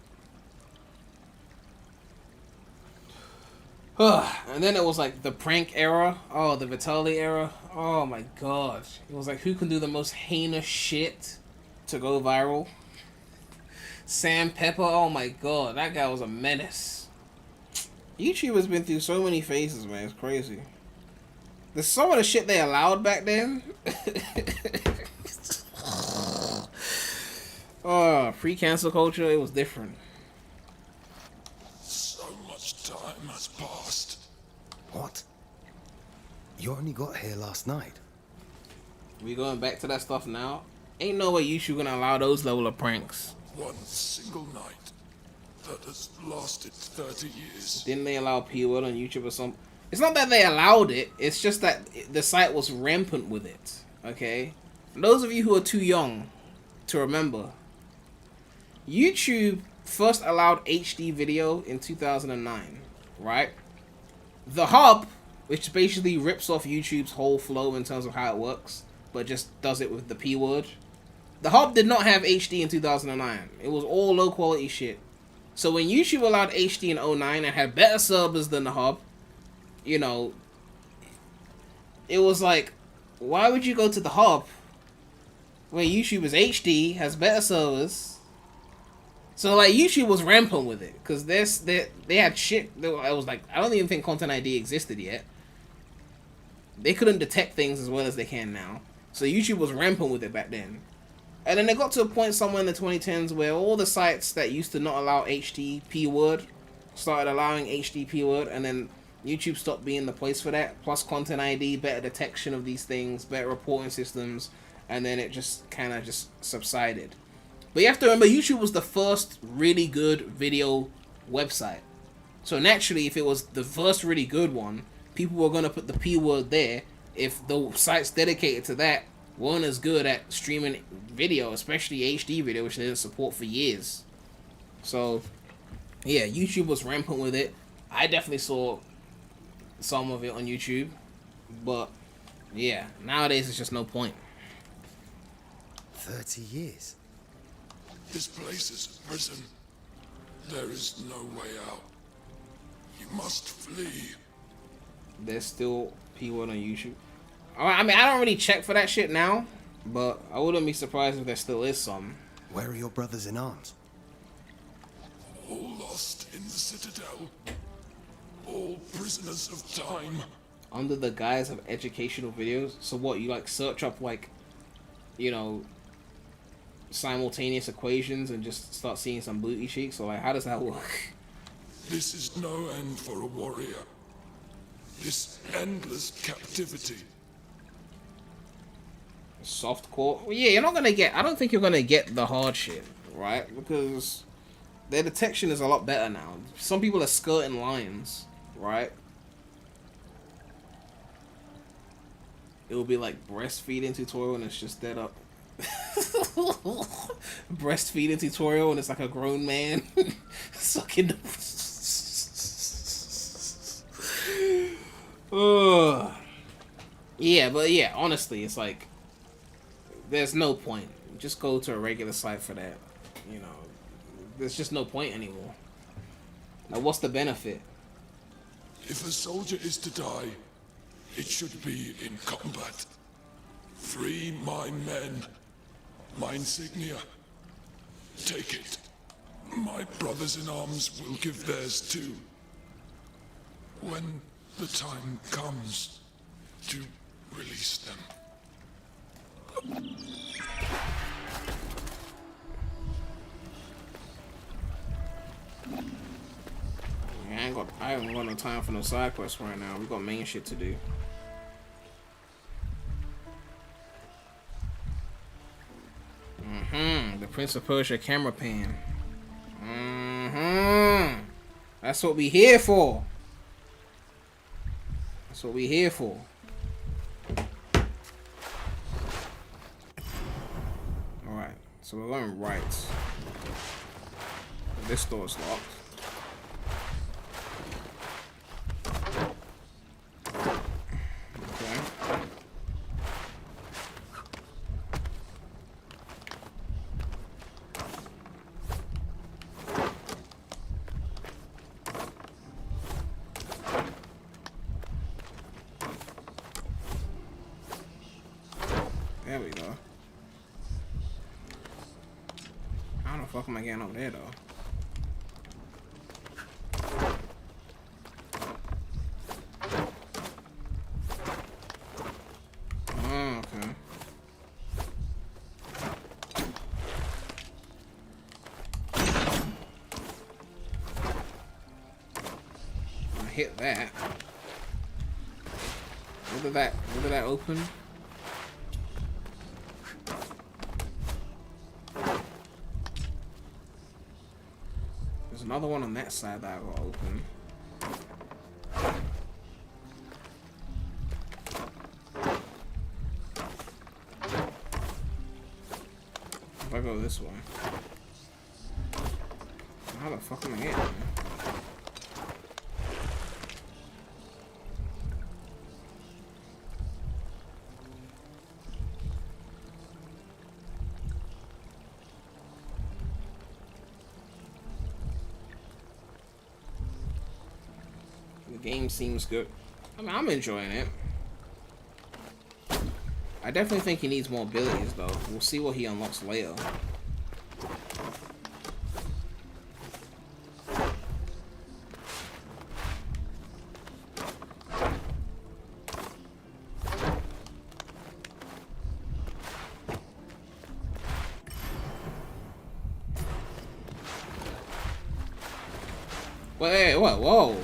And then it was like the prank era. Oh, the Vitaly era. Oh my god. It was like who can do the most heinous shit to go viral. Sam Pepper. Oh my god, that guy was a menace. YouTube has been through so many phases, man. It's crazy. There's some of the shit they allowed back then. Oh, pre-cancel culture, it was different. So much time has passed. What? You only got here last night. We going back to that stuff now? Ain't no way YouTube gonna allow those level of pranks. One single night that has lasted 30 years. Didn't they allow P-word on YouTube or something? It's not that they allowed it, it's just that the site was rampant with it, okay? For those of you who are too young to remember, YouTube first allowed HD video in 2009, right? The Hub, which basically rips off YouTube's whole flow in terms of how it works, but just does it with the P-word. The Hub did not have HD in 2009. It was all low quality shit. So when YouTube allowed HD in 2009 and had better servers than the Hub, you know, it was like, why would you go to the Hub where YouTube is HD, has better servers? So like YouTube was rampant with it because they had shit. I was like, I don't even think Content ID existed yet. They couldn't detect things as well as they can now. So YouTube was rampant with it back then. And then it got to a point somewhere in the 2010s where all the sites that used to not allow HTTP word started allowing HTTP word, and then YouTube stopped being the place for that. Plus Content ID, better detection of these things, better reporting systems, and then it just kind of just subsided. But you have to remember, YouTube was the first really good video website. So naturally, if it was the first really good one, people were going to put the P word there. If the sites dedicated to that weren't as good at streaming video, especially HD video, which they didn't support for years. So, yeah, YouTube was rampant with it. I definitely saw some of it on YouTube. But, yeah, nowadays it's just no point. 30 years? This place is a prison. There is no way out. You must flee. There's still P-word on YouTube. I mean, I don't really check for that shit now, but I wouldn't be surprised if there still is some. Where are your brothers in arms? All lost in the Citadel. All prisoners of time. Under the guise of educational videos? So what, you like search up like, you know, simultaneous equations and just start seeing some booty cheeks? Or like, how does that work? This is no end for a warrior. This endless captivity. Softcore? Well, yeah, you're not gonna get, I don't think you're gonna get the hard shit, right? Because their detection is a lot better now. Some people are skirting lines, right? It will be like breastfeeding tutorial and it's just dead up. Breastfeeding tutorial and it's like a grown man sucking the... Yeah, but yeah, honestly, it's like there's no point. Just go to a regular site for that. You know, there's just no point anymore. Now, what's the benefit? If a soldier is to die, it should be in combat. Free my men, my insignia. Take it. My brothers in arms will give theirs too. When the time comes to release them. I haven't got no time for no side quests right now. We got main shit to do. The Prince of Persia camera pan. That's what we here for. That's what we here for. Alright, so we're going right. This door's locked. There we go. How the fuck am I getting over there though? Oh, okay. I hit that. What did that open? Another one on that side that I got open. If I go this way, how the fuck am I getting there? Game seems good. I mean, I'm enjoying it. I definitely think he needs more abilities, though. We'll see what he unlocks later. Wait, what? Whoa.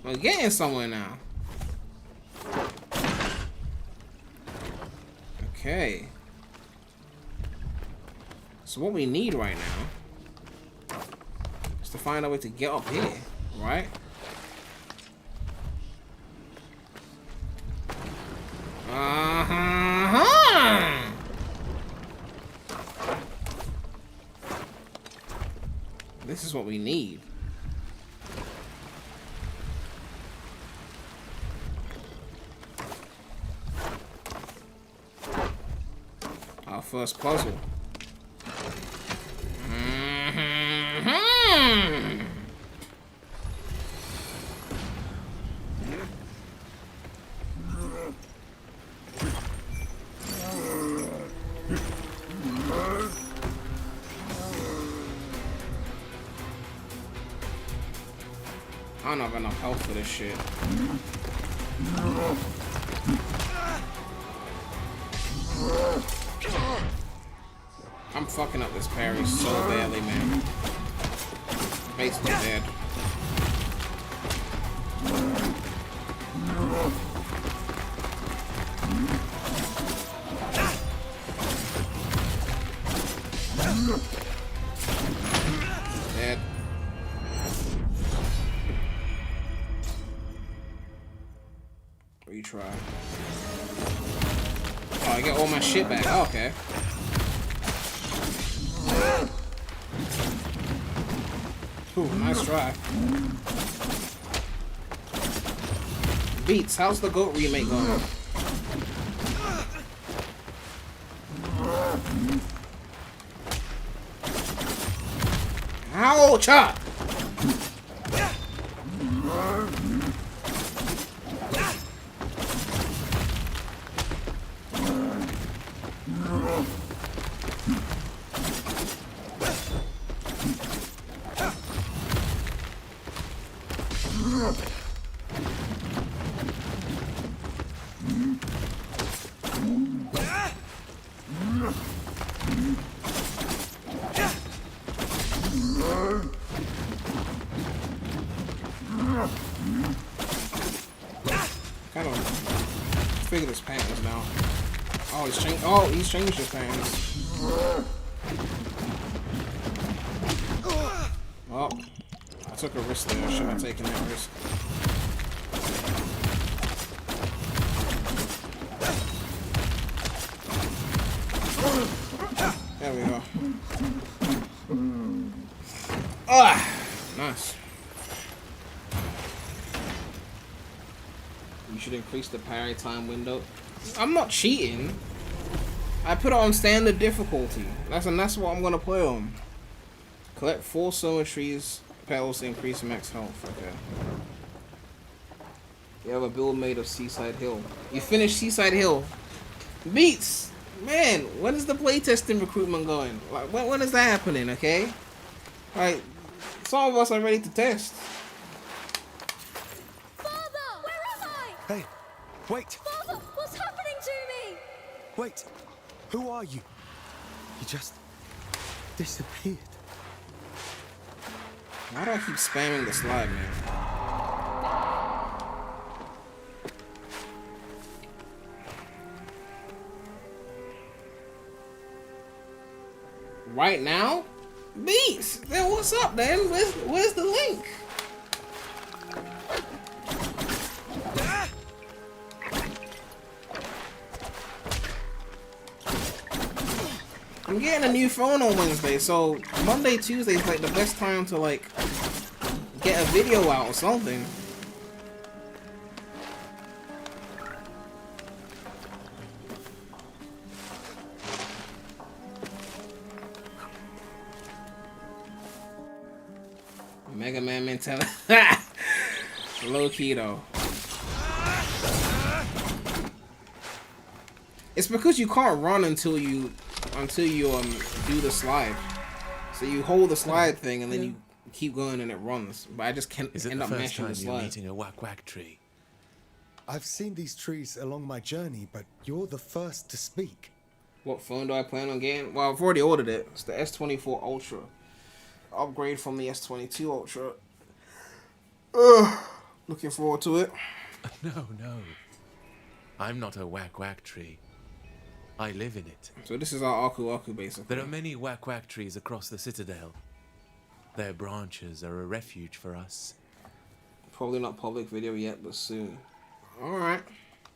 We're getting somewhere now. Okay. So what we need right now is to find a way to get up here, right? This is what we need. Our first puzzle. I don't have enough health for this shit. I'm fucking up this parry so badly, man. Basically dead. Dead. try. Oh, I get all my shit back. Oh, okay. Ooh, nice try. Beats, how's the GOAT remake going? Ouch! I don't figure his patterns now. Oh, he's changed. Oh, he's changed his patterns. Well, I took a risk there. I shouldn't have taken that risk. There we go. Ah, nice. You should increase the parry time window. I'm not cheating. I put it on standard difficulty. That's what I'm gonna play on. Collect 4 symmetries petals to increase max health. Okay. You have a build made of Seaside Hill. You finished Seaside Hill. Beats! Man, when is the playtesting recruitment going? Like, when is that happening, okay? Like, some of us are ready to test. Father! Where am I? Hey, wait! Father, what's happening to me? Wait! Who are you? You just disappeared. Why do I keep spamming the slide, man? Right now? Beats! Then what's up, then? Where's the link? I'm getting a new phone on Wednesday, so Monday, Tuesday is like the best time to like get a video out or something. Mega Man mentality. Low key though. It's because you can't run until you do the slide. So you hold the slide thing and then you keep going and it runs. But I just can't end up mashing the slide. You're meeting a whack tree? I've seen these trees along my journey, but you're the first to speak. What phone do I plan on getting? Well, I've already ordered it. It's the S24 Ultra. Upgrade from the S22 Ultra. Looking forward to it. No. I'm not a whack tree. I live in it. So this is our Aku Aku, basically. There are many whack trees across the citadel. Their branches are a refuge for us. Probably not public video yet, but soon. Alright.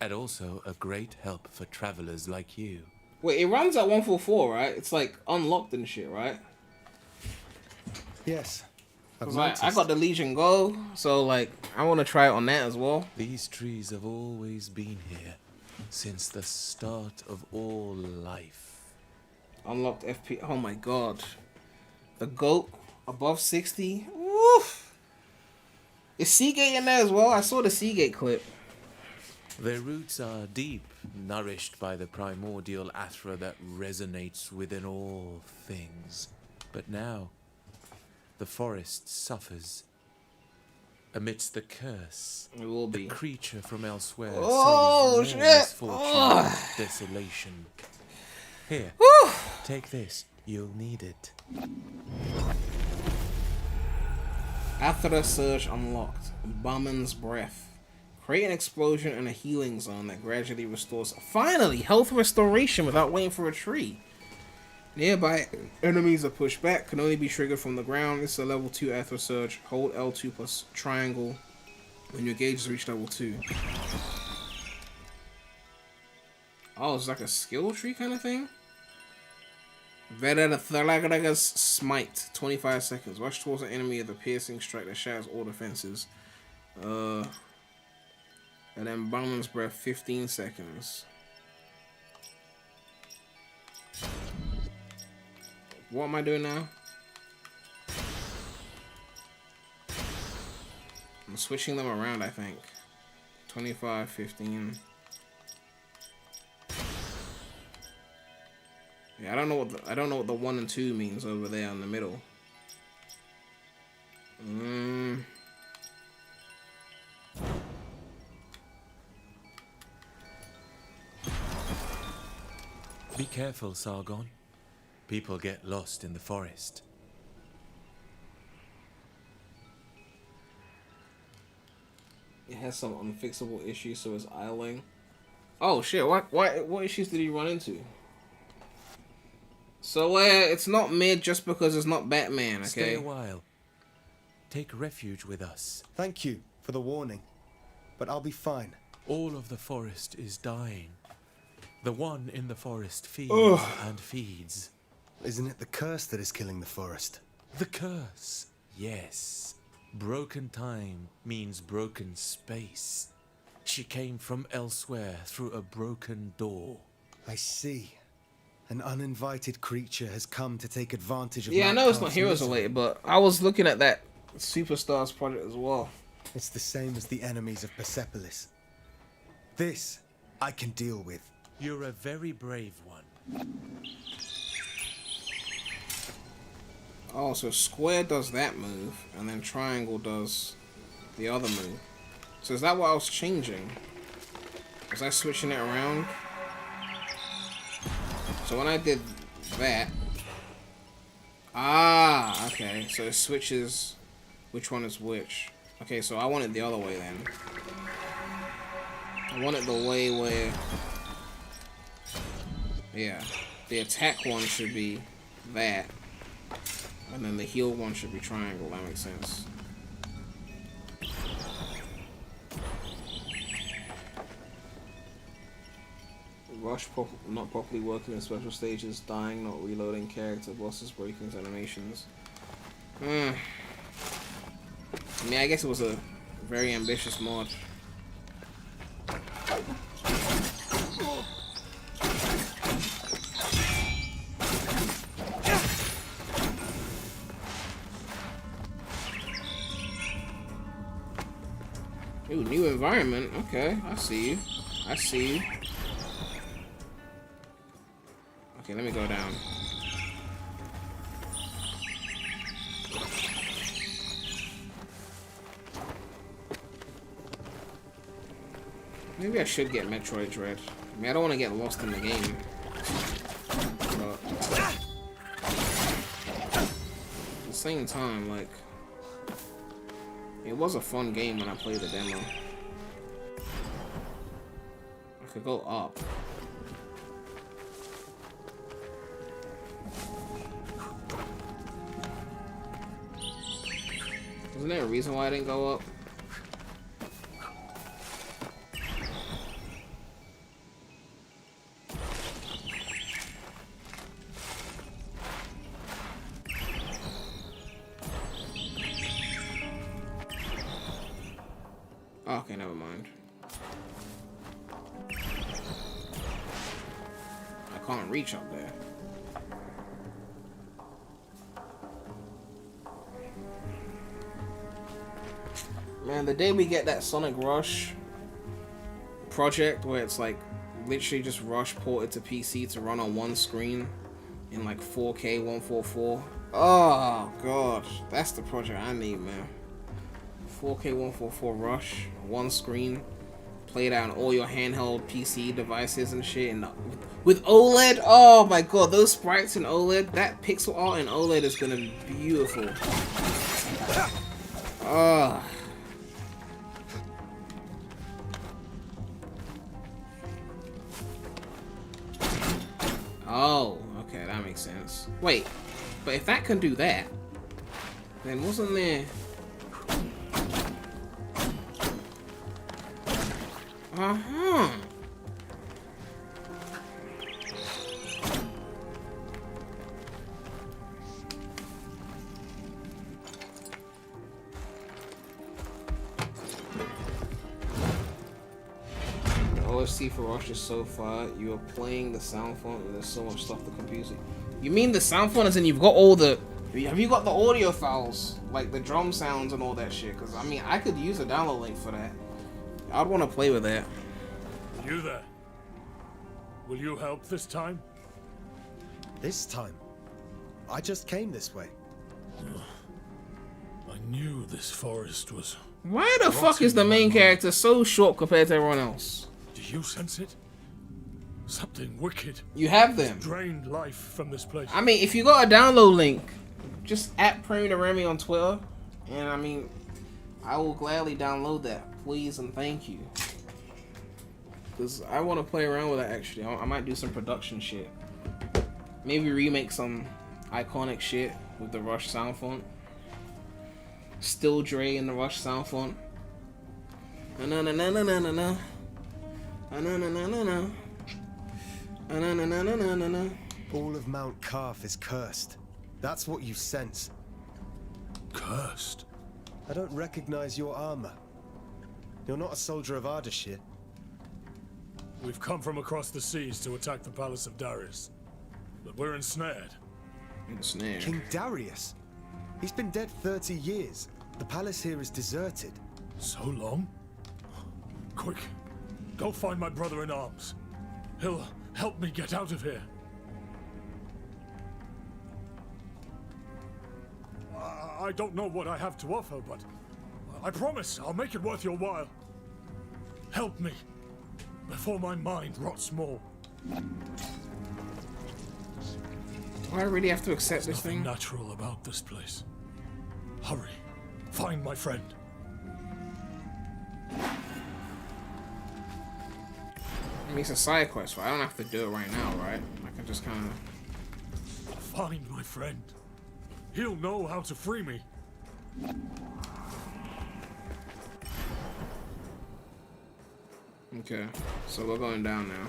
And also a great help for travelers like you. Wait, it runs at 144, right? It's like unlocked and shit, right? Yes. I got the Legion Go, so like I want to try it on that as well. These trees have always been here since the start of all life. Unlocked FP. Oh my god. The GOAT above 60. Woof. Is Seagate in there as well? I saw the Seagate clip. Their roots are deep, nourished by the primordial Athra that resonates within all things. But now, the forest suffers. Amidst the curse, it will be. The creature from elsewhere sows shit! Misfortune and desolation. Here, take this. You'll need it. Athra Surge unlocked. Bumman's Breath. Create an explosion and a healing zone that gradually restores. Finally, health restoration without waiting for a tree. Nearby enemies are pushed back, can only be triggered from the ground. This is a level 2 Athra Surge. Hold L2 plus triangle when your gauge has reached level 2. Oh, it's like a skill tree kind of thing? Vedathalagas Smite, 25 seconds. Rush towards an enemy with a piercing strike that shatters all defenses. And then Bowman's Breath, 15 seconds. What am I doing now? I'm switching them around, I think. 25, 15. Yeah, I don't know what the 1 and 2 means over there in the middle. Be careful, Sargon. People get lost in the forest. It has some unfixable issues, so it's idling. Oh shit! What issues did he run into? So it's not mid just because it's not Batman, okay? Stay a while. Take refuge with us. Thank you for the warning, but I'll be fine. All of the forest is dying. The one in the forest feeds and feeds. Isn't it the curse that is killing the forest? The curse, yes. Broken time means broken space. She came from elsewhere through a broken door. I see. An uninvited creature has come to take advantage of Yeah, I know it's not Mountcastle Heroes misery. related, but I was looking at that Superstars project as well. It's the same as the enemies of Persepolis. This I can deal with. You're a very brave one. Oh, so square does that move, and then triangle does the other move. So is that what I was changing? Was I switching it around? So when I did that... Ah, okay. So it switches which one is which. Okay, so I want it the other way then. I want it the way where... Yeah. The attack one should be that. And then the heal one should be triangle. That makes sense. Rush not properly working in special stages, dying, not reloading character, bosses, breakings, animations. I mean, I guess it was a very ambitious mod. Ooh, new environment. Okay, I see you. I see you. Okay, let me go down. Maybe I should get Metroid Dread. I mean, I don't want to get lost in the game. But at the same time, like, it was a fun game when I played the demo. I could go up. Isn't there a reason why I didn't go up? Okay, never mind. I can't reach up there. Man, the day we get that Sonic Rush project where it's like literally just Rush ported to PC to run on one screen in like 4K 144. Oh god, that's the project I need, man. 4K 144 Rush, one screen, played out on all your handheld PC devices and shit, and with OLED. Oh my god, those sprites in OLED, that pixel art in OLED is gonna be beautiful. Oh, okay, that makes sense. Wait, but if that can do that, then wasn't there... OST for Rush is so far. You are playing the sound font, and there's so much stuff to confuse you. You mean the sound font as in you've got all the... Have you got the audio files? Like the drum sounds and all that shit? Because, I mean, I could use a download link for that. I'd want to play with that. You there? Will you help this time? This time? I just came this way. I knew this forest was... Why the fuck is the main character so short compared to everyone else? Do you sense it? Something wicked. You have them. Drained life from this place. I mean, if you got a download link, just at PREMulous on Twitter, and I mean, I will gladly download that, please and thank you. Because I want to play around with it actually. I might do some production shit. Maybe remake some iconic shit with the Rush sound font. Still Dre in the Rush sound font. Na na na na na na na. Na na na na na na. Na na na na na na. All of Mount Calf is cursed. That's what you sense. Cursed? I don't recognize your armor. You're not a soldier of Ardashir. We've come from across the seas to attack the palace of Darius. But we're ensnared. Ensnared? King Darius? He's been dead 30 years. The palace here is deserted. So long? Quick, go find my brother in arms. He'll help me get out of here. I don't know what I have to offer, but I promise I'll make it worth your while. Help me, before my mind rots more. Do I really have to accept this thing? There's nothing natural about this place. Hurry, find my friend. I mean, it's a side quest, right? I don't have to do it right now, right? I can just kind of... Find my friend. He'll know how to free me. Okay, so we're going down now.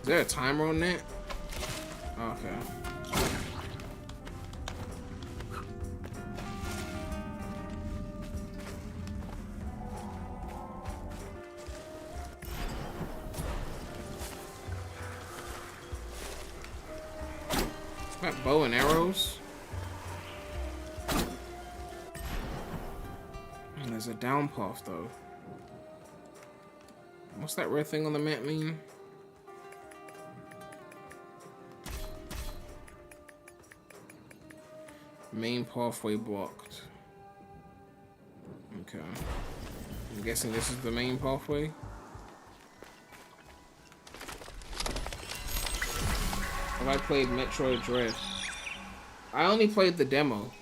Is there a timer on that? Okay. That bow and arrows. And there's a down path though. What's that red thing on the map mean? Main pathway blocked. Okay. I'm guessing this is the main pathway. Have I played Metroid Dread? I only played the demo.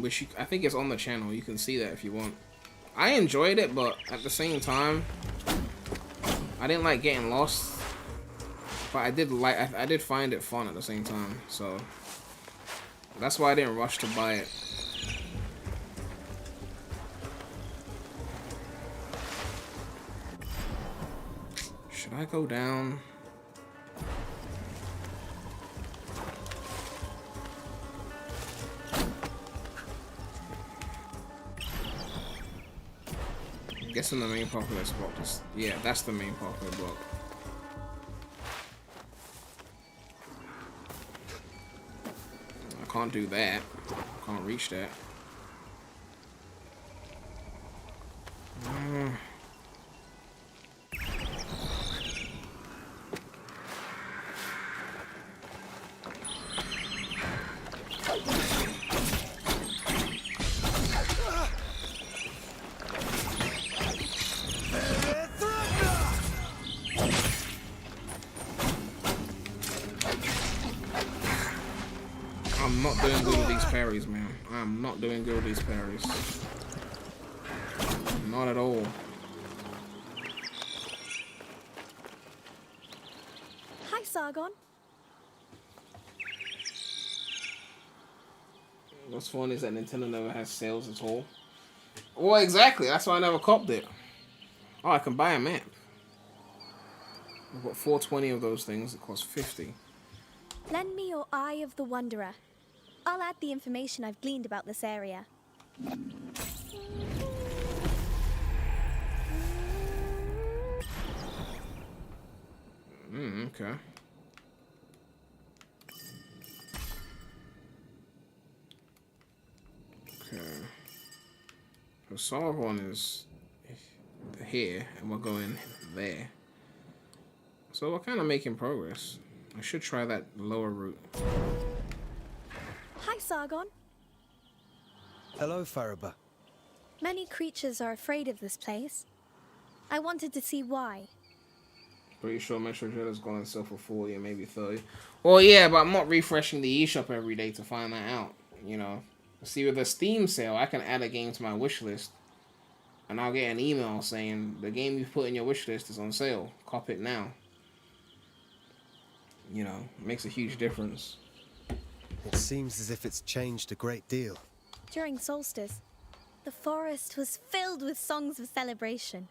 Which I think is on the channel. You can see that if you want. I enjoyed it, but at the same time, I didn't like getting lost. But I did find it fun at the same time. So that's why I didn't rush to buy it. Should I go down? I'm guessing the main pathway is blocked. Yeah, that's the main pathway block. I can't do that. Can't reach that. I'm not doing good with these parries, man. I'm not doing good with these parries. Not at all. Hi, Sargon. What's funny is that Nintendo never has sales at all. Well, exactly. That's why I never copped it. Oh, I can buy a map. I've got 420 of those things. It costs 50. Lend me your Eye of the Wanderer. I'll add the information I've gleaned about this area. Okay. Okay. So Sargon is here, and we're going there. So we're kind of making progress. I should try that lower route. Hi, Sargon. Hello, Faraba. Many creatures are afraid of this place. I wanted to see why. Pretty sure Metro Dread gone on sale for 40 or maybe 30. Well, yeah, but I'm not refreshing the eShop every day to find that out. You know, see, with the Steam sale, I can add a game to my wish list, and I'll get an email saying the game you've put in your wish list is on sale. Cop it now. You know, it makes a huge difference. It seems as if it's changed a great deal. During solstice, the forest was filled with songs of celebration.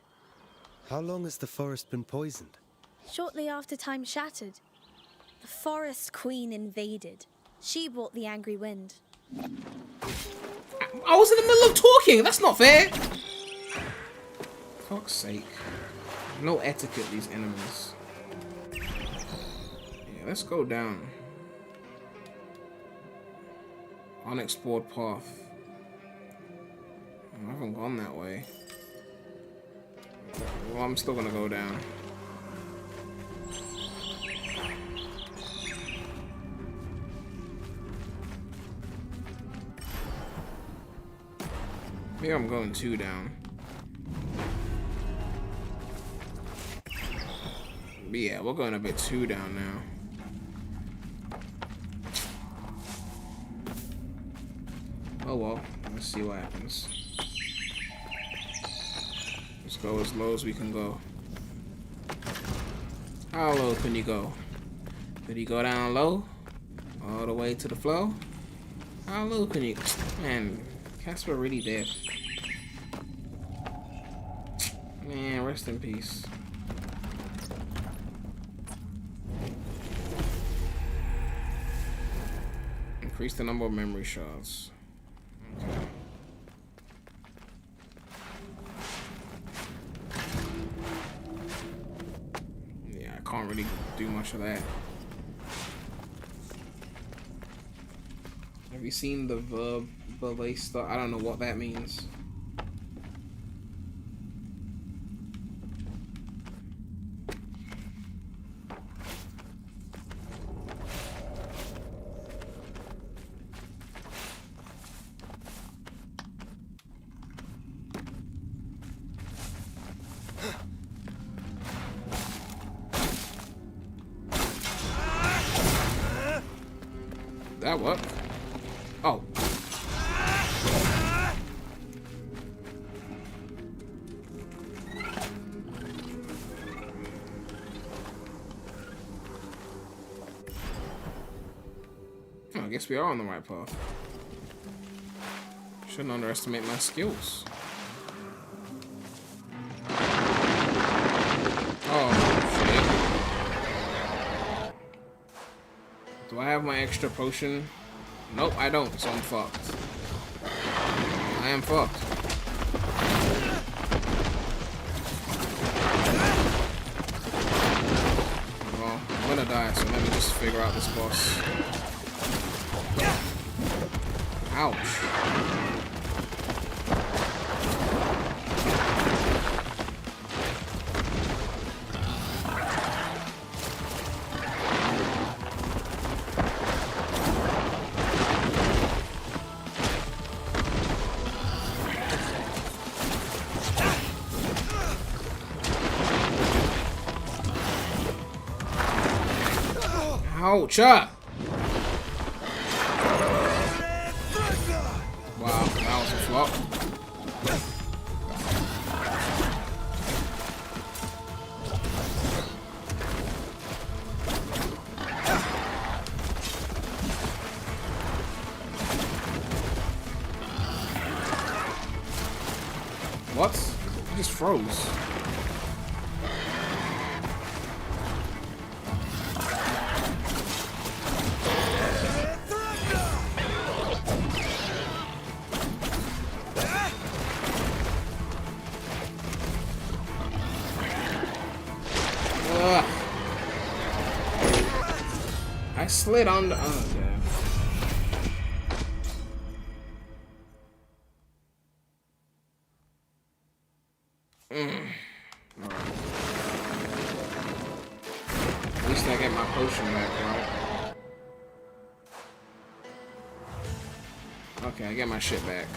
How long has the forest been poisoned? Shortly after time shattered, the forest queen invaded. She brought the angry wind. I was in the middle of talking. That's not fair. Fuck's sake. No etiquette, these enemies. Yeah, let's go down. Unexplored path. I haven't gone that way. Well, I'm still gonna go down. Maybe I'm going 2 down. But yeah, we're going a bit 2 down now. Oh well, let's see what happens. Let's go as low as we can go. How low can you go? Could you go down low? All the way to the floor? How low can you... Man, Casper really dead. Man, rest in peace. Increase the number of memory shards. Okay. Yeah, I can't really do much of that. Have you seen the verb balista? I don't know what that means. That worked. Oh. I guess we are on the right path. Shouldn't underestimate my skills. Oh, shit. Do I have my extra potion? Nope, I don't, so I'm fucked. I am fucked. Well, I'm gonna die, so let me just figure out this boss. Ouch. Ouch! Wow, that was a flop. What? It just froze. slid under. Oh, yeah. Alright. At least I get my potion back, right? Okay, I get my shit back.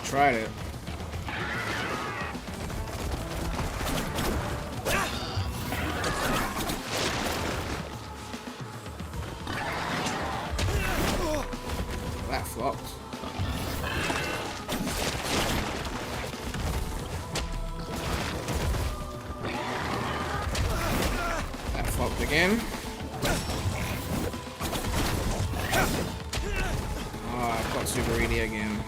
Tried it. That flopped. That flopped again. Oh, I got super greedy again.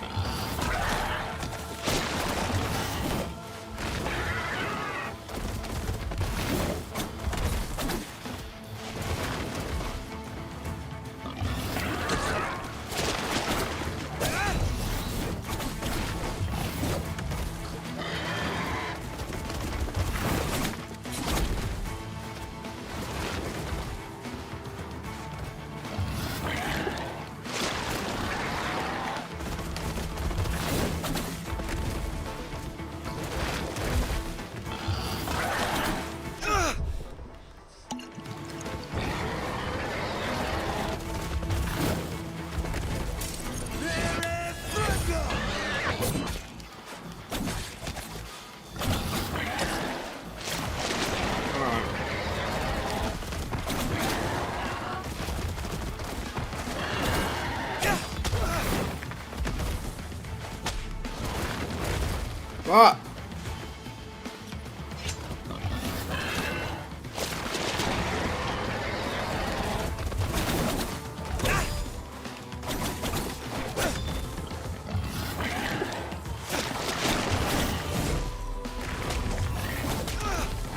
Fuck!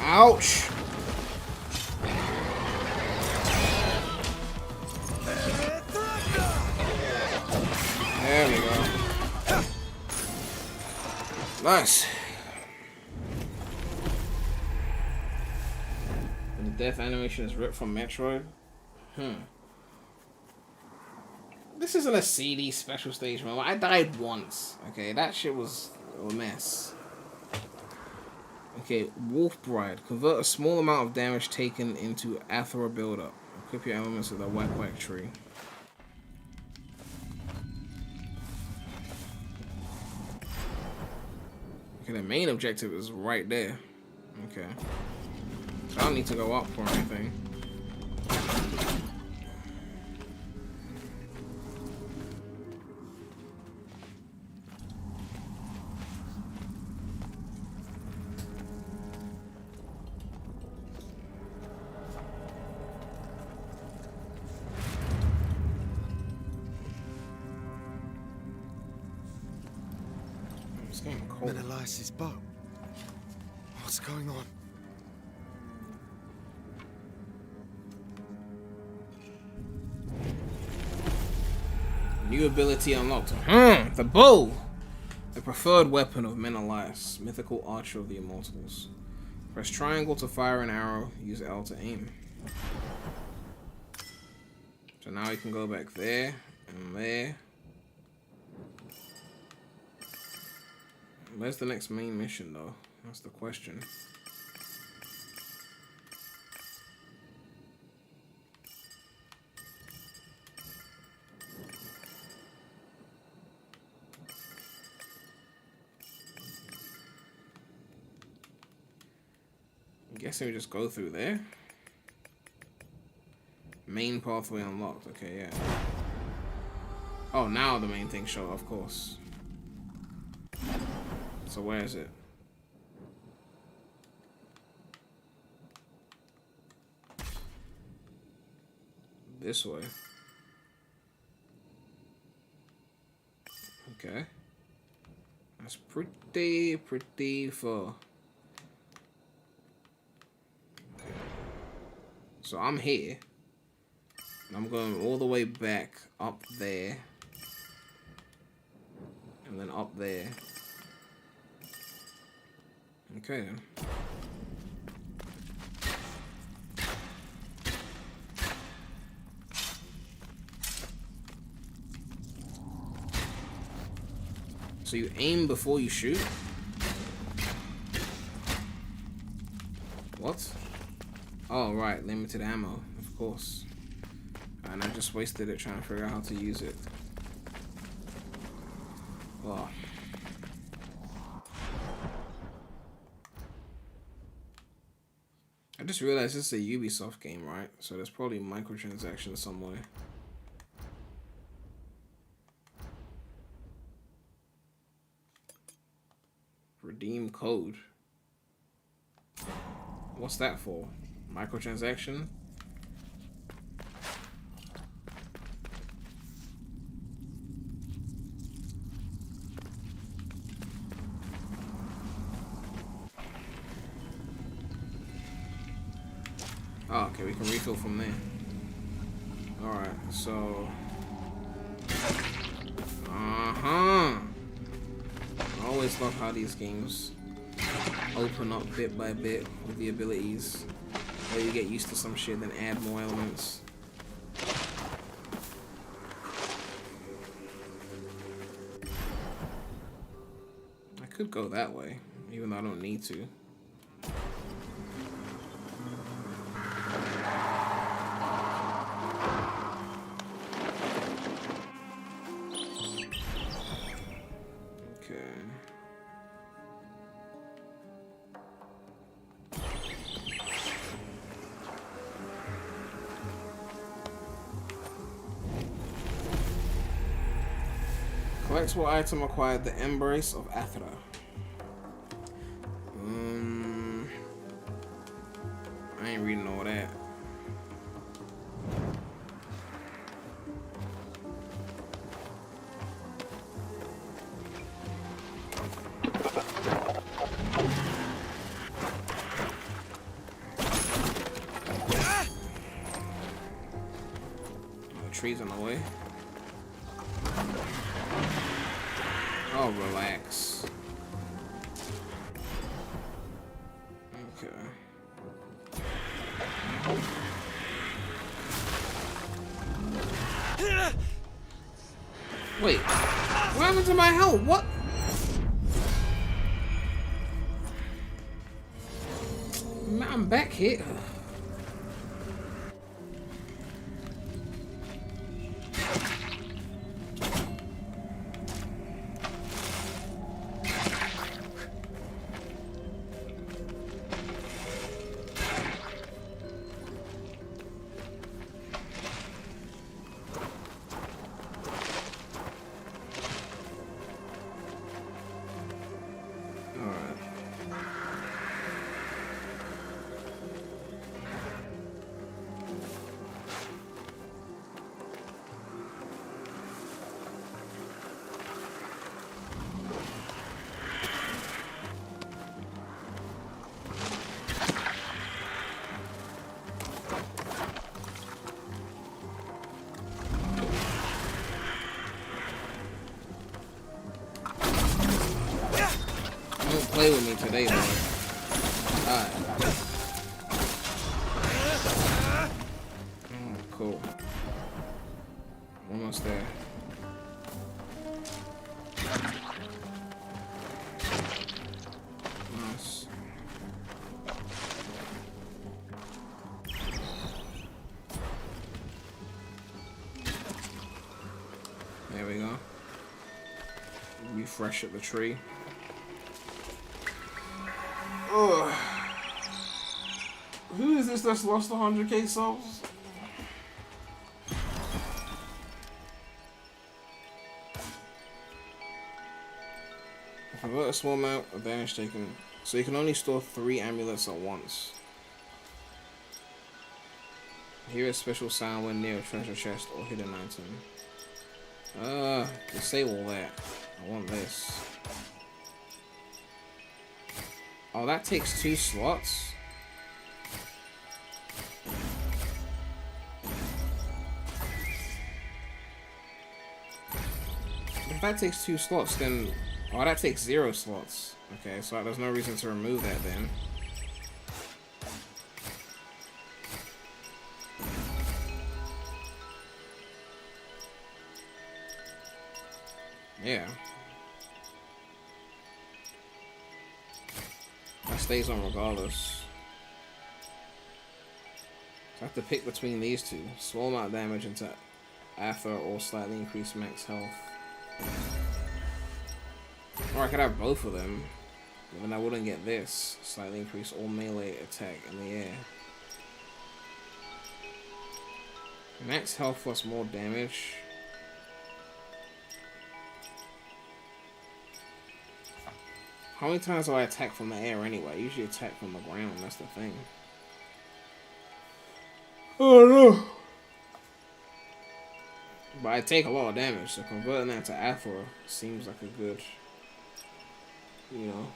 Ouch! There we go. Nice. And the death animation is ripped from Metroid. This isn't a CD special stage moment. I died once. Okay, that shit was a mess. Okay, Wolf Bride. Convert a small amount of damage taken into Athra buildup. Equip your elements with a Whack Whack tree. Okay, the main objective is right there. Okay. So I don't need to go up or anything. It's getting cold. Menelaus' bow. What's going on? New ability unlocked. The bow! The preferred weapon of Menelaus, mythical archer of the immortals. Press triangle to fire an arrow, use L to aim. So now we can go back there and there. Where's the next main mission though? That's the question. I'm guessing we just go through there. Main pathway unlocked. Okay, yeah. Oh, now the main thing show, of course. So where is it? This way. Okay. That's pretty far. So I'm here. And I'm going all the way back up there. And then up there. Okay then. So you aim before you shoot? What? Oh, right, limited ammo, of course. And I just wasted it trying to figure out how to use it. Oh. I just realized this is a Ubisoft game, right? So there's probably microtransactions somewhere. Redeem code. What's that for? Microtransaction? Oh, okay, we can refill from there. Alright, so... I always love how these games open up bit by bit with the abilities. Where you get used to some shit, then add more elements. I could go that way, even though I don't need to. Collectible item acquired, the Embrace of Athra. I ain't reading all that. Oh, trees in the way. Oh, relax. Okay. Wait, what happened to my health? What? Man, I'm back here. Don't play with me today, boy. Alright. Oh, cool. Almost there. Nice. There we go. Refresh at the tree. Ugh. Who is this that's lost 100k souls? Convert a small amount of damage taken. So you can only store 3 amulets at once. Hear a special sound when near a treasure chest or hidden item. Disable that. I want this. Oh, that takes 2 slots? that takes 2 slots, then... Oh, that takes 0 slots. Okay, so there's no reason to remove that then. Yeah. That stays on regardless. So I have to pick between these two. Small amount of damage into Aether or slightly increased max health. Or I could have both of them. But then I wouldn't get this. Slightly increase all melee attack in the air. Max health plus more damage. How many times do I attack from the air anyway? I usually attack from the ground, that's the thing. Oh no! But I take a lot of damage, so converting that to Aether seems like a good, you know.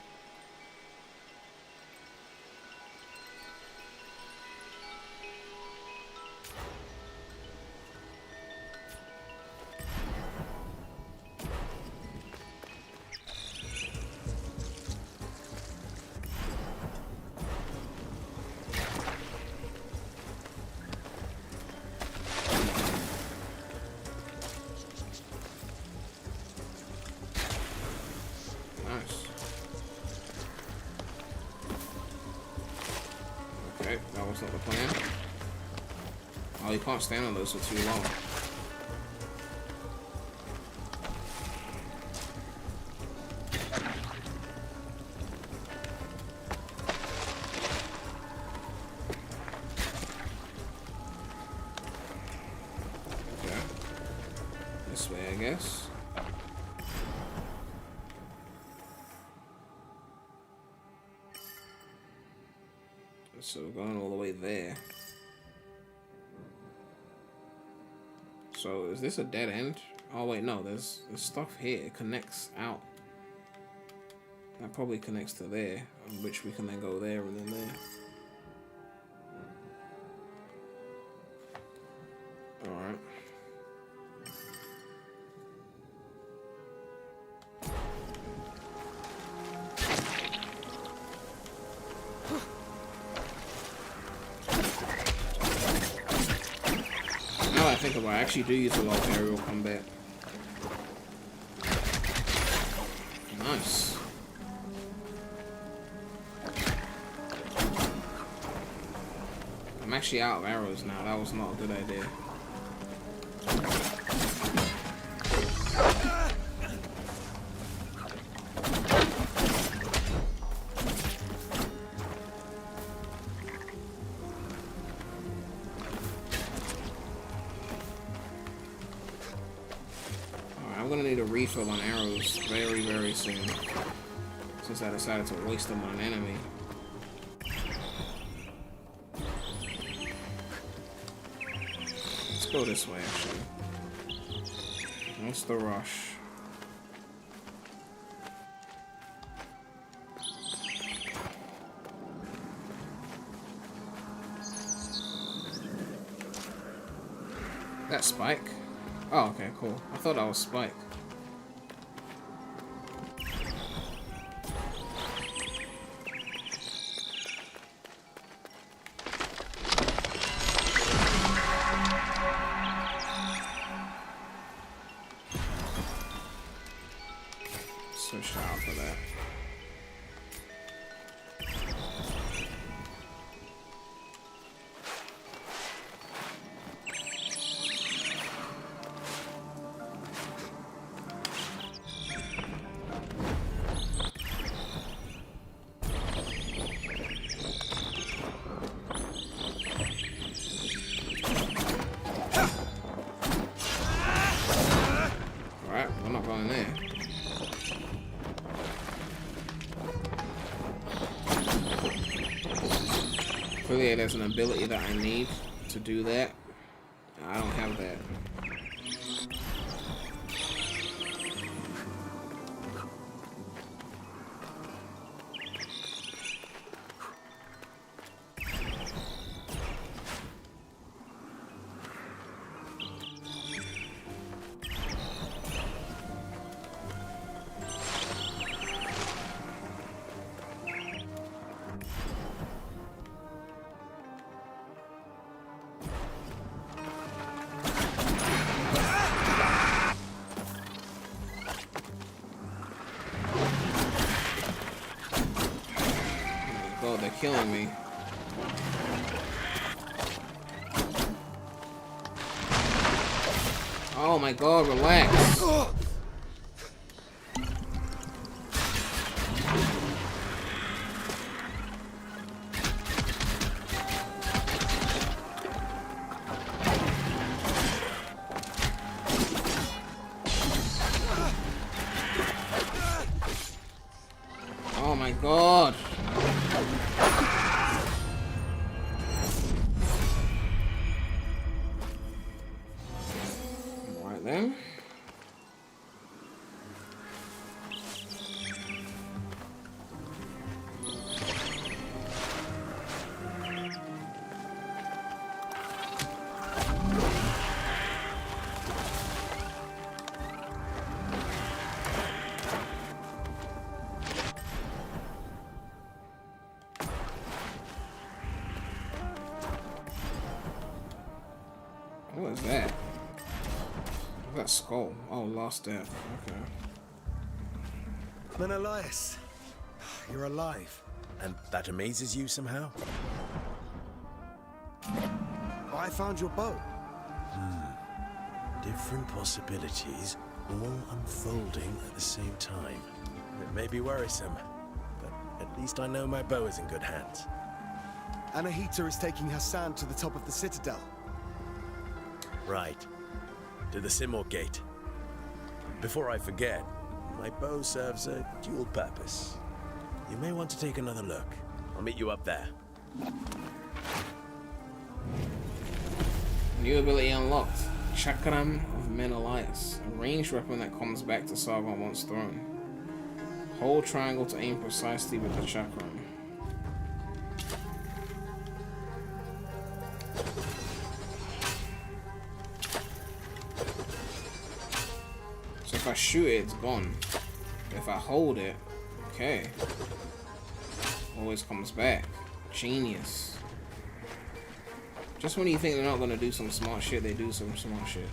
That was not the plan. Oh, you can't stand on those for too long. Okay. This way, I guess. So we're going all the way there. So is this a dead end? Oh wait, no, there's stuff here. It connects out. That probably connects to there, on which we can then go there and then there. Alright. Now that I think about it, I actually do use a lot of aerial combat. Nice. I'm actually out of arrows now. That was not a good idea. I'm gonna need a refill on arrows very, very soon, since I decided to waste them on an enemy. Let's go this way, actually. What's the rush? That Spike? Oh, okay, cool. I thought that was Spike. Switch out for that. Alright, we're not going there. Clearly there's an ability that I need to do that. I don't have that. They're killing me. Oh my god, relax. Oh my god. Right then. What is that? What's that skull? Oh, lost death. Okay. Menelaus, you're alive. And that amazes you somehow? I found your bow. Different possibilities, all unfolding at the same time. It may be worrisome, but at least I know my bow is in good hands. Anahita is taking Hassan to the top of the citadel. Right. To the Simor Gate. Before I forget, my bow serves a dual purpose. You may want to take another look. I'll meet you up there. New ability unlocked. Chakram of Menelaus. A ranged weapon that comes back to Sargon once thrown. Hold triangle to aim precisely with the chakram. So if I shoot it, it's gone. If I hold it, okay. Always comes back. Genius. Just when you think they're not gonna do some smart shit, they do some smart shit.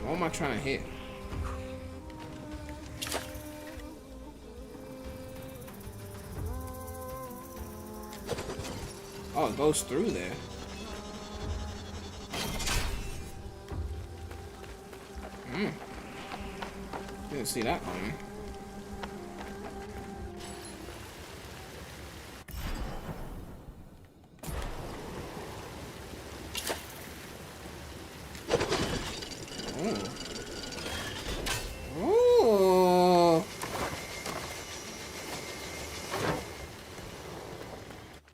What am I trying to hit? Oh, it goes through there. Didn't see that coming. Oh.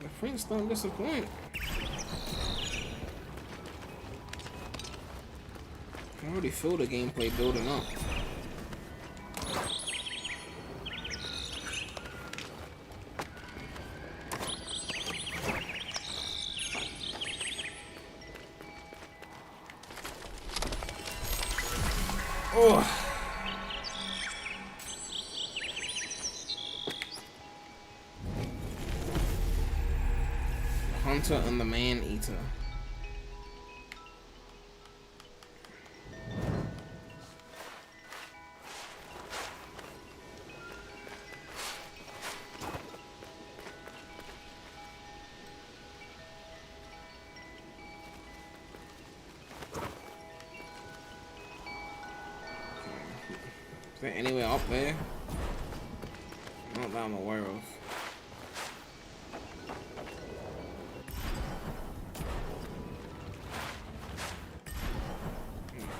The Prince don't disappoint. I already feel the gameplay building up. Oh. Hunter and the Man-Eater. Is there anywhere up there? Not that I'm aware of.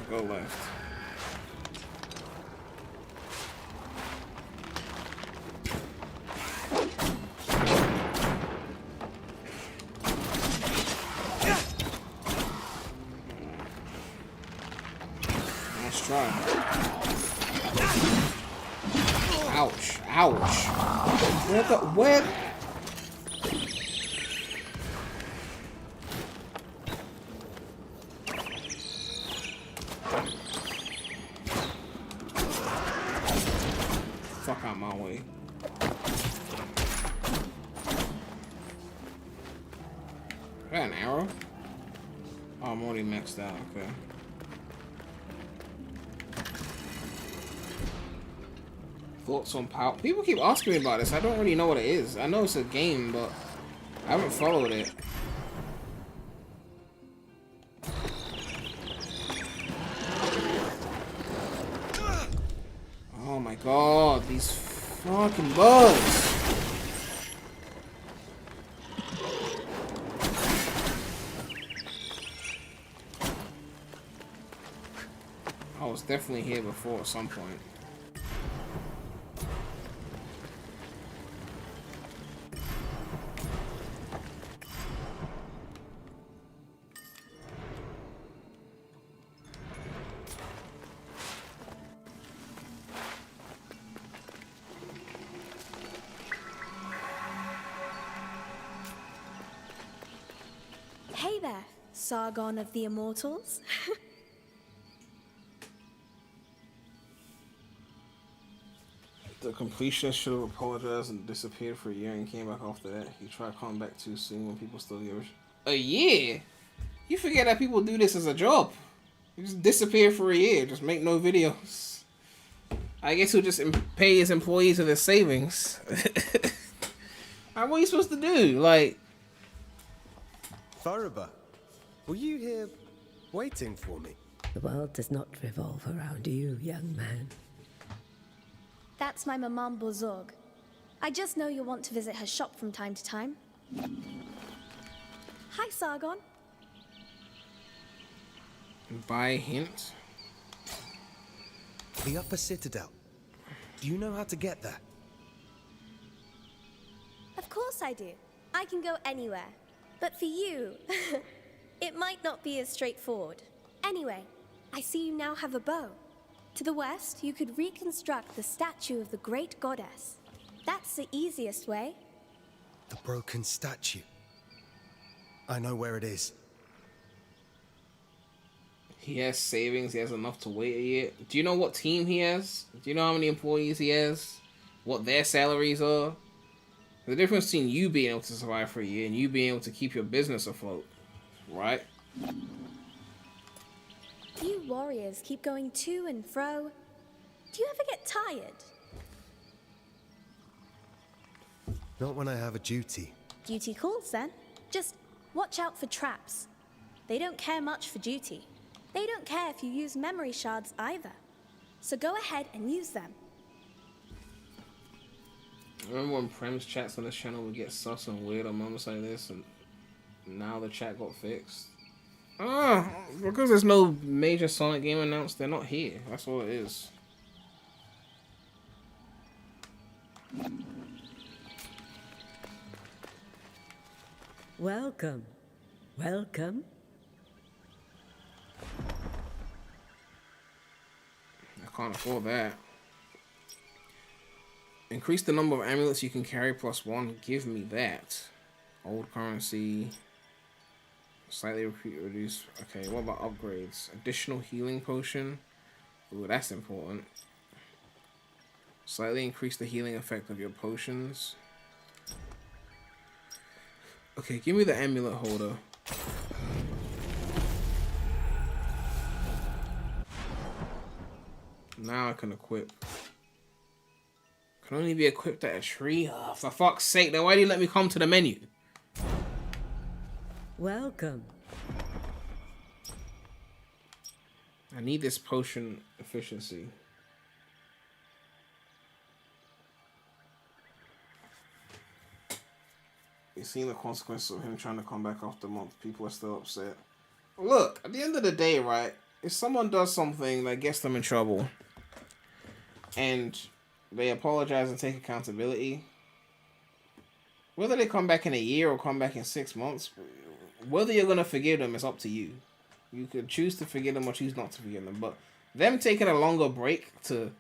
Go left. Nice try. Ouch. Ouch. Where? Fuck out my way. Is that an arrow? Oh, I'm already maxed out, okay. Thoughts on power? People keep asking me about this. I don't really know what it is. I know it's a game, but I haven't followed it. Oh my god, these fucking bugs! I was definitely here before at some point. Hey there, Sargon of the Immortals. The completionist should have apologized and disappeared for a year and came back after that. He tried coming back too soon when people still give a year? You forget that people do this as a job. You just disappear for a year, just make no videos. I guess he'll just pay his employees with their savings. What are you supposed to do? Like, Fariba, were you here waiting for me? The world does not revolve around you, young man. That's my Maman Bozorg. I just know you'll want to visit her shop from time to time. Hi, Sargon. By hint? The Upper Citadel. Do you know how to get there? Of course I do. I can go anywhere. But for you, it might not be as straightforward. Anyway, I see you now have a bow. To the west, you could reconstruct the statue of the great goddess. That's the easiest way. The broken statue. I know where it is. He has savings. He has enough to wait a year. Do you know what team he has? Do you know how many employees he has? What their salaries are? The difference between you being able to survive for a year and you being able to keep your business afloat, right? You warriors keep going to and fro. Do you ever get tired? Not when I have a duty. Duty calls then. Just watch out for traps. They don't care much for duty. They don't care if you use memory shards either. So go ahead and use them. Remember when Prem's chats on this channel would get sus and weird on moments like this, and now the chat got fixed? Because there's no major Sonic game announced, they're not here. That's all it is. Welcome. Welcome. I can't afford that. Increase the number of amulets you can carry +1. Give me that. Old currency. Slightly reduce. Okay, what about upgrades? Additional healing potion. Ooh, that's important. Slightly increase the healing effect of your potions. Okay, give me the amulet holder. Now I can equip. Can only be equipped at a tree? Oh, for fuck's sake, then why did you let me come to the menu? Welcome. I need this potion efficiency. You've seen the consequences of him trying to come back after a month. People are still upset. Look, at the end of the day, right, if someone does something that gets them in trouble and they apologize and take accountability, whether they come back in a year or come back in 6 months, whether you're going to forgive them is up to you. You could choose to forgive them or choose not to forgive them. But them taking a longer break to,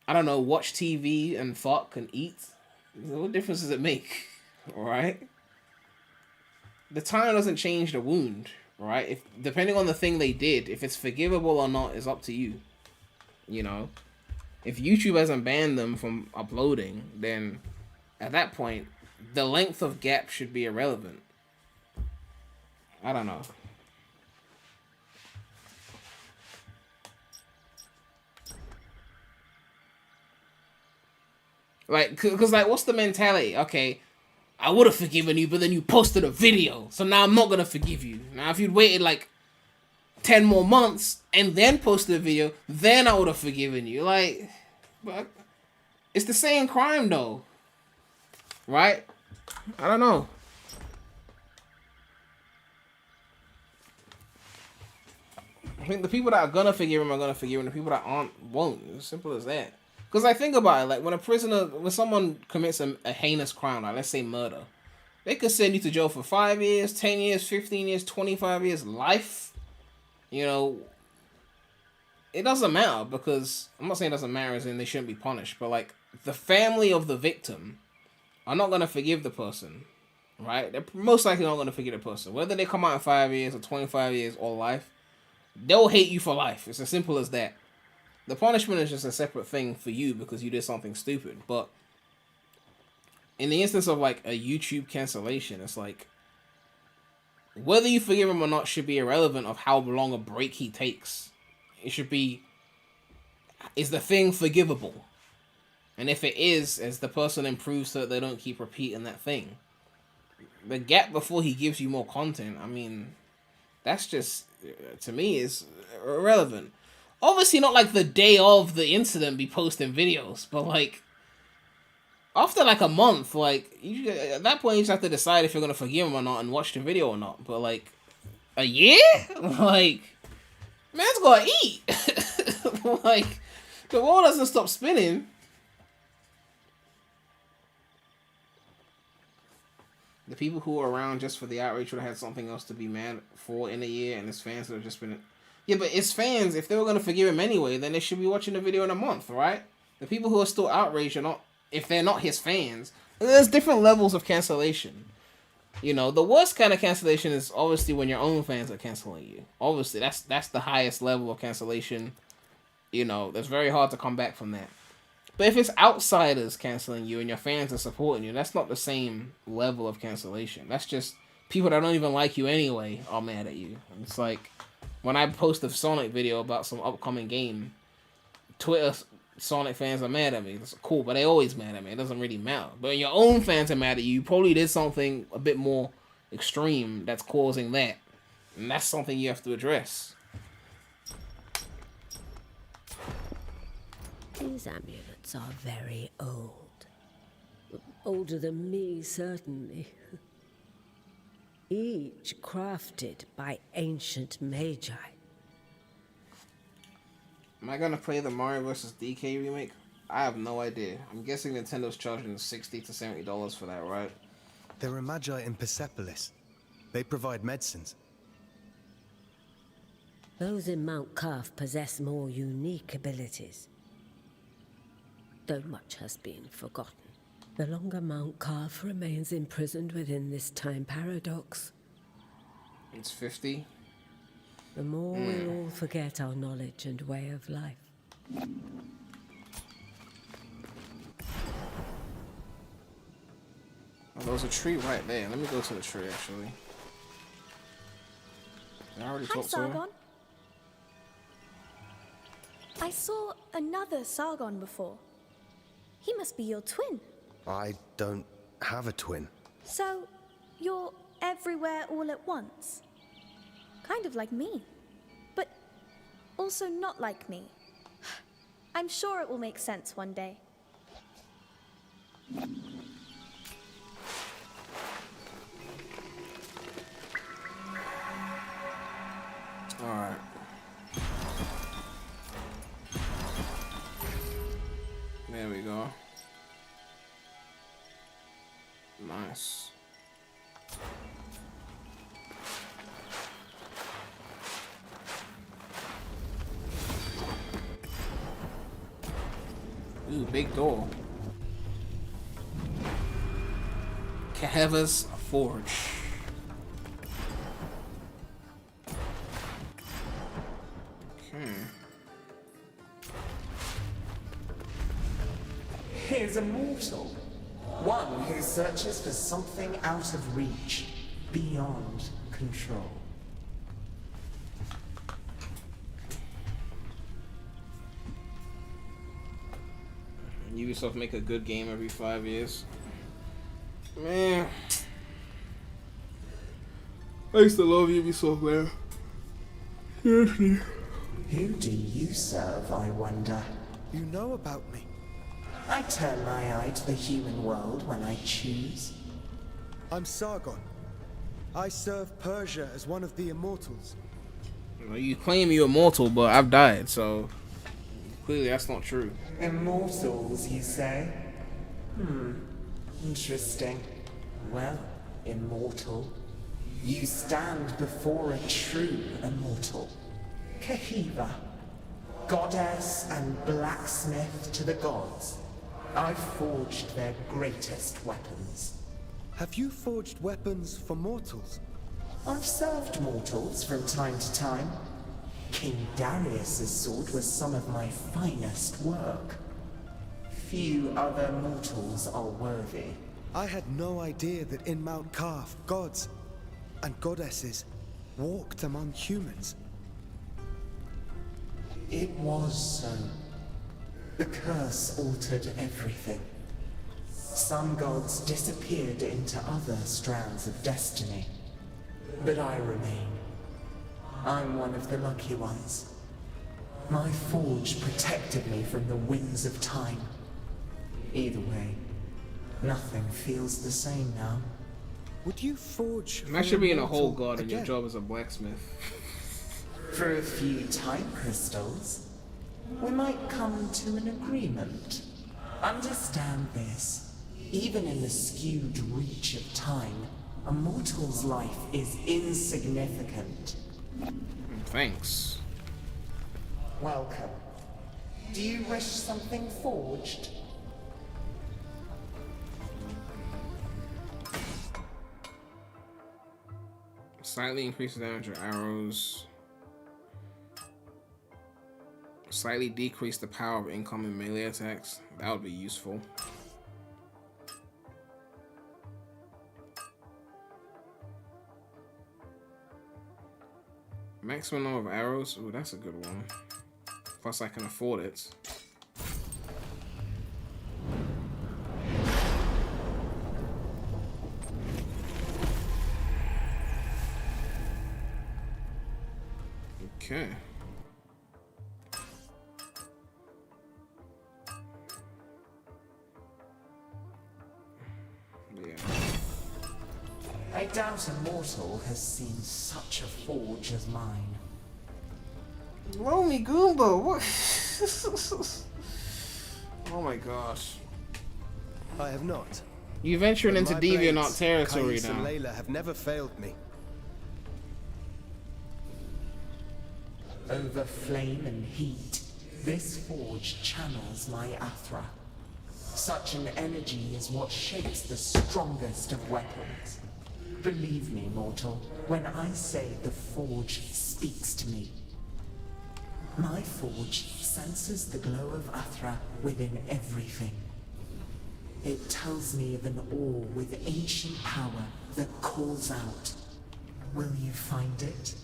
I don't know, watch TV and fuck and eat, what difference does it make? Alright? The time doesn't change the wound, right? If depending on the thing they did, if it's forgivable or not is up to you. You know? If YouTube hasn't banned them from uploading, then at that point, the length of gap should be irrelevant. I don't know. Like, cause like, what's the mentality? Okay, I would have forgiven you, but then you posted a video, so now I'm not gonna forgive you. Now, if you'd waited like 10 more months and then posted a video, then I would have forgiven you. Like, but it's the same crime though, right? I don't know. I think the people that are gonna forgive him are gonna forgive him. The people that aren't won't. It's as simple as that. Because I think about it, like when someone commits a heinous crime, like let's say murder, they could send you to jail for 5 years, 10 years, 15 years, 25 years, life. You know, it doesn't matter, because I'm not saying it doesn't matter as in they shouldn't be punished, but like the family of the victim are not gonna forgive the person, right? They're most likely not gonna forgive the person, whether they come out in 5 years or 25 years or life. They'll hate you for life. It's as simple as that. The punishment is just a separate thing for you because you did something stupid. But in the instance of like a YouTube cancellation, it's like whether you forgive him or not should be irrelevant of how long a break he takes. It should be, is the thing forgivable? And if it is, as the person improves so that they don't keep repeating that thing. The gap before he gives you more content, I mean, that's just, to me, is irrelevant. Obviously not like the day of the incident be posting videos, but like after like a month, like at that point you just have to decide if you're gonna forgive him or not and watch the video or not. But like a year? Like, man's gotta eat. Like, the world doesn't stop spinning. The people who were around just for the outrage would have had something else to be mad for in a year, and his fans would have just been... Yeah, but his fans, if they were going to forgive him anyway, then they should be watching the video in a month, right? The people who are still outraged are not... If they're not his fans, there's different levels of cancellation. You know, the worst kind of cancellation is obviously when your own fans are canceling you. Obviously, that's the highest level of cancellation. You know, it's very hard to come back from that. But if it's outsiders canceling you and your fans are supporting you, that's not the same level of cancellation. That's just people that don't even like you anyway are mad at you. It's like when I post a Sonic video about some upcoming game, Twitter Sonic fans are mad at me. That's cool, but they always mad at me. It doesn't really matter. But when your own fans are mad at you, you probably did something a bit more extreme that's causing that. And that's something you have to address. These amulets are very old. Older than me, certainly. Each crafted by ancient magi. Am I gonna play the Mario vs. DK remake? I have no idea. I'm guessing Nintendo's charging $60 to $70 for that, right? There are magi in Persepolis. They provide medicines. Those in Mount Calf possess more unique abilities. Though much has been forgotten. The longer Mount Calf remains imprisoned within this time paradox, It's 50. the more we'll all forget our knowledge and way of life. Oh, there's a tree right there. Let me go to the tree, actually. Did I already Hi, talk to her? Sargon. I saw another Sargon before. He must be your twin. I don't have a twin. So, you're everywhere all at once? Kind of like me. But also not like me. I'm sure it will make sense one day. Alright. There we go. Nice. Ooh, big door. Caheva's Forge. Here's a mortal. One who searches for something out of reach, beyond control. Ubisoft make a good game every 5 years. Man, I used to love Ubisoft, man. Seriously. Who do you serve, I wonder? You know about me. I turn my eye to the human world when I choose. I'm Sargon. I serve Persia as one of the immortals. Well, you claim you're immortal, but I've died, so clearly that's not true. Immortals, you say? Interesting. Well, immortal. You stand before a true immortal. Kahiva, goddess and blacksmith to the gods. I forged their greatest weapons. Have you forged weapons for mortals? I've served mortals from time to time. King Darius's sword was some of my finest work. Few other mortals are worthy. I had no idea that in Mount Karth, gods and goddesses walked among humans. It was so. The curse altered everything. Some gods disappeared into other strands of destiny. But I remain. I'm one of the lucky ones. My forge protected me from the winds of time. Either way, nothing feels the same now. Would you forge? Imagine being a whole god and your job as a blacksmith. For a few time crystals, we might come to an agreement. Understand this. Even in the skewed reach of time, a mortal's life is insignificant. Thanks. Welcome. Do you wish something forged? Slightly increase the damage of arrows. Slightly decrease the power of incoming melee attacks. That would be useful. Maximum number of arrows. Ooh, that's a good one. Plus I can afford it. Okay. Yeah. I doubt a mortal has seen such a forge as mine. Romy Goomba, what? Oh my gosh. I have not. You venturing But into my Deviant blades, territory Kais now. and Layla have never failed me. Over flame and heat, this forge channels my Athra. Such an energy is what shapes the strongest of weapons. Believe me, mortal, when I say the forge speaks to me. My forge senses the glow of Athra within everything. It tells me of an ore with ancient power that calls out. Will you find it?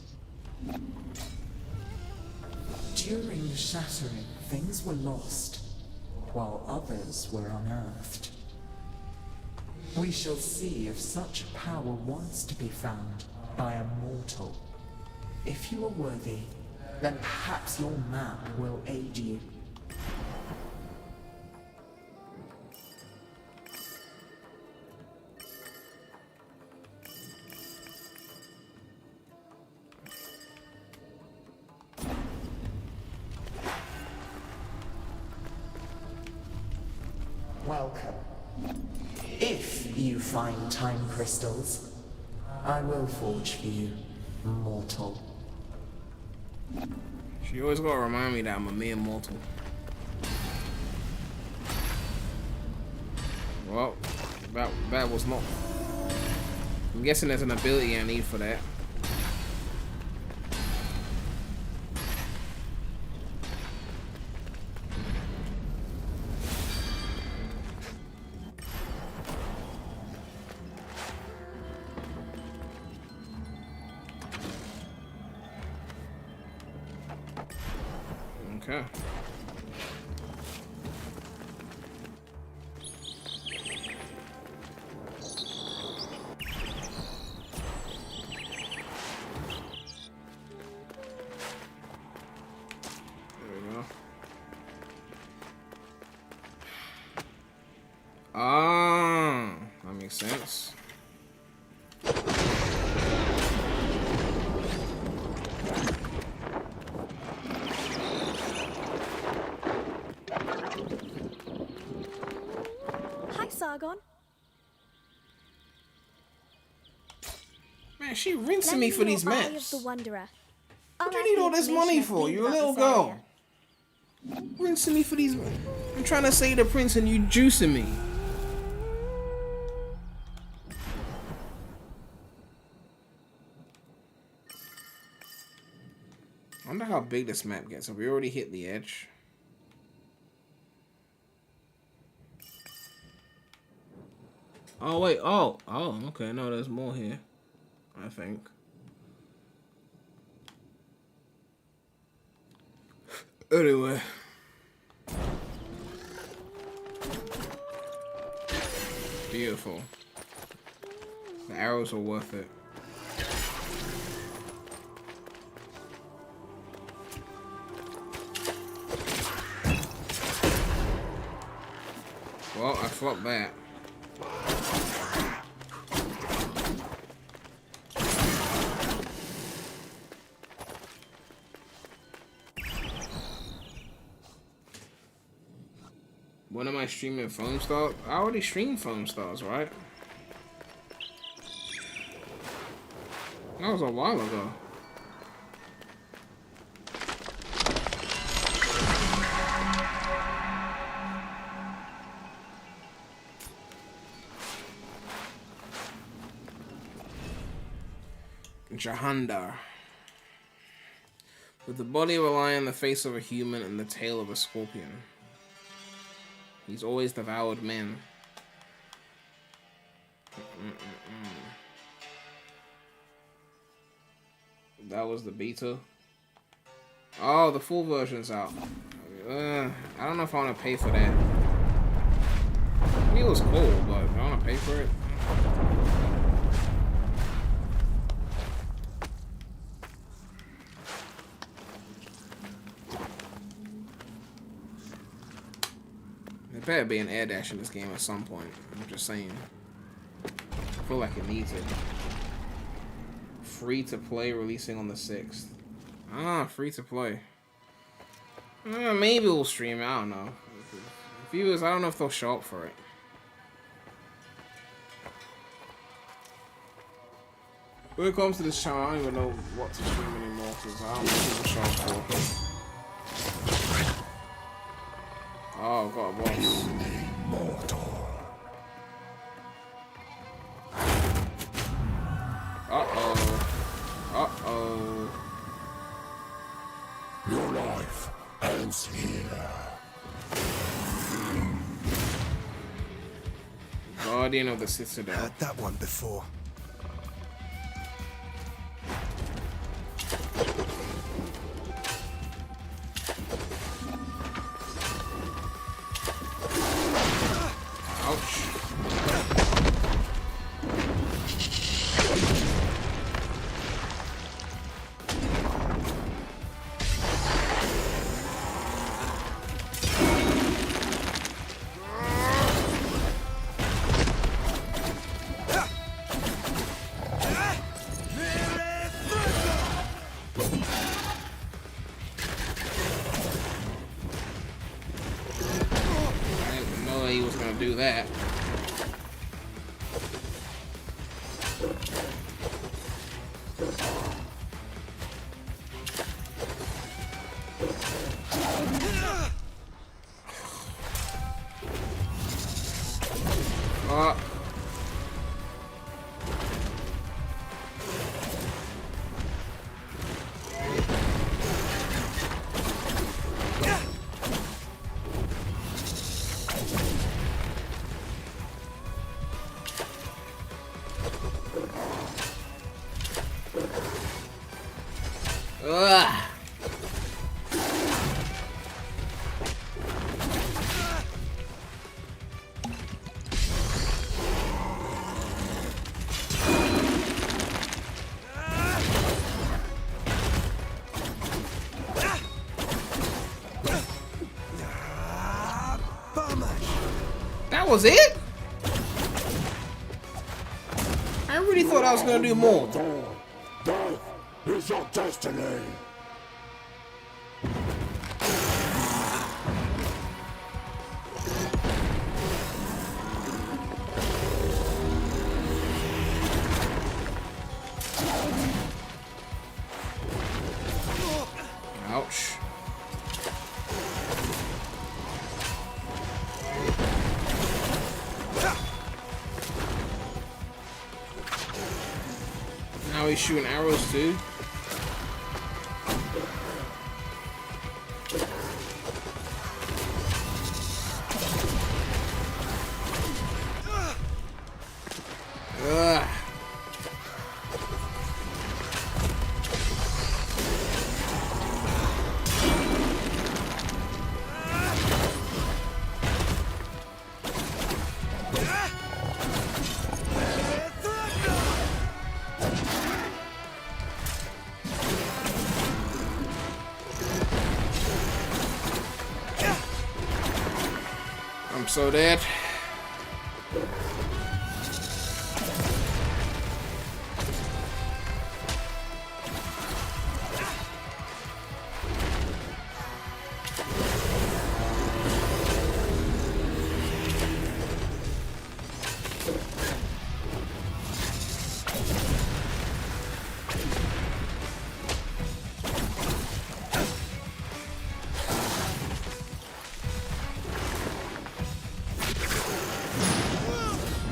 During the shattering, things were lost, while others were unearthed. We shall see if such power wants to be found by a mortal. If you are worthy, then perhaps your map will aid you. Welcome. If you find time crystals, I will forge for you, mortal. She always gotta remind me that I'm a mere mortal. Well, that was not. I'm guessing there's an ability I need for that. Okay. Makes sense. Hi, Sargon. Man, she rinsing Lend me for your these Eye maps. of the Wanderer. What do you need all this money for? You're a little girl. Rinsing me for these. I'm trying to say the prince and you juicing me. I wonder how big this map gets. Have we already hit the edge? Oh wait, oh, okay, no, there's more here, I think. Anyway. Beautiful. The arrows are worth it. Well, I flopped that. When am I streaming Foam Stars? I already streamed Foam Stars, right? That was a while ago. Jahandar. With the body of a lion, the face of a human, and the tail of a scorpion. He's always devoured men. That was the beta. Oh, the full version's out. I don't know if I want to pay for that. It was cool, but I want to pay for it. There better be an air dash in this game at some point. I'm just saying. I feel like it needs it. Free to play, releasing on the 6th. Free to play. Maybe we'll stream it. I don't know. Viewers, I don't know if they'll show up for it. When it comes to this channel, I don't even know what to stream anymore because I don't know who to show up for. Oh, got a boss. Uh-oh. Uh-oh. Your life ends here. Guardian of the Citadel. Heard that one before. Do that. That was it? really thought I was gonna do more. Death is your destiny. Ouch. Now he's shooting arrows too. Ugh. I'm so dead.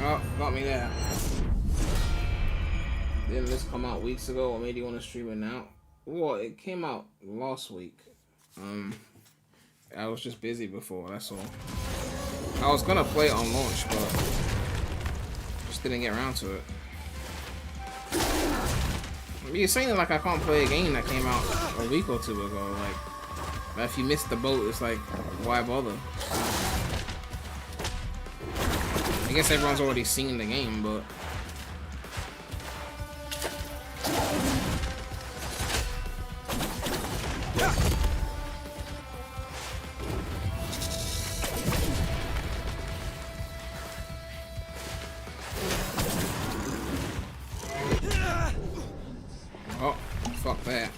Oh, got me there. Didn't this come out weeks ago? What made you want to stream it now? Well, it came out last week. I was just busy before, that's all. I was gonna play it on launch, but just didn't get around to it. You're saying it like I can't play a game that came out a week or two ago. Like, if you missed the boat, it's like, why bother? I guess everyone's already seen the game, but oh, fuck that.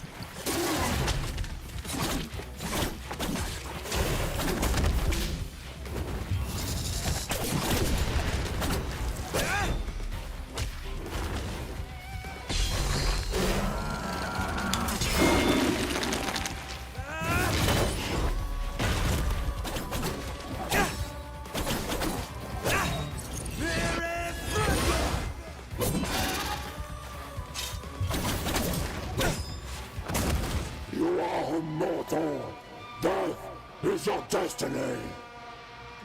You are immortal. Death is your destiny.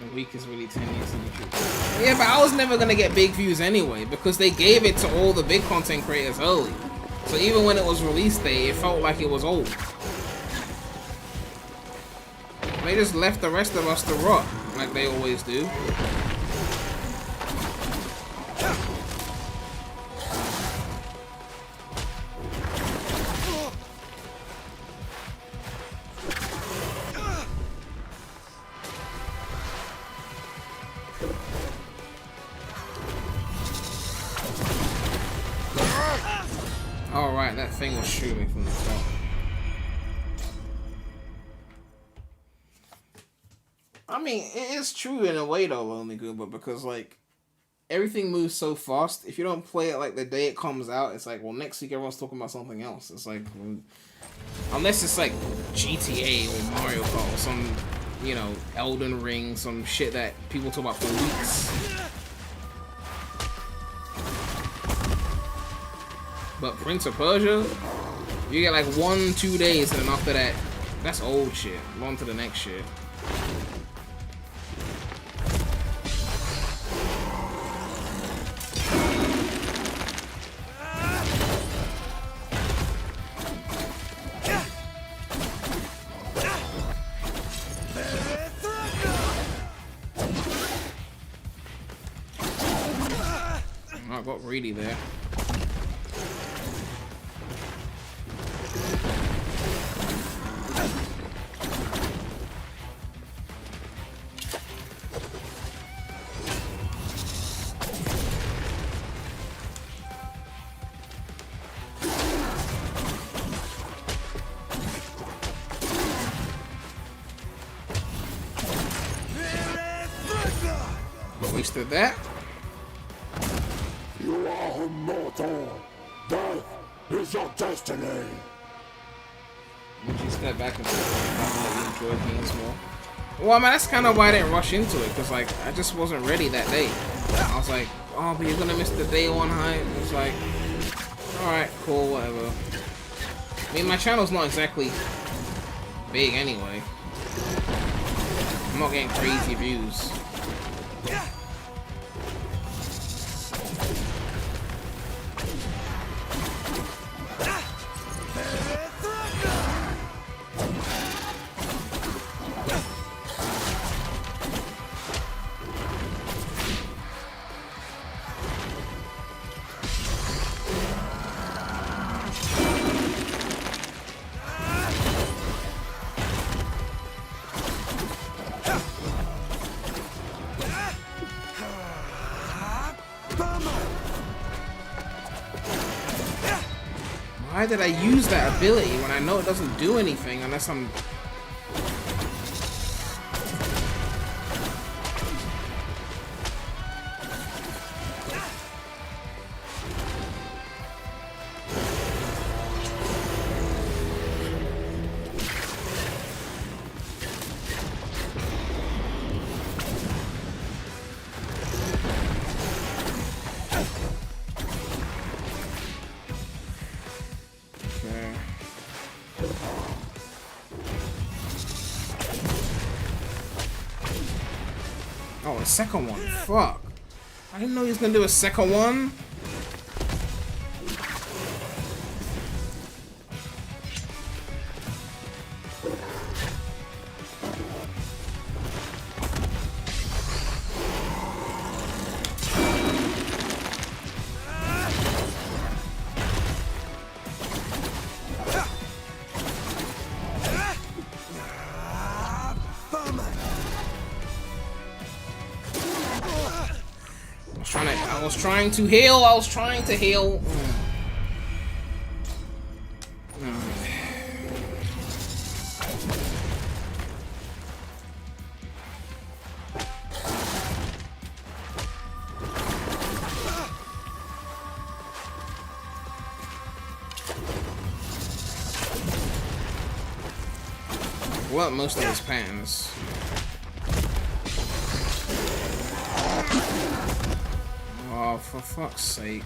The week is really 10 years in the future. Yeah, but I was never gonna get big views anyway because they gave it to all the big content creators early. So even when it was release day, it felt like it was old. They just left the rest of us to rot, like they always do. Alright, that thing was shooting me from the top. I mean, it is true in a way though, Lonely Goomba, because like, everything moves so fast. If you don't play it like the day it comes out, it's like, well, next week everyone's talking about something else. It's like, unless it's like GTA or Mario Kart or some, you know, Elden Ring, some shit that people talk about for weeks. But Prince of Persia, you get like 1-2 days, and then after that, that's old shit. On to the next shit. I got greedy there. wasted that. You are immortal. Death is your destiny. Would you step back and let you enjoy games more? Well, I mean, that's kind of why I didn't rush into it, because, like, I just wasn't ready that day. I was like, oh, but you're gonna miss the day one hype. It's like, alright, cool, whatever. I mean, my channel's not exactly big anyway. I'm not getting crazy views. Why did I use that ability when I know it doesn't do anything unless I'm... Oh, a second one. Fuck. I didn't know he was gonna do a second one. I was trying to heal. Well, most of his patterns. Oh, for fuck's sake.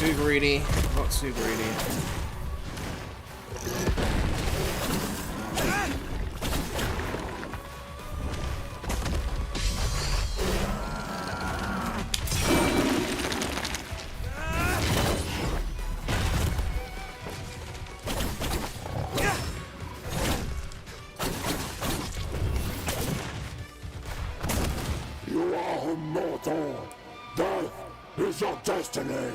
Too greedy. Not too greedy. You are immortal. Death is your destiny.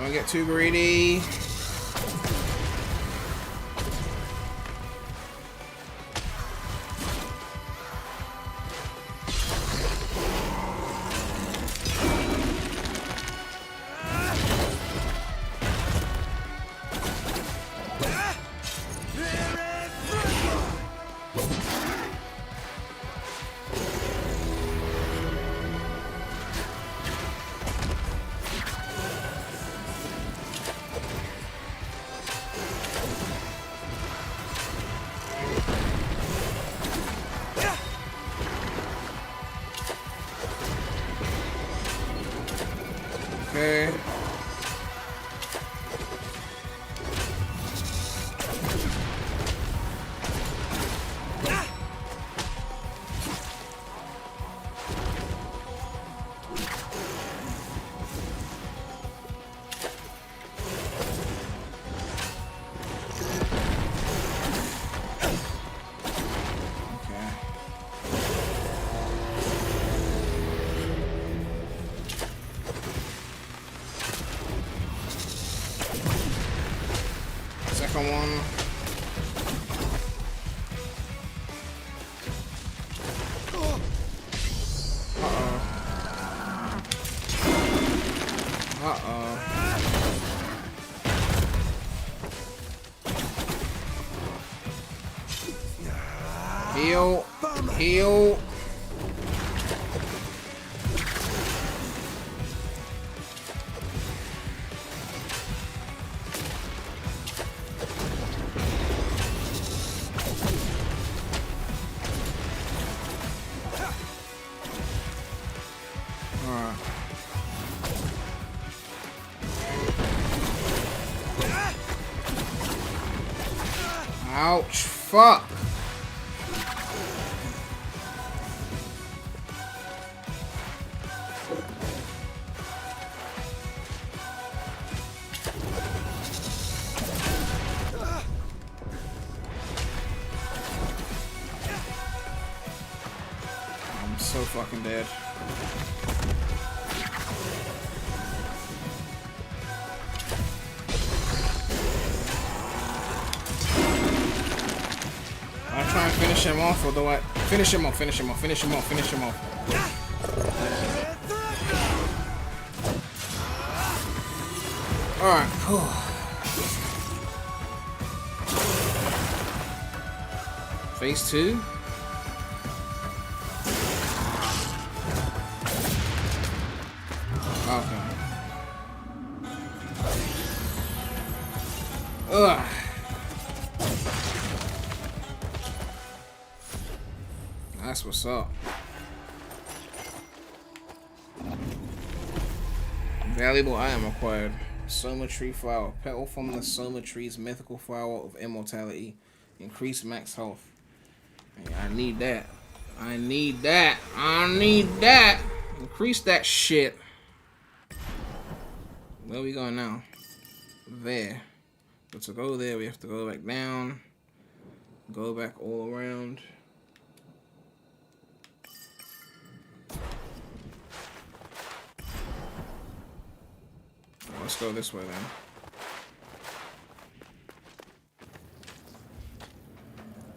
Don't get too greedy. Okay. Second one. Heal. Heal. Ouch. Fuck. I'm so fucking dead. I try and finish him off, or do I finish him off? Finish him off. Finish him off. Finish him off. All right. Phase 2. Okay. Ugh. That's what's up. Valuable item acquired. Soma Tree Flower. Petal from the Soma Tree's mythical flower of immortality. Increased max health. I need that. I need that. I need that. Increase that shit. Where are we going now? There. But to go there, we have to go back down. Go back all around. Let's go this way then.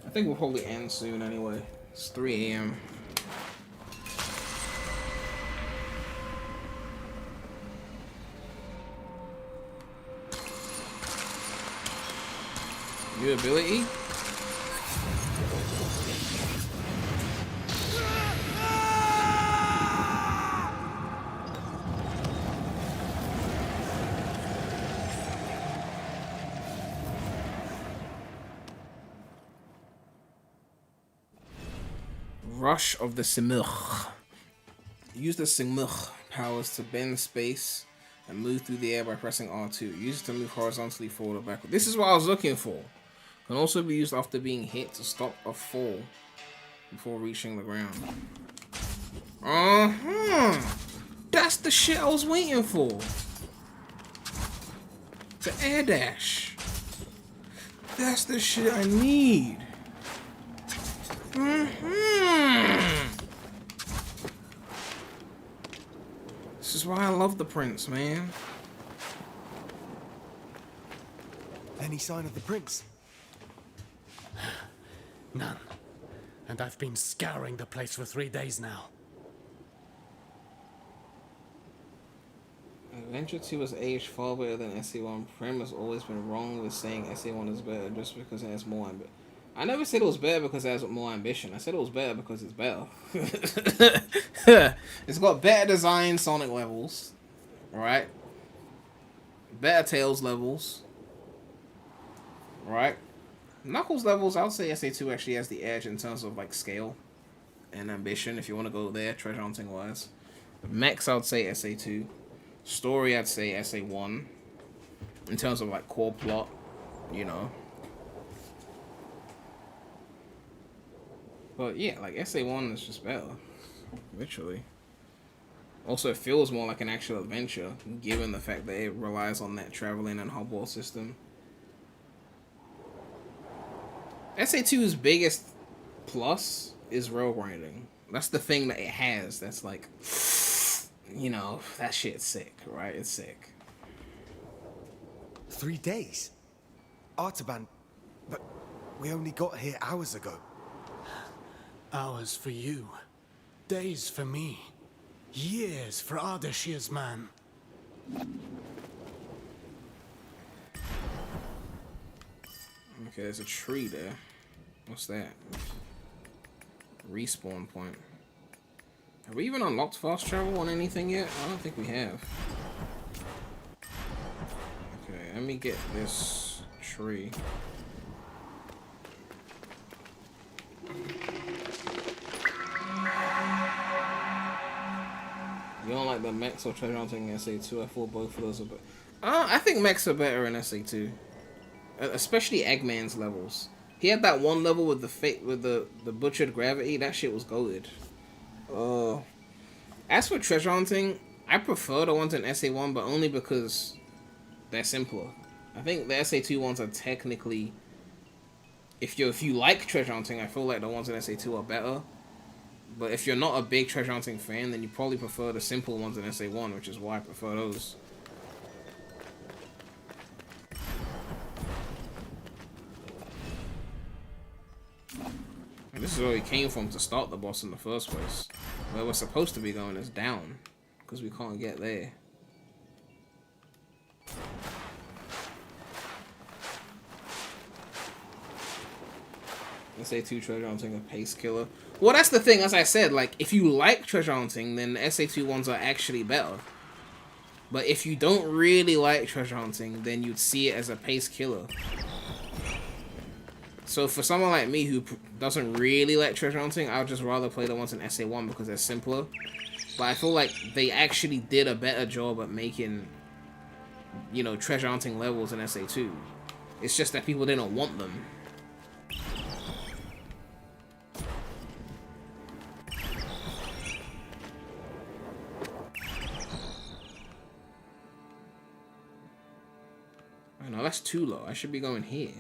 I think we'll probably end soon anyway. It's 3 AM. New ability? Rush of the Simurgh. Use the Simurgh powers to bend space and move through the air by pressing R2. Use it to move horizontally forward or backward. This is what I was looking for. Can also be used after being hit to stop a fall before reaching the ground. That's the shit I was waiting for. The air dash. That's the shit I need. This is why I love the prince, man. Any sign of the prince? None. And I've been scouring the place for 3 days now. Adventure 2 was aged far better than SE1. Prem has always been wrong with saying SE1 is better just because it has more ambition. I never said it was better because it has more ambition. I said it was better because it's better. It's got better design Sonic levels. Right? Better Tails levels. Right? Knuckles levels, I would say SA2 actually has the edge in terms of like scale and ambition if you want to go there, treasure hunting wise. Max, I would say SA2. Story, I'd say SA1. In terms of like core plot, you know. But yeah, like SA1 is just better, literally. Also, it feels more like an actual adventure, given the fact that it relies on that traveling and hub system. SA2's biggest plus is rail grinding. That's the thing that it has. That's like, you know, that shit's sick, right? It's sick. 3 days? Artaban, but we only got here hours ago. Hours for you. Days for me. Years for Ardashir's man. Okay, there's a tree there. What's that? Respawn point. Have we even unlocked fast travel on anything yet? I don't think we have. Okay, let me get this tree. You don't like the mechs or treasure hunting in SA2? I thought both of those are better. I think mechs are better in SA2. Especially Eggman's levels. He had that one level with the butchered gravity. That shit was goated. As for treasure hunting, I prefer the ones in SA1, but only because they're simpler. I think the SA2 ones are technically, if you like treasure hunting, I feel like the ones in SA2 are better. But if you're not a big treasure hunting fan, then you probably prefer the simple ones in SA1, which is why I prefer those. And this is where we came from to start the boss in the first place. Where we're supposed to be going is down, because we can't get there. SA2 treasure hunting a pace killer. Well, that's the thing, as I said, like, if you like treasure hunting, then the SA2 ones are actually better. But if you don't really like treasure hunting, then you'd see it as a pace killer. So for someone like me who doesn't really like treasure hunting, I would just rather play the ones in SA1 because they're simpler. But I feel like they actually did a better job at making, you know, treasure hunting levels in SA2. It's just that people didn't want them. Oh no, that's too low. I should be going here.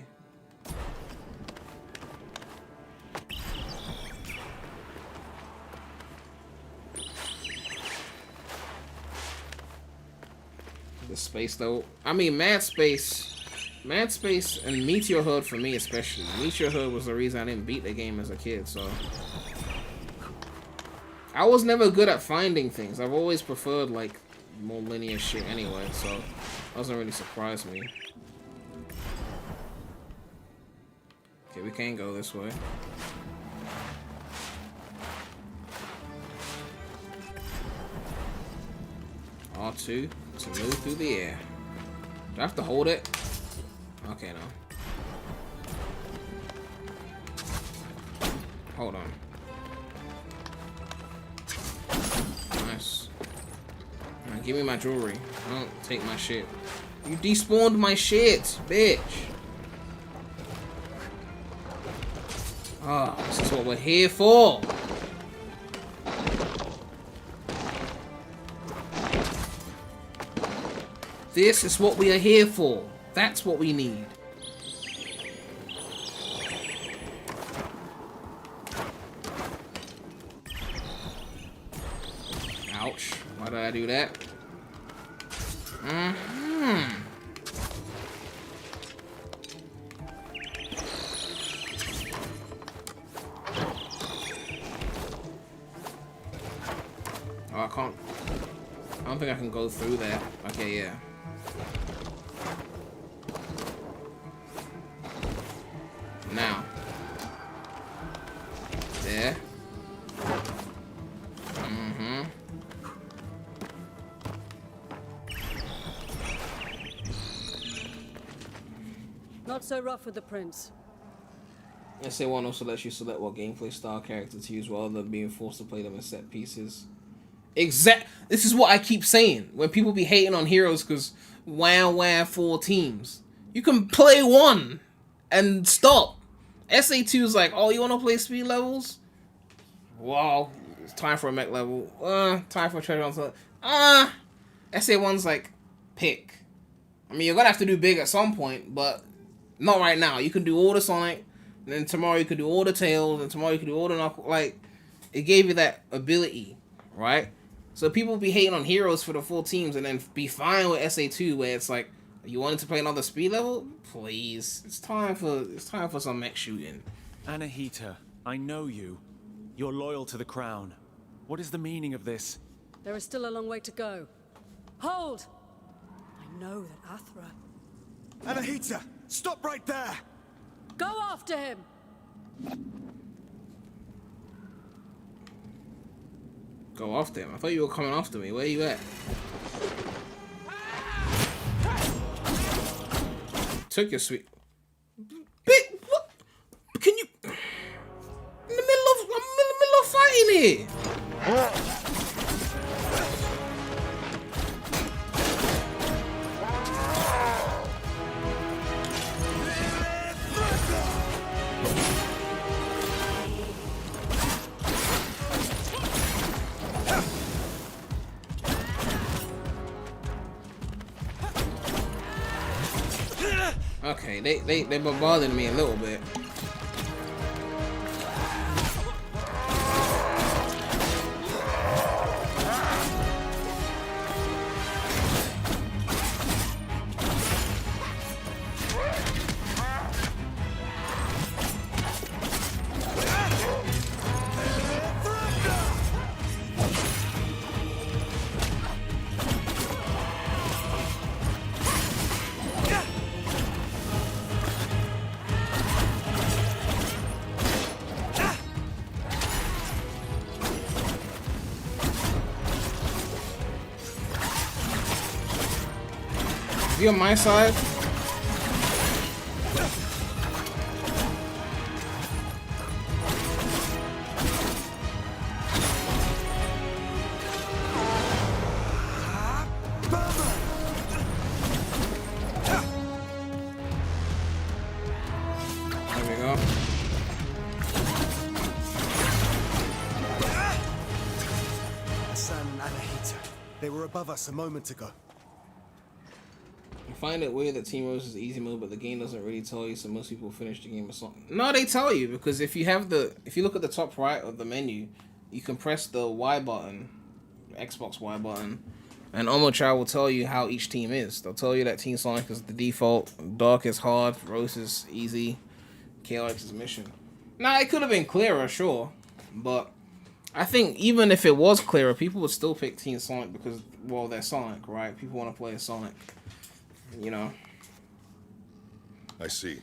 The space though, I mean, Mad Space and Meteor Hood for me especially. Meteor Hood was the reason I didn't beat the game as a kid, so I was never good at finding things. I've always preferred like more linear shit anyway, so it doesn't really surprise me. Okay, we can't go this way. R2 to move through the air. Do I have to hold it? Okay, no. Hold on. Nice. Now, give me my jewelry. Don't take my shit. You despawned my shit, bitch. Ah, oh, this is what we're here for. This is what we are here for. That's what we need. Ouch. Why did I do that? Oh, I can't. I don't think I can go through that. Okay, yeah. Now. There. Not so rough with the prince. SA1 also lets you select what gameplay style character to use rather than being forced to play them in set pieces. This is what I keep saying when people be hating on heroes because wow 4 teams. You can play one and stop. SA2 is like, oh, you want to play speed levels? Wow, it's time for a mech level. Time for a treasure hunt. SA1's like, pick. I mean, you're gonna have to do big at some point, but not right now. You can do all the Sonic, and then tomorrow you can do all the Tails, and tomorrow you can do all the Knuckles. Like, it gave you that ability, right? So people be hating on heroes for the full teams, and then be fine with SA2, where it's like, you wanted to play another speed level? Please, it's time for some mech shooting. Anahita, I know you. You're loyal to the crown. What is the meaning of this? There is still a long way to go. Hold! I know that Athra... Anahita, stop right there! Go after him! Go after him? I thought you were coming after me. Where you at? Took your sweet... Bit, what? Can you... I'm in the middle of fighting here! Okay, they bombarded me a little bit. You on my side? There we go. Hassan and Anahita. They were above us a moment ago. I find it weird that Team Rose is easy mode, but the game doesn't really tell you, so most people finish the game or something. No, they tell you, because if you look at the top right of the menu, you can press the Y button, Xbox Y button, and Omochai will tell you how each team is. They'll tell you that Team Sonic is the default, Dark is hard, Rose is easy, KLX is mission. Now, it could have been clearer, sure, but I think even if it was clearer, people would still pick Team Sonic because, well, they're Sonic, right? People want to play as Sonic. You know. I see.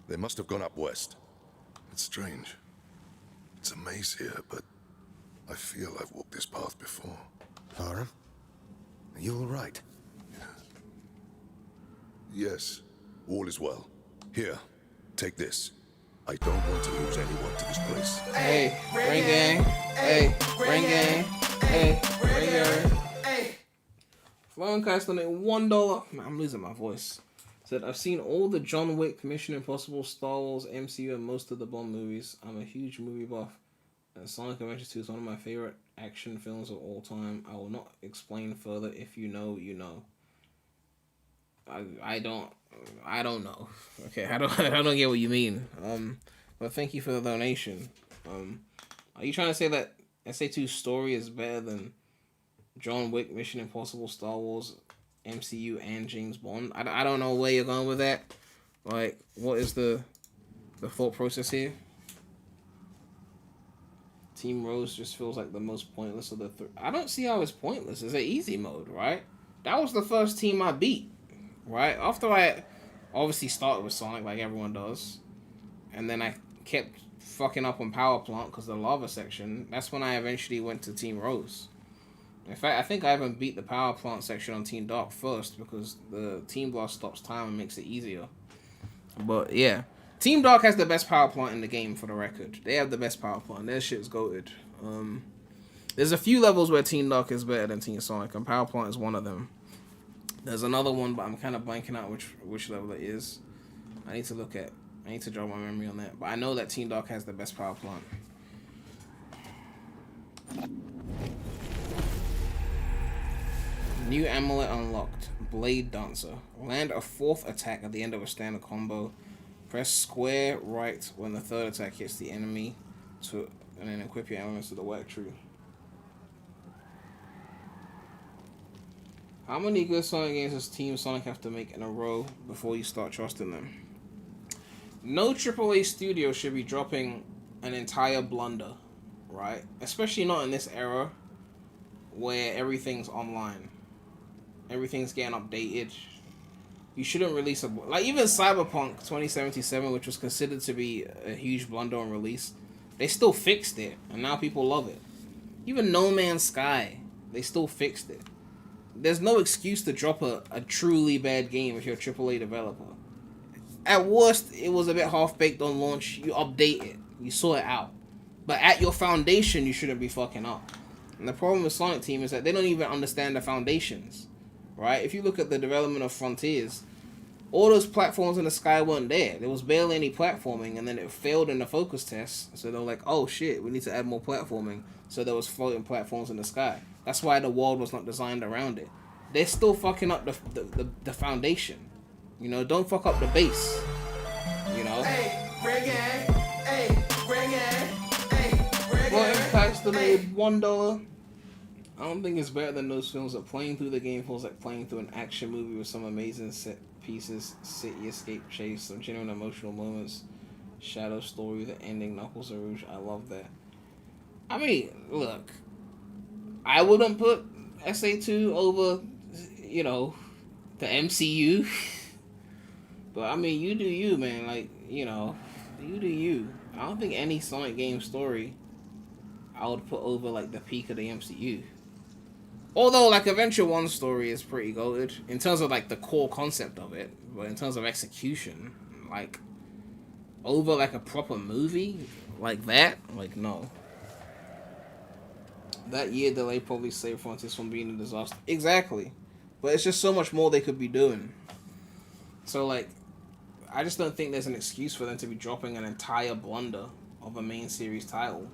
They must have gone up west. It's strange. It's a maze here, but I feel I've walked this path before. Aram? Are you all right? Yes, all is well. Here, take this. I don't want to lose anyone to this place. Hey, ring gang. Hey, ring gang. Hey, ring gang. Flowencast donated $1. Man, I'm losing my voice. Said, I've seen all the John Wick, Mission Impossible, Star Wars, MCU, and most of the Bond movies. I'm a huge movie buff. And Sonic Adventure 2 is one of my favorite action films of all time. I will not explain further. If you know, you know. I don't know. Okay, I don't get what you mean. But thank you for the donation. Are you trying to say that SA2's story is better than John Wick, Mission Impossible, Star Wars, MCU, and James Bond? I don't know where you're going with that. Like, what is the thought process here? Team Rose just feels like the most pointless of the three. I don't see how it's pointless. It's an easy mode, right? That was the first team I beat, right? After I obviously started with Sonic like everyone does, and then I kept fucking up on Power Plant because of the lava section. That's when I eventually went to Team Rose. In fact, I think I even beat the Power Plant section on Team Dark first because the Team Blast stops time and makes it easier. But yeah, Team Dark has the best Power Plant in the game, for the record. They have the best Power Plant. Their shit's goated. There's a few levels where Team Dark is better than Team Sonic, and Power Plant is one of them. There's another one, but I'm kind of blanking out which level it is. I need to jog my memory on that. But I know that Team Dark has the best Power Plant. New amulet unlocked. Blade Dancer. Land a 4th attack at the end of a standard combo. Press square right when the 3rd attack hits the enemy, and then equip your elements to the work tree. How many good Sonic games does Team Sonic have to make in a row before you start trusting them? No AAA studio should be dropping an entire blunder, right? Especially not in this era where everything's online. Everything's getting updated. You shouldn't release like even Cyberpunk 2077, which was considered to be a huge blunder on release. They still fixed it, and now people love it. Even No Man's Sky, they still fixed it. There's no excuse to drop a truly bad game if you're a AAA developer. At worst, it was a bit half-baked on launch. You update it. You sort it out. But at your foundation, you shouldn't be fucking up. And the problem with Sonic Team is that they don't even understand the foundations. Right? If you look at the development of Frontiers, all those platforms in the sky weren't there. There was barely any platforming, and then it failed in the focus test. So they were like, oh shit, we need to add more platforming. So there was floating platforms in the sky. That's why the world was not designed around it. They're still fucking up the foundation. You know, don't fuck up the base. You know? Hey, bring it. Hey, bring it. Hey, bring it. Well, Impact's donated $1. I don't think it's better than those films that playing through the game feels like playing through an action movie with some amazing set pieces, city escape chase, some genuine emotional moments, shadow story, the ending, Knuckles and Rouge. I love that. I mean, look, I wouldn't put SA2 over, you know, the MCU. But I mean, you do you, man. Like, you know, you do you. I don't think any Sonic game story I would put over like the peak of the MCU. Although, like, Adventure 1's story is pretty goated in terms of, like, the core concept of it. But in terms of execution, like, over, like, a proper movie like that, like, no. That year delay probably saved Frontiers from being a disaster. Exactly. But it's just so much more they could be doing. So, like, I just don't think there's an excuse for them to be dropping an entire blunder of a main series title.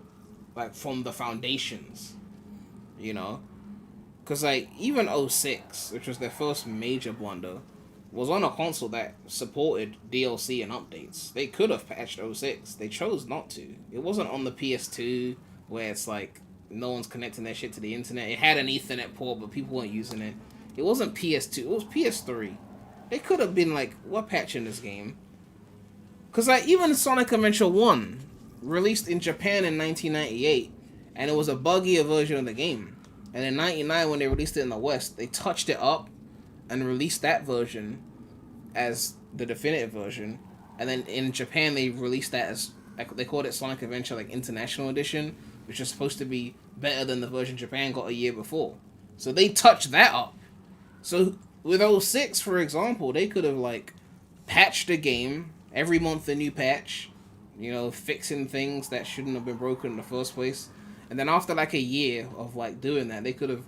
Like, from the foundations. You know? Because, like, even 06, which was their first major blunder, was on a console that supported DLC and updates. They could have patched 06. They chose not to. It wasn't on the PS2, where it's like, no one's connecting their shit to the internet. It had an Ethernet port, but people weren't using it. It wasn't PS2. It was PS3. They could have been like, we're patching this game. Because, like, even Sonic Adventure 1, released in Japan in 1998, and it was a buggier version of the game. And in 99, when they released it in the West, they touched it up and released that version as the definitive version. And then in Japan, they released that as, like, they called it Sonic Adventure, like, International Edition, which is supposed to be better than the version Japan got a year before. So they touched that up. So with 06, for example, they could have, like, patched the game, every month a new patch, you know, fixing things that shouldn't have been broken in the first place. And then after like a year of like doing that, they could have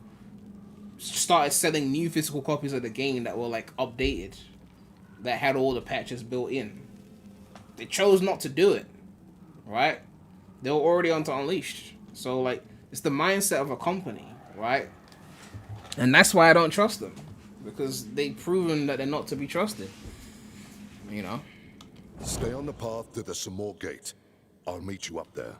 started selling new physical copies of the game that were like updated, that had all the patches built in. They chose not to do it, right? They were already onto Unleashed. So like, it's the mindset of a company, right? And that's why I don't trust them, because they've proven that they're not to be trusted, you know? Stay on the path to the Samor Gate. I'll meet you up there.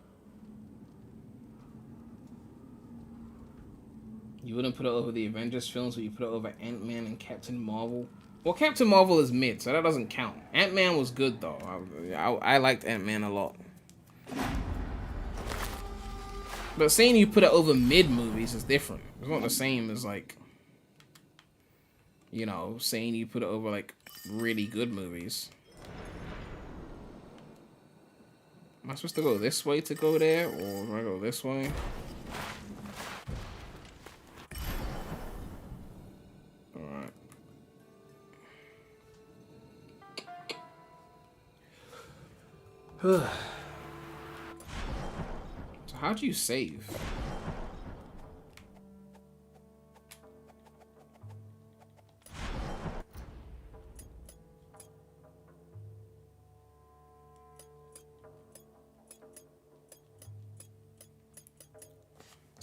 You wouldn't put it over the Avengers films, but you put it over Ant-Man and Captain Marvel. Well, Captain Marvel is mid, so that doesn't count. Ant-Man was good, though. I liked Ant-Man a lot. But saying you put it over mid movies is different. It's not the same as, like, you know, saying you put it over, like, really good movies. Am I supposed to go this way to go there, or do I go this way? Alright. So how'd you save?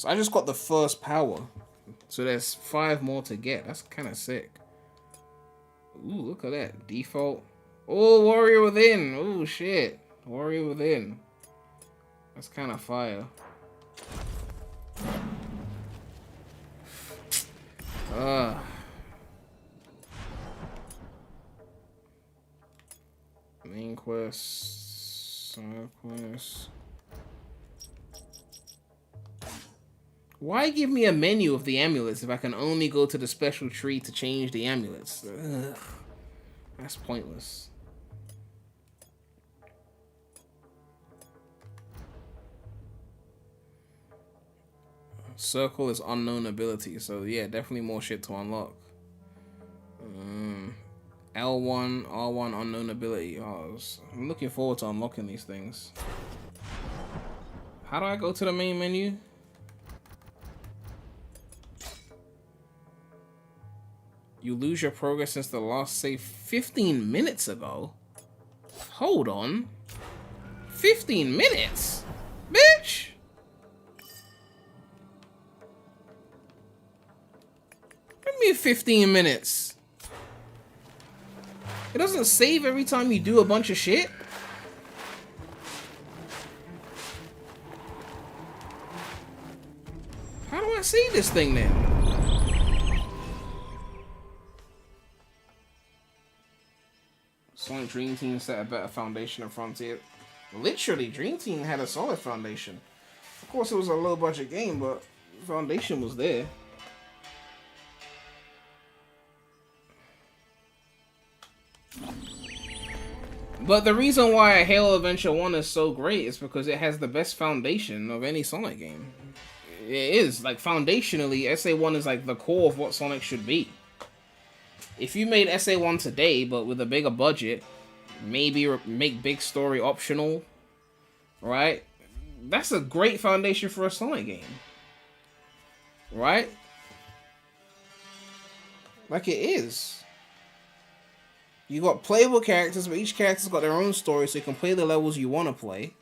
So I just got the first power. So there's 5 more to get. That's kind of sick. Ooh, look at that. Default. Oh, Warrior Within. Oh, shit. Warrior Within. That's kind of fire. Main quest. Side quest. Why give me a menu of the amulets if I can only go to the special tree to change the amulets? Ugh. That's pointless. Circle is unknown ability, so yeah, definitely more shit to unlock. L1, R1 unknown ability. Oh, I'm looking forward to unlocking these things. How do I go to the main menu? You lose your progress since the last save 15 minutes ago. Hold on. 15 minutes? Bitch! Give me 15 minutes. It doesn't save every time you do a bunch of shit. How do I see this thing then? Sonic Dream Team set a better foundation than Frontier. Literally, Dream Team had a solid foundation. Of course, it was a low budget game, but the foundation was there. But the reason why Halo Adventure 1 is so great is because it has the best foundation of any Sonic game. It is, like, foundationally, SA1 is like the core of what Sonic should be. If you made SA1 today, but with a bigger budget, maybe make big story optional, right? That's a great foundation for a Sonic game. Right? Like it is. You got playable characters, but each character's got their own story, so you can play the levels you want to play.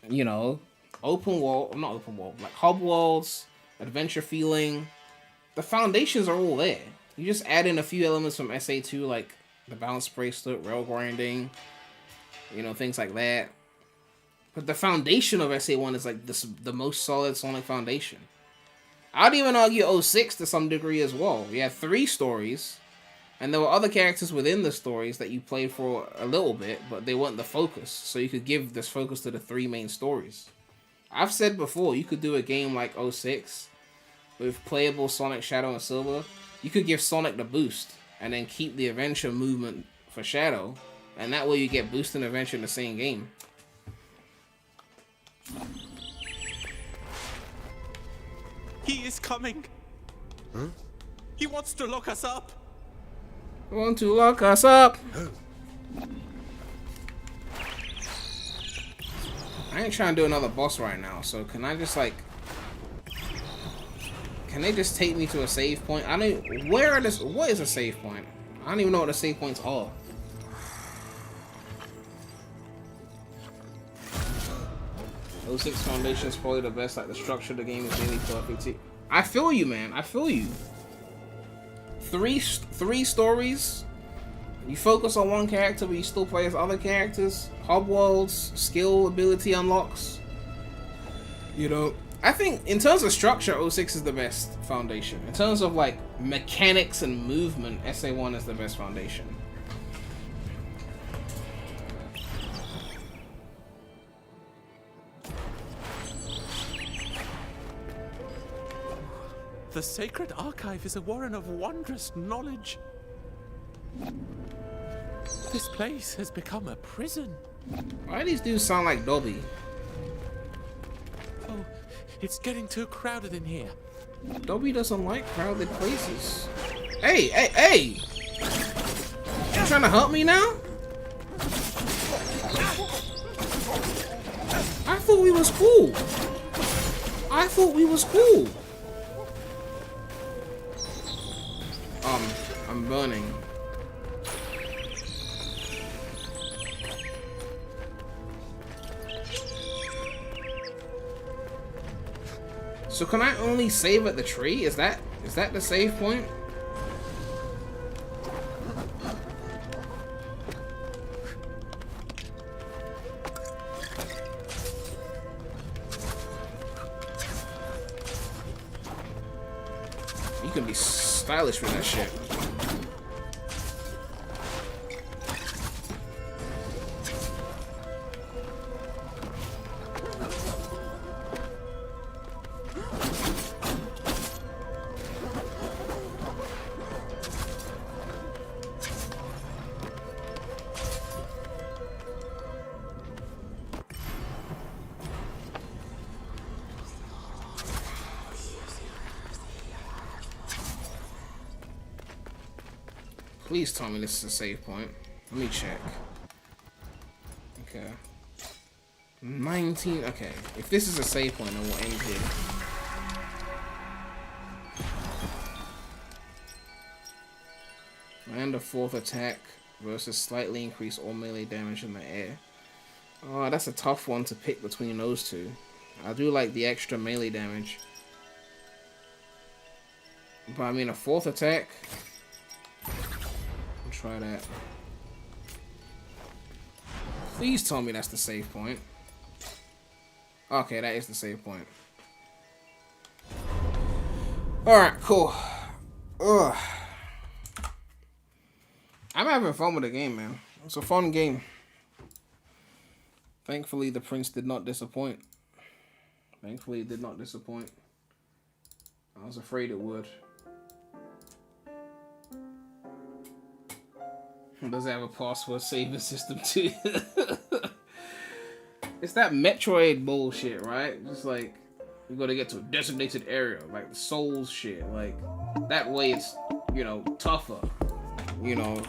You know, open world, not open world, like hub worlds, adventure feeling. The foundations are all there. You just add in a few elements from SA2, like the balance bracelet, rail grinding, you know, things like that. But the foundation of SA1 is like the most solid Sonic foundation. I'd even argue 06 to some degree as well. You had 3 stories. And there were other characters within the stories that you played for a little bit, but they weren't the focus. So you could give this focus to the 3 main stories. I've said before, you could do a game like 06 with playable Sonic, Shadow, and Silver. You could give Sonic the boost and then keep the adventure movement for Shadow. And that way you get boost and adventure in the same game. He is coming. Huh? He wants to lock us up. Want to lock us up? I ain't trying to do another boss right now, so can I just like... Can they just take me to a save point? I don't... Where are this... What is a save point? I don't even know what the save points are. O6 Foundation is probably the best. Like, the structure of the game is nearly perfect. I feel you, man. I feel you. Three stories. You focus on one character, but you still play as other characters. Hub worlds, skill, ability unlocks. You know, I think in terms of structure, 06 is the best foundation. In terms of like mechanics and movement, SA1 is the best foundation. The Sacred Archive is a warren of wondrous knowledge. This place has become a prison. Why do these dudes sound like Dobby? Oh, it's getting too crowded in here. Dobby doesn't like crowded places. Hey, hey, hey! You trying to help me now? I thought we was cool. I thought we was cool. I'm burning. So can I only save at the tree? Is that the save point? You can be stylish with that shit. Please tell me this is a save point. Let me check. Okay. 19. Okay. If this is a save point, then we'll end here. And a 4th attack versus slightly increase all melee damage in the air. Oh, that's a tough one to pick between those two. I do like the extra melee damage. But I mean, a 4th attack. Try that. Please tell me that's the save point. Okay, that is the save point. Alright, cool. Ugh. I'm having fun with the game, man. It's a fun game. Thankfully, the prince did not disappoint. Thankfully, it did not disappoint. I was afraid it would. Does it have a password saving system too? It's that Metroid bullshit, right? Just like, you gotta get to a designated area, like the Souls shit. Like, that way it's, you know, tougher. You know.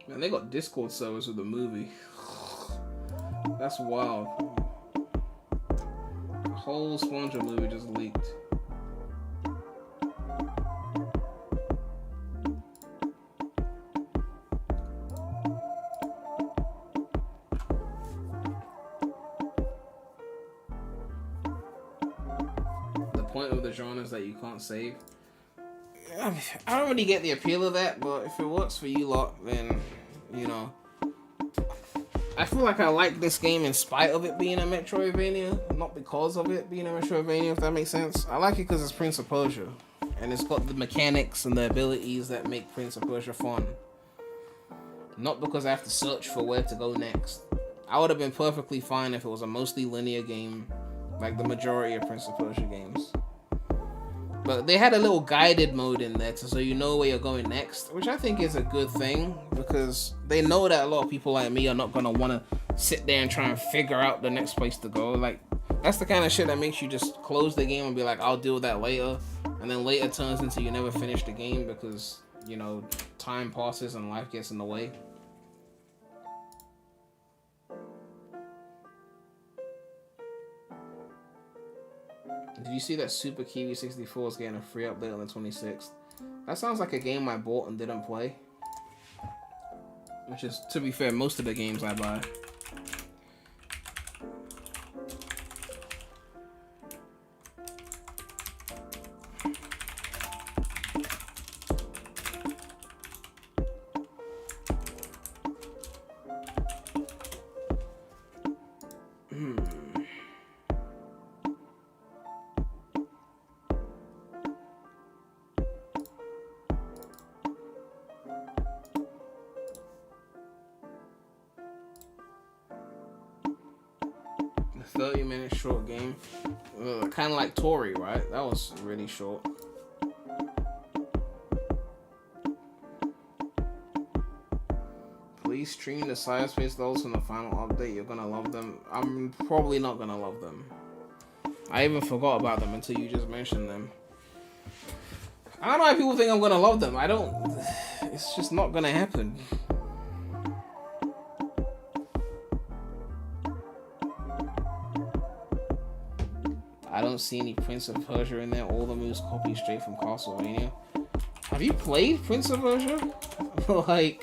Man, they got Discord servers with the movie. That's wild. The whole SpongeBob movie just leaked. The point of the genre is that you can't save. I don't really get the appeal of that, but if it works for you lot, then, you know. I feel like I like this game in spite of it being a Metroidvania, not because of it being a Metroidvania, if that makes sense. I like it because it's Prince of Persia, and it's got the mechanics and the abilities that make Prince of Persia fun. Not because I have to search for where to go next. I would have been perfectly fine if it was a mostly linear game, like the majority of Prince of Persia games. But they had a little guided mode in there, so you know where you're going next, which I think is a good thing, because they know that a lot of people like me are not going to want to sit there and try and figure out the next place to go. Like, that's the kind of shit that makes you just close the game and be like, I'll deal with that later, and then later turns into you never finish the game because, you know, time passes and life gets in the way. Did you see that Super Kiwi 64 is getting a free update on the 26th? That sounds like a game I bought and didn't play. Which is, to be fair, most of the games I buy. A 30-minute short game. Kind of like Tori, right? That was really short. Please stream the side space levels from the final update. You're gonna love them. I'm probably not gonna love them. I even forgot about them until you just mentioned them. I don't know why people think I'm gonna love them. I don't. It's just not gonna happen. don't see any Prince of Persia in there. All the moves copied straight from Castlevania. Have you played Prince of Persia? Like...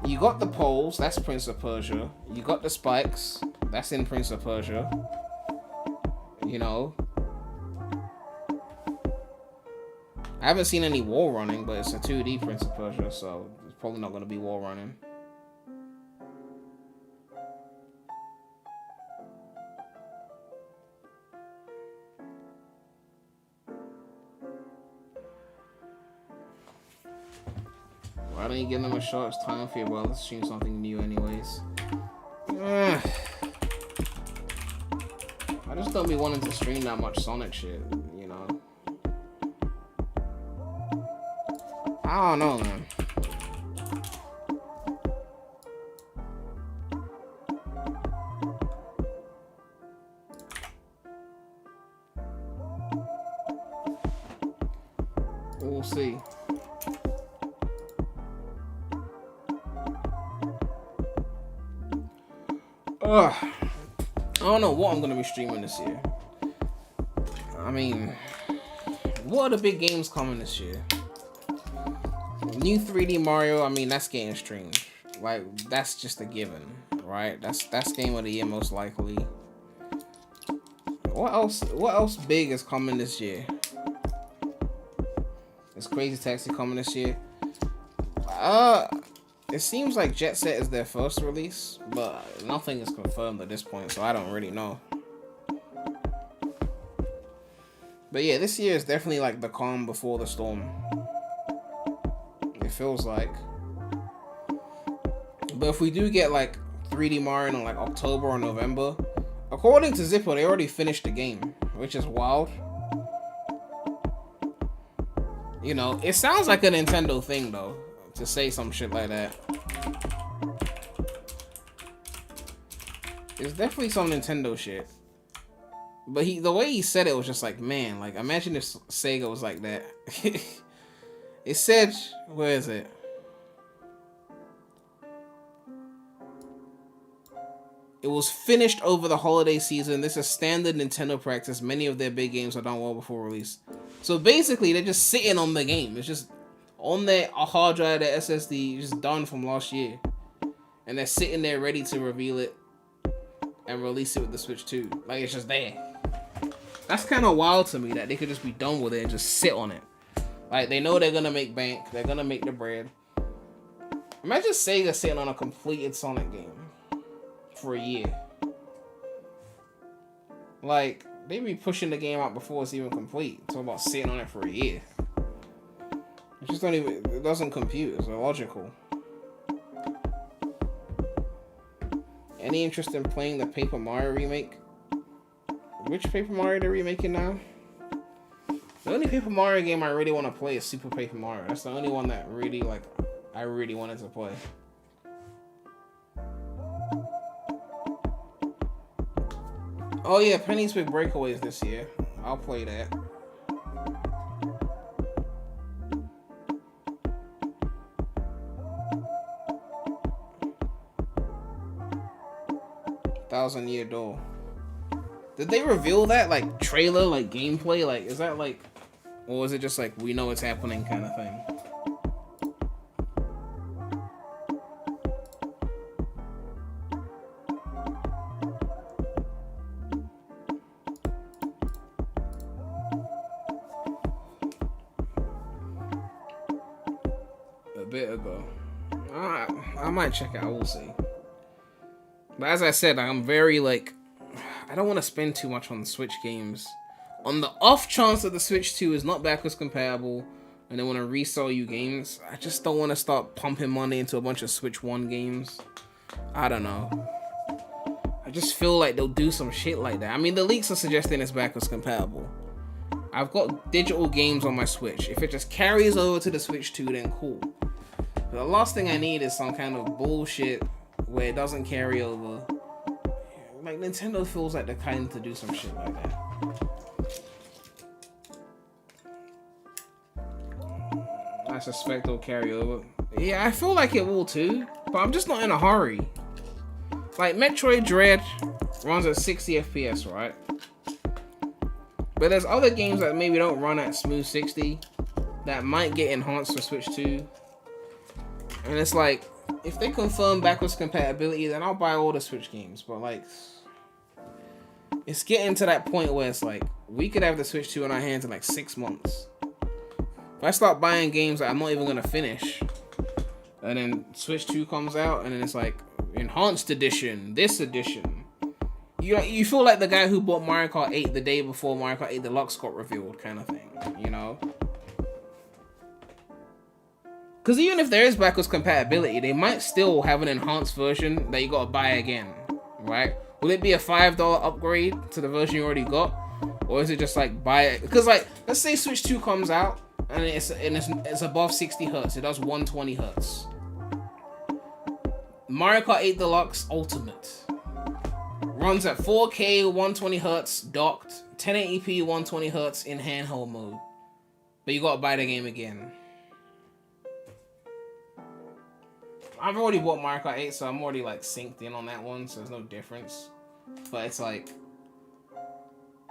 You got the poles, that's Prince of Persia. You got the spikes, that's in Prince of Persia. You know. I haven't seen any wall running, but it's a 2D Prince of Persia, so it's probably not going to be wall running. Why don't you give them a shot? It's time for you, bro. Let's stream something new anyways. I just don't be wanting to stream that much Sonic shit, you know? I don't know, man. We'll see. I don't know what I'm gonna be streaming this year. I mean, what are the big games coming this year? New 3D Mario, I mean, that's getting streamed. Like, that's just a given, right? That's game of the year most likely. What else big is coming this year? Is Crazy Taxi coming this year? It seems like Jet Set is their first release, but nothing is confirmed at this point, so I don't really know. But yeah, this year is definitely like the calm before the storm. It feels like. But if we do get like 3D Mario in like October or November, according to Zippo, they already finished the game, which is wild. You know, it sounds like a Nintendo thing though, to say some shit like that. It's definitely some Nintendo shit. But the way he said it was just like, man, like imagine if Sega was like that. It said, where is it? It was finished over the holiday season. This is standard Nintendo practice. Many of their big games are done well before release. So basically, they're just sitting on the game. It's just on their hard drive, their SSD, just done from last year. And they're sitting there ready to reveal it and release it with the Switch 2. Like, it's just there. That's kind of wild to me that they could just be done with it and just sit on it. Like, they know they're going to make bank. They're going to make the bread. Imagine Sega sitting on a completed Sonic game for a year. Like, they be pushing the game out before it's even complete. Talk about sitting on it for a year. It just don't even, it doesn't compute. It's illogical. Any interest in playing the Paper Mario remake? Which Paper Mario they're remaking now? The only Paper Mario game I really want to play is Super Paper Mario. That's the only one that really, like, I really wanted to play. Oh yeah, Penny's Big Breakaways this year. I'll play that. Thousand Year Door. Did they reveal that, like, trailer, like, gameplay? Like, is that, like, or is it just, like, we know it's happening kind of thing? A bit ago. I might check it out, we'll see. But as I said, I'm very, like, I don't want to spend too much on Switch games. On the off chance that the Switch 2 is not backwards compatible and they want to resell you games, I just don't want to start pumping money into a bunch of Switch 1 games. I don't know. I just feel like they'll do some shit like that. I mean, the leaks are suggesting it's backwards compatible. I've got digital games on my Switch. If it just carries over to the Switch 2, then cool. But the last thing I need is some kind of bullshit where it doesn't carry over. Like, Nintendo feels like the kind to do some shit like that. suspect it'll carry over. Yeah, I feel like it will too, but I'm just not in a hurry. Like, Metroid Dread runs at 60 FPS, right? But there's other games that maybe don't run at smooth 60 that might get enhanced for Switch 2. And it's like, if they confirm backwards compatibility, then I'll buy all the Switch games. But like, it's getting to that point where it's like, we could have the Switch 2 in our hands in like 6 months. If I start buying games that I'm not even gonna finish, and then Switch 2 comes out, and then it's like, enhanced edition, this edition. You feel like the guy who bought Mario Kart 8 the day before Mario Kart 8 Deluxe got revealed, kind of thing, you know? Because even if there is backwards compatibility, they might still have an enhanced version that you gotta buy again, right? Will it be a $5 upgrade to the version you already got? Or is it just like buy it? Because like, let's say Switch 2 comes out and it's above 60 Hz. It does 120 Hz. Mario Kart 8 Deluxe Ultimate runs at 4K 120 Hz docked, 1080p 120 Hz in handheld mode. But you gotta buy the game again. I've already bought Mario Kart 8, so I'm already like synced in on that one, so there's no difference. But it's like,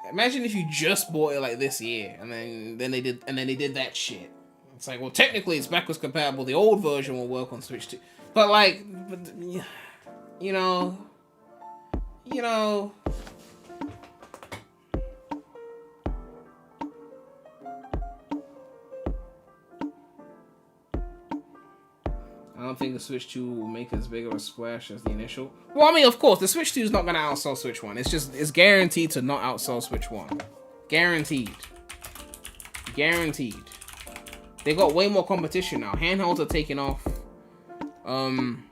imagine if you just bought it like this year, and then they did that shit. It's like, well, technically it's backwards compatible. The old version will work on Switch 2, but like, you know. I don't think the Switch 2 will make as big of a splash as the initial. Well, I mean, of course, the Switch 2 is not going to outsell Switch 1. It's guaranteed to not outsell Switch 1. Guaranteed. Guaranteed. They got way more competition now. Handhelds are taking off. Handhelds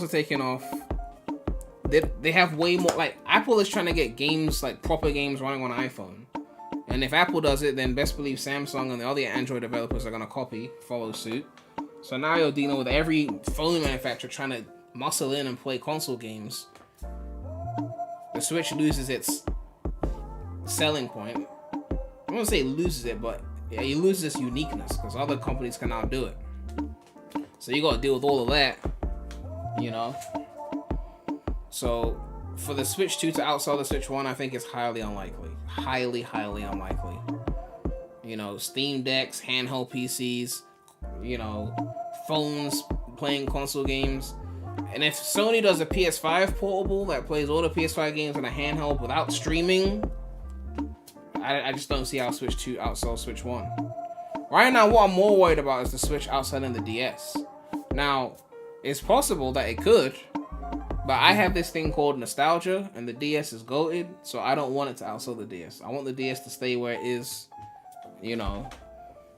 are taking off. They have way more, like, Apple is trying to get games, like, proper games running on iPhone. And if Apple does it, then best believe Samsung and the other Android developers are going to follow suit. So now you're dealing with every phone manufacturer trying to muscle in and play console games. The Switch loses its selling point. I won't say it loses it, but yeah, you lose this uniqueness because other companies can now do it. So you got to deal with all of that, you know? So for the Switch 2 to outsell the Switch 1, I think it's highly unlikely. Highly, highly unlikely. You know, Steam Decks, handheld PCs, you know, phones playing console games. And if Sony does a PS5 portable that plays all the PS5 games in a handheld without streaming, I just don't see how Switch 2 outsells Switch 1. Right now, what I'm more worried about is the Switch outselling the DS. Now, it's possible that it could, but I have this thing called nostalgia, and the DS is goated, so I don't want it to outsell the DS. I want the DS to stay where it is, you know.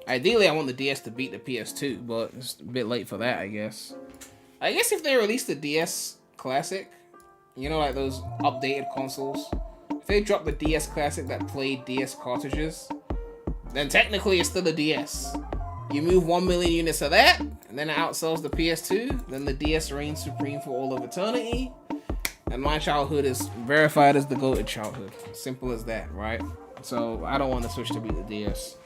Ideally, I want the DS to beat the PS2, but it's a bit late for that, I guess. I guess if they released the DS Classic, you know, like those updated consoles, if they dropped the DS Classic that played DS cartridges, then technically it's still a DS. You move 1 million units of that, and then it outsells the PS2, then the DS reigns supreme for all of eternity, and my childhood is verified as the goated childhood. Simple as that, right? So I don't want the Switch to beat the DS.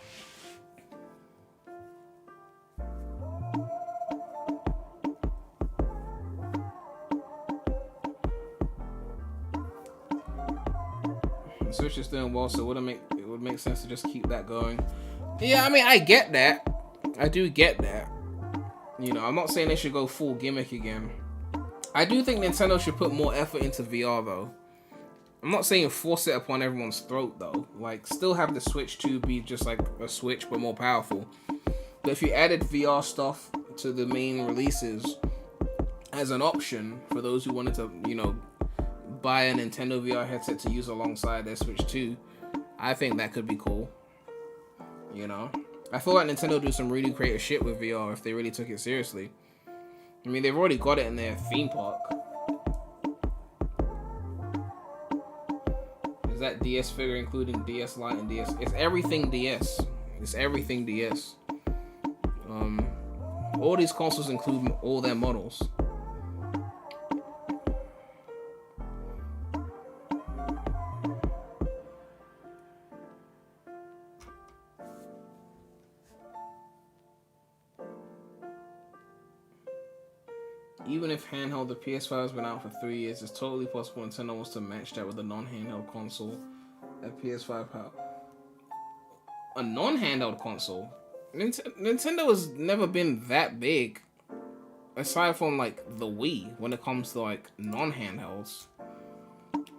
The Switch is doing well, so it would make sense to just keep that going. Yeah, I mean, I get that. I do get that. You know, I'm not saying they should go full gimmick again. I do think Nintendo should put more effort into VR, though. I'm not saying force it upon everyone's throat, though. Like, still have the Switch 2 be just like a Switch, but more powerful. But if you added VR stuff to the main releases as an option for those who wanted to, you know, buy a Nintendo VR headset to use alongside their Switch 2, I think that could be cool. You know? I feel like Nintendo do some really creative shit with VR if they really took it seriously. I mean, they've already got it in their theme park. Is that DS figure including DS Lite and DS? It's everything DS. It's everything DS. All these consoles include all their models. Even if handheld, the PS5 has been out for 3 years. It's totally possible Nintendo wants to match that with a non-handheld console at PS5 power. A non-handheld console? Nintendo has never been that big, aside from like the Wii, when it comes to like non-handhelds.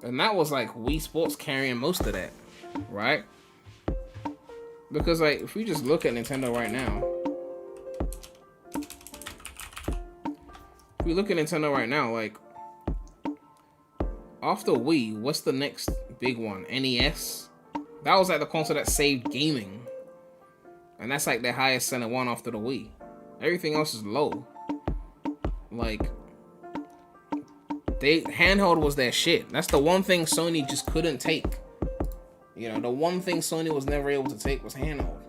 And that was like Wii Sports carrying most of that, right? Because like if we just look at Nintendo right now, like after Wii, what's the next big one? NES? That was like the console that saved gaming. And that's like their highest selling one after the Wii. Everything else is low. Like, handheld was their shit. That's the one thing Sony just couldn't take. You know, the one thing Sony was never able to take was handheld.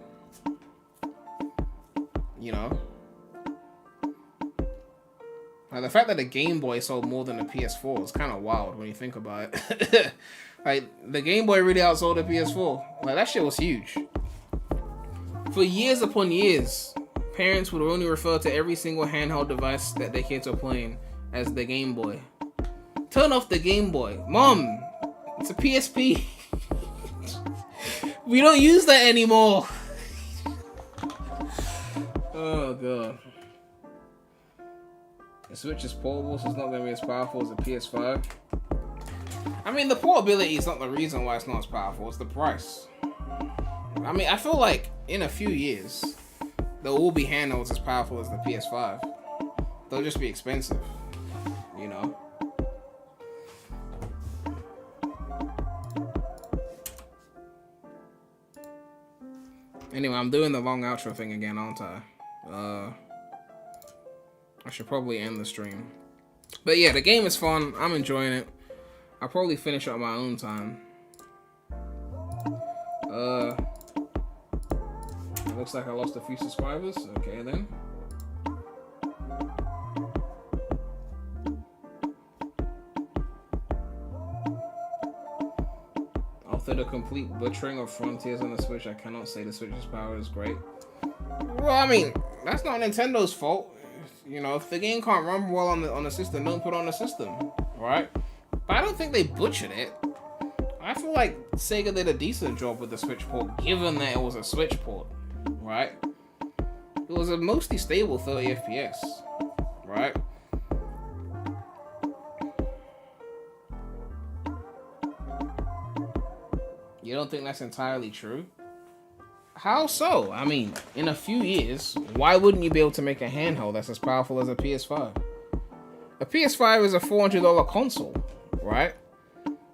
You know? Now, the fact that the Game Boy sold more than the PS4 is kind of wild when you think about it. Like, the Game Boy really outsold the PS4. Like, that shit was huge. For years upon years, parents would only refer to every single handheld device that their kids are playing as the Game Boy. Turn off the Game Boy. Mom, it's a PSP. We don't use that anymore. Oh, God. The Switch is portable, so it's not going to be as powerful as the PS5. I mean, the portability is not the reason why it's not as powerful. It's the price. I mean, I feel like in a few years, there will be handhelds as powerful as the PS5. They'll just be expensive, you know? Anyway, I'm doing the long outro thing again, aren't I? I should probably end the stream. But yeah, the game is fun. I'm enjoying it. I'll probably finish it on my own time. It looks like I lost a few subscribers. Okay, then. After the complete butchering of Frontiers on the Switch, I cannot say the Switch's power is great. Well, I mean, that's not Nintendo's fault. You know, if the game can't run well on the system, don't put it on the system, right? But I don't think they butchered it. I feel like Sega did a decent job with the Switch port, given that it was a Switch port, right? It was a mostly stable 30 FPS, right? You don't think that's entirely true? How so? I mean, in a few years, why wouldn't you be able to make a handheld that's as powerful as a PS5? A PS5 is a $400 console, right?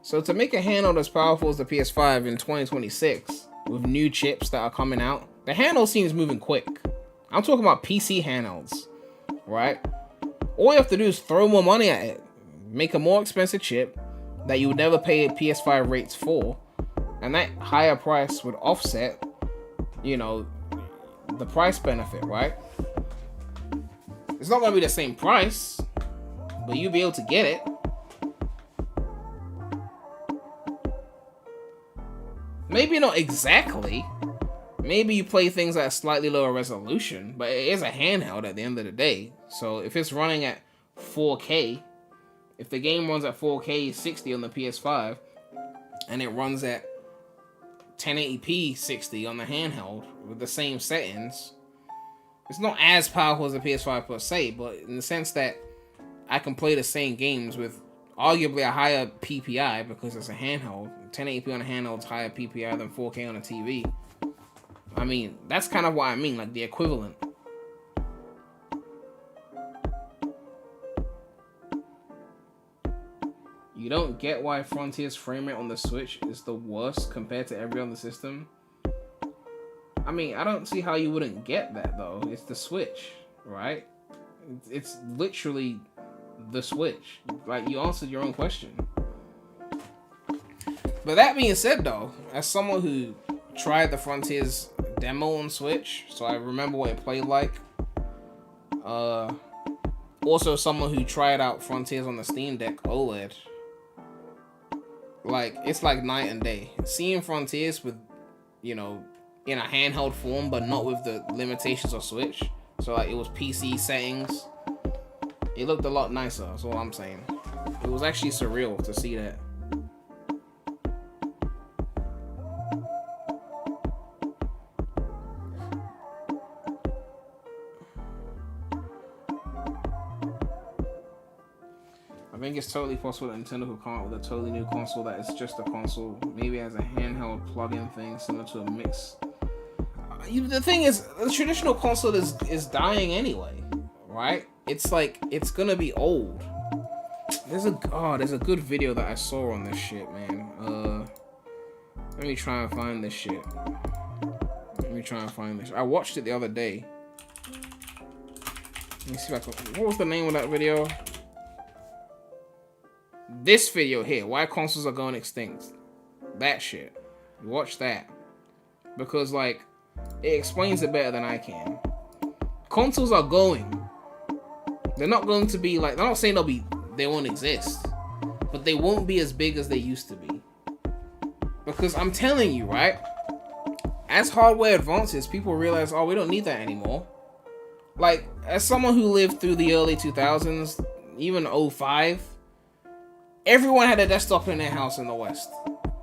So to make a handheld as powerful as the PS5 in 2026, with new chips that are coming out, the handheld scene is moving quick. I'm talking about PC handhelds, right? All you have to do is throw more money at it, make a more expensive chip that you would never pay PS5 rates for, and that higher price would offset, you know, the price benefit, right? It's not going to be the same price, but you'll be able to get it. Maybe not exactly. Maybe you play things at a slightly lower resolution, but it is a handheld at the end of the day. So if it's running at 4K, if the game runs at 4K 60 on the PS5, and it runs at 1080p 60 on the handheld with the same settings, it's not as powerful as the PS5 per se, but in the sense that I can play the same games with arguably a higher PPI because it's a handheld. 1080p on a handheld is higher PPI than 4K on a TV. I mean, that's kind of what I mean, like the equivalent. You don't get why Frontier's frame rate on the Switch is the worst compared to every other system? I mean, I don't see how you wouldn't get that, though. It's the Switch, right? It's literally the Switch. Like, you answered your own question. But that being said, though, as someone who tried the Frontiers demo on Switch, so I remember what it played like. Also someone who tried out Frontiers on the Steam Deck OLED. Like, it's like night and day. Seeing Frontiers with, you know, in a handheld form, but not with the limitations of Switch. So, like, it was PC settings. It looked a lot nicer, that's all I'm saying. It was actually surreal to see that. I think it's totally possible that Nintendo could come out with a totally new console that is just a console, maybe as a handheld plug-in thing similar to a mix. The thing is, the traditional console is dying anyway, right? It's like, it's gonna be old. There's a good video that I saw on this shit, man. Let me try and find this shit. I watched it the other day. Let me see if I can. What was the name of that video? This video here, why consoles are going extinct. That shit. Watch that. Because, like, it explains it better than I can. Consoles are going. They're not going to be like, I'm not saying they won't exist, but they won't be as big as they used to be. Because I'm telling you, right? As hardware advances, people realize, oh, we don't need that anymore. Like, as someone who lived through the early 2000s, even 05, everyone had a desktop in their house in the West.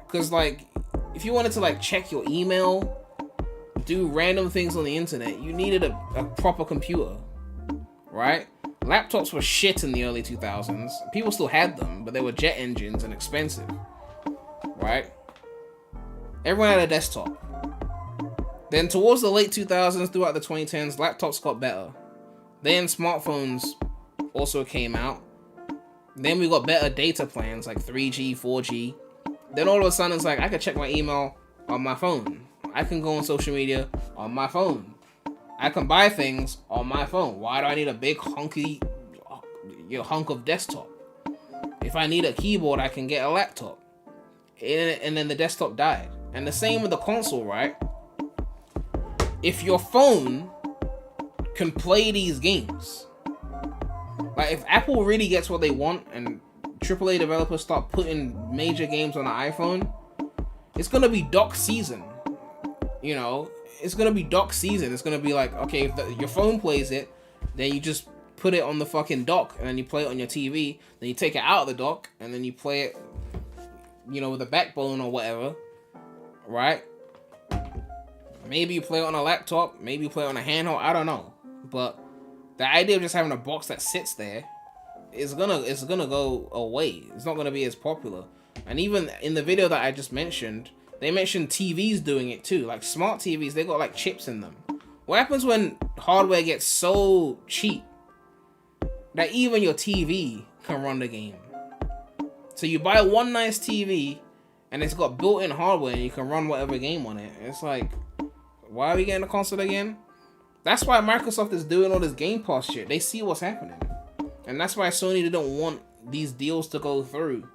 Because, like, if you wanted to, like, check your email, do random things on the internet, you needed a proper computer, right? Laptops were shit in the early 2000s. People still had them, but they were jet engines and expensive, right? Everyone had a desktop. Then towards the late 2000s, throughout the 2010s, laptops got better. Then smartphones also came out. Then we got better data plans like 3G, 4G. Then all of a sudden it's like, I can check my email on my phone. I can go on social media on my phone. I can buy things on my phone. Why do I need a big hunky hunk of desktop? If I need a keyboard, I can get a laptop. And then the desktop died. And the same with the console, right? If your phone can play these games, like if Apple really gets what they want and AAA developers start putting major games on the iPhone, it's gonna be dock season. You know, it's gonna be dock season. It's gonna be like, okay, if your phone plays it, then you just put it on the fucking dock and then you play it on your TV. Then you take it out of the dock and then you play it, you know, with a backbone or whatever, right? Maybe you play it on a laptop, maybe you play it on a handheld, I don't know. But the idea of just having a box that sits there is gonna go away. It's not gonna be as popular. And even in the video that I just mentioned, they mentioned TVs doing it too. Like smart TVs, they got like chips in them. What happens when hardware gets so cheap that even your TV can run the game? So you buy one nice TV and it's got built-in hardware and you can run whatever game on it. It's like, why are we getting a console again? That's why Microsoft is doing all this Game Pass shit. They see what's happening. And that's why Sony didn't want these deals to go through.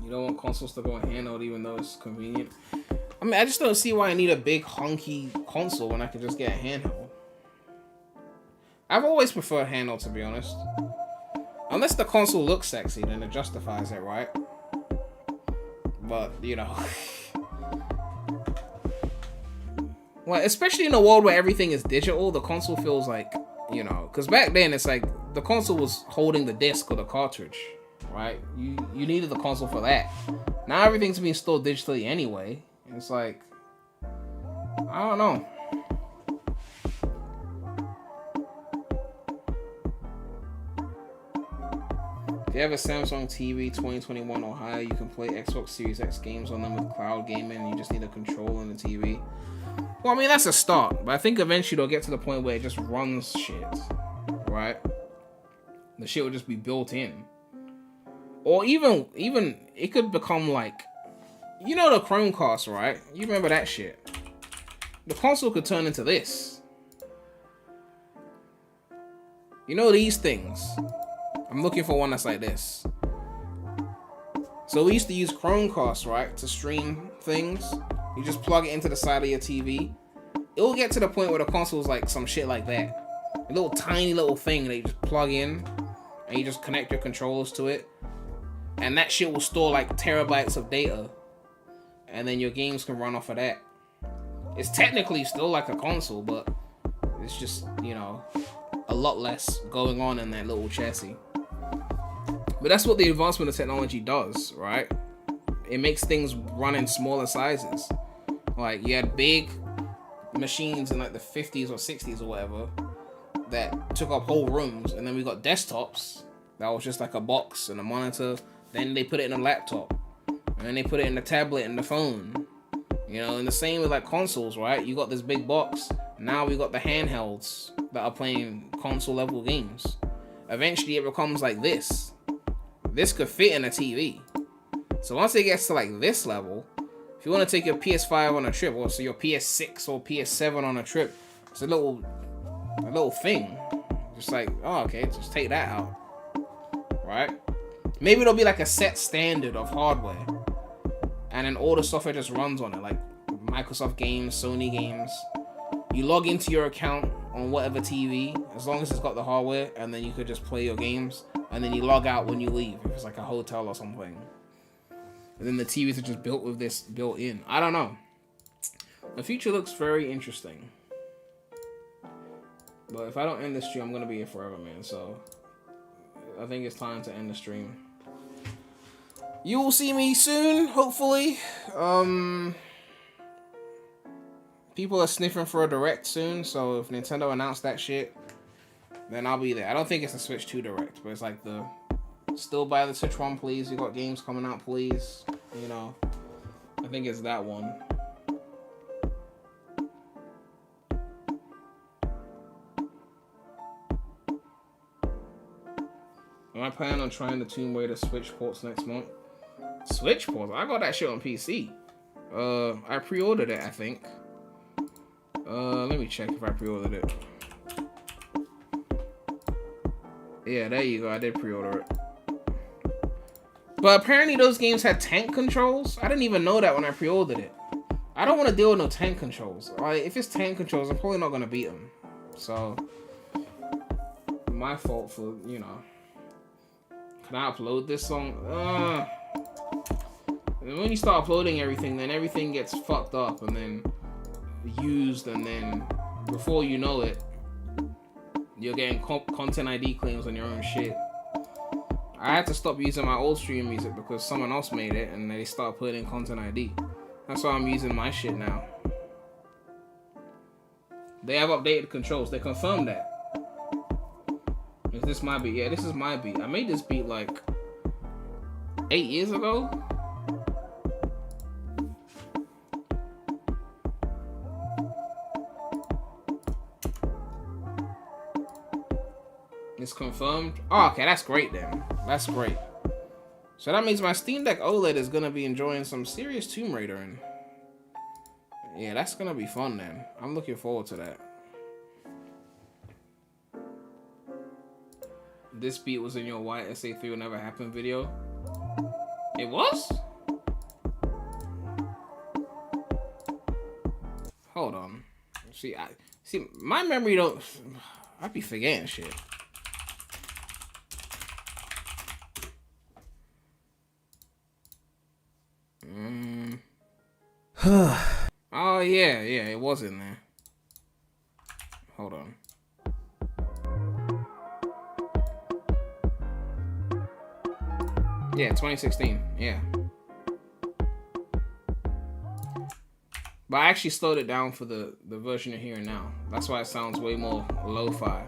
You don't want consoles to go in handheld even though it's convenient. I mean, I just don't see why I need a big honky console when I can just get a handheld. I've always preferred handheld, to be honest. Unless the console looks sexy, then it justifies it, right? But, you know. Well, especially in a world where everything is digital, the console feels like, you know, because back then it's like the console was holding the disc or the cartridge, right? You needed the console for that. Now everything's being stored digitally anyway. It's like, I don't know. If you have a Samsung TV 2021 or higher, you can play Xbox Series X games on them with cloud gaming, and you just need a controller and a TV. Well, I mean, that's a start, but I think eventually they'll get to the point where it just runs shit, right? The shit will just be built in. Or even it could become like, you know, the Chromecast, right? You remember that shit. The console could turn into this. You know these things. I'm looking for one that's like this. So we used to use Chromecast, right, to stream things. You just plug it into the side of your TV. It will get to the point where the console is like some shit like that. A little tiny little thing that you just plug in. and you just connect your controllers to it, and that shit will store like terabytes of data, and then your games can run off of that. It's technically still like a console, but it's just, you know, a lot less going on in that little chassis. But that's what the advancement of technology does, right? It makes things run in smaller sizes. Like, you had big machines in like the 50s or 60s or whatever that took up whole rooms, and then we got desktops that was just like a box and a monitor. Then they put it in a laptop, and then they put it in the tablet and the phone. You know, and the same with like consoles, right? You got this big box. Now we got the handhelds that are playing console level games. Eventually it becomes like this. This could fit in a TV. So once it gets to like this level, if you want to take your PS5 on a trip, or so your PS6 or PS7 on a trip, it's a little thing. Just like, oh, okay, just take that out. Right? Maybe it'll be like a set standard of hardware, and then all the software just runs on it, like Microsoft games, Sony games. You log into your account on whatever TV, as long as it's got the hardware, and then you could just play your games, and then you log out when you leave, if it's like a hotel or something. And then the TVs are just built with this built in. I don't know. The future looks very interesting. But if I don't end the stream, I'm gonna be here forever, man. So I think it's time to end the stream. You will see me soon, hopefully. People are sniffing for a direct soon, so if Nintendo announced that shit, then I'll be there. I don't think it's a Switch 2 direct, but it's like the still buy the Switch 1, please. You got games coming out, please. You know, I think it's that one. Am I planning on trying the Tomb Raider Switch ports next month? Switch ports? I got that shit on PC. I pre-ordered it, I think. Let me check if I pre-ordered it. Yeah, there you go. I did pre-order it. But apparently those games had tank controls. I didn't even know that when I pre-ordered it. I don't want to deal with no tank controls. Like, if it's tank controls, I'm probably not going to beat them. So, my fault for, you know. Can I upload this song? And when you start uploading everything, then everything gets fucked up and then used, and then before you know it, you're getting content ID claims on your own shit. I had to stop using my old stream music because someone else made it and they started putting in content ID. That's why I'm using my shit now. They have updated controls. They confirmed that. Is this my beat? Yeah, this is my beat. I made this beat like 8 years ago. It's confirmed. Oh, okay, that's great then. That's great. So that means my Steam Deck OLED is gonna be enjoying some serious Tomb Raider, and yeah, that's gonna be fun then. I'm looking forward to that. This beat was in your Why SA3 Will Never Happen video. It was? Hold on. See, my memory don't. I be forgetting shit. Oh yeah, it was in there. Hold on. Yeah, 2016. Yeah. But I actually slowed it down for the version you're hearing now. That's why it sounds way more lo-fi.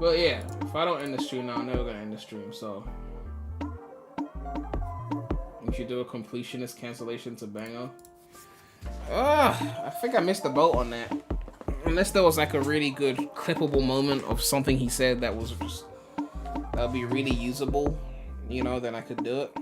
But yeah, if I don't end the stream now, I'm never gonna end the stream, so we should do a completionist cancellation to Banger. I think I missed the boat on that. Unless there was like a really good clippable moment of something he said that was just, that would be really usable, you know, then I could do it.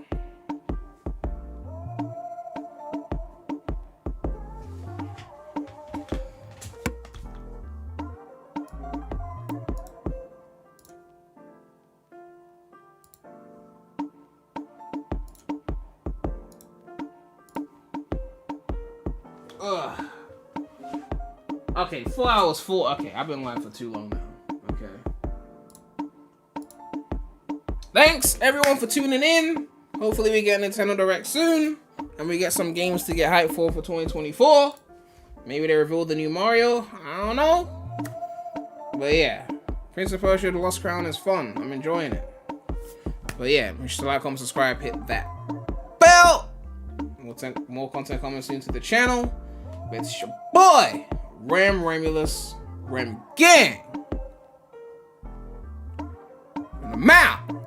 Okay, 4 hours, 4. Okay, I've been live for too long now. Okay. Thanks, everyone, for tuning in. Hopefully we get a Nintendo Direct soon. And we get some games to get hyped for 2024. Maybe they reveal the new Mario. I don't know. But yeah. Prince of Persia: The Lost Crown is fun. I'm enjoying it. But yeah, make sure to like, comment, subscribe, hit that bell. More content coming soon to the channel. It's your boy, remulous, Rem Gang. And I'm out.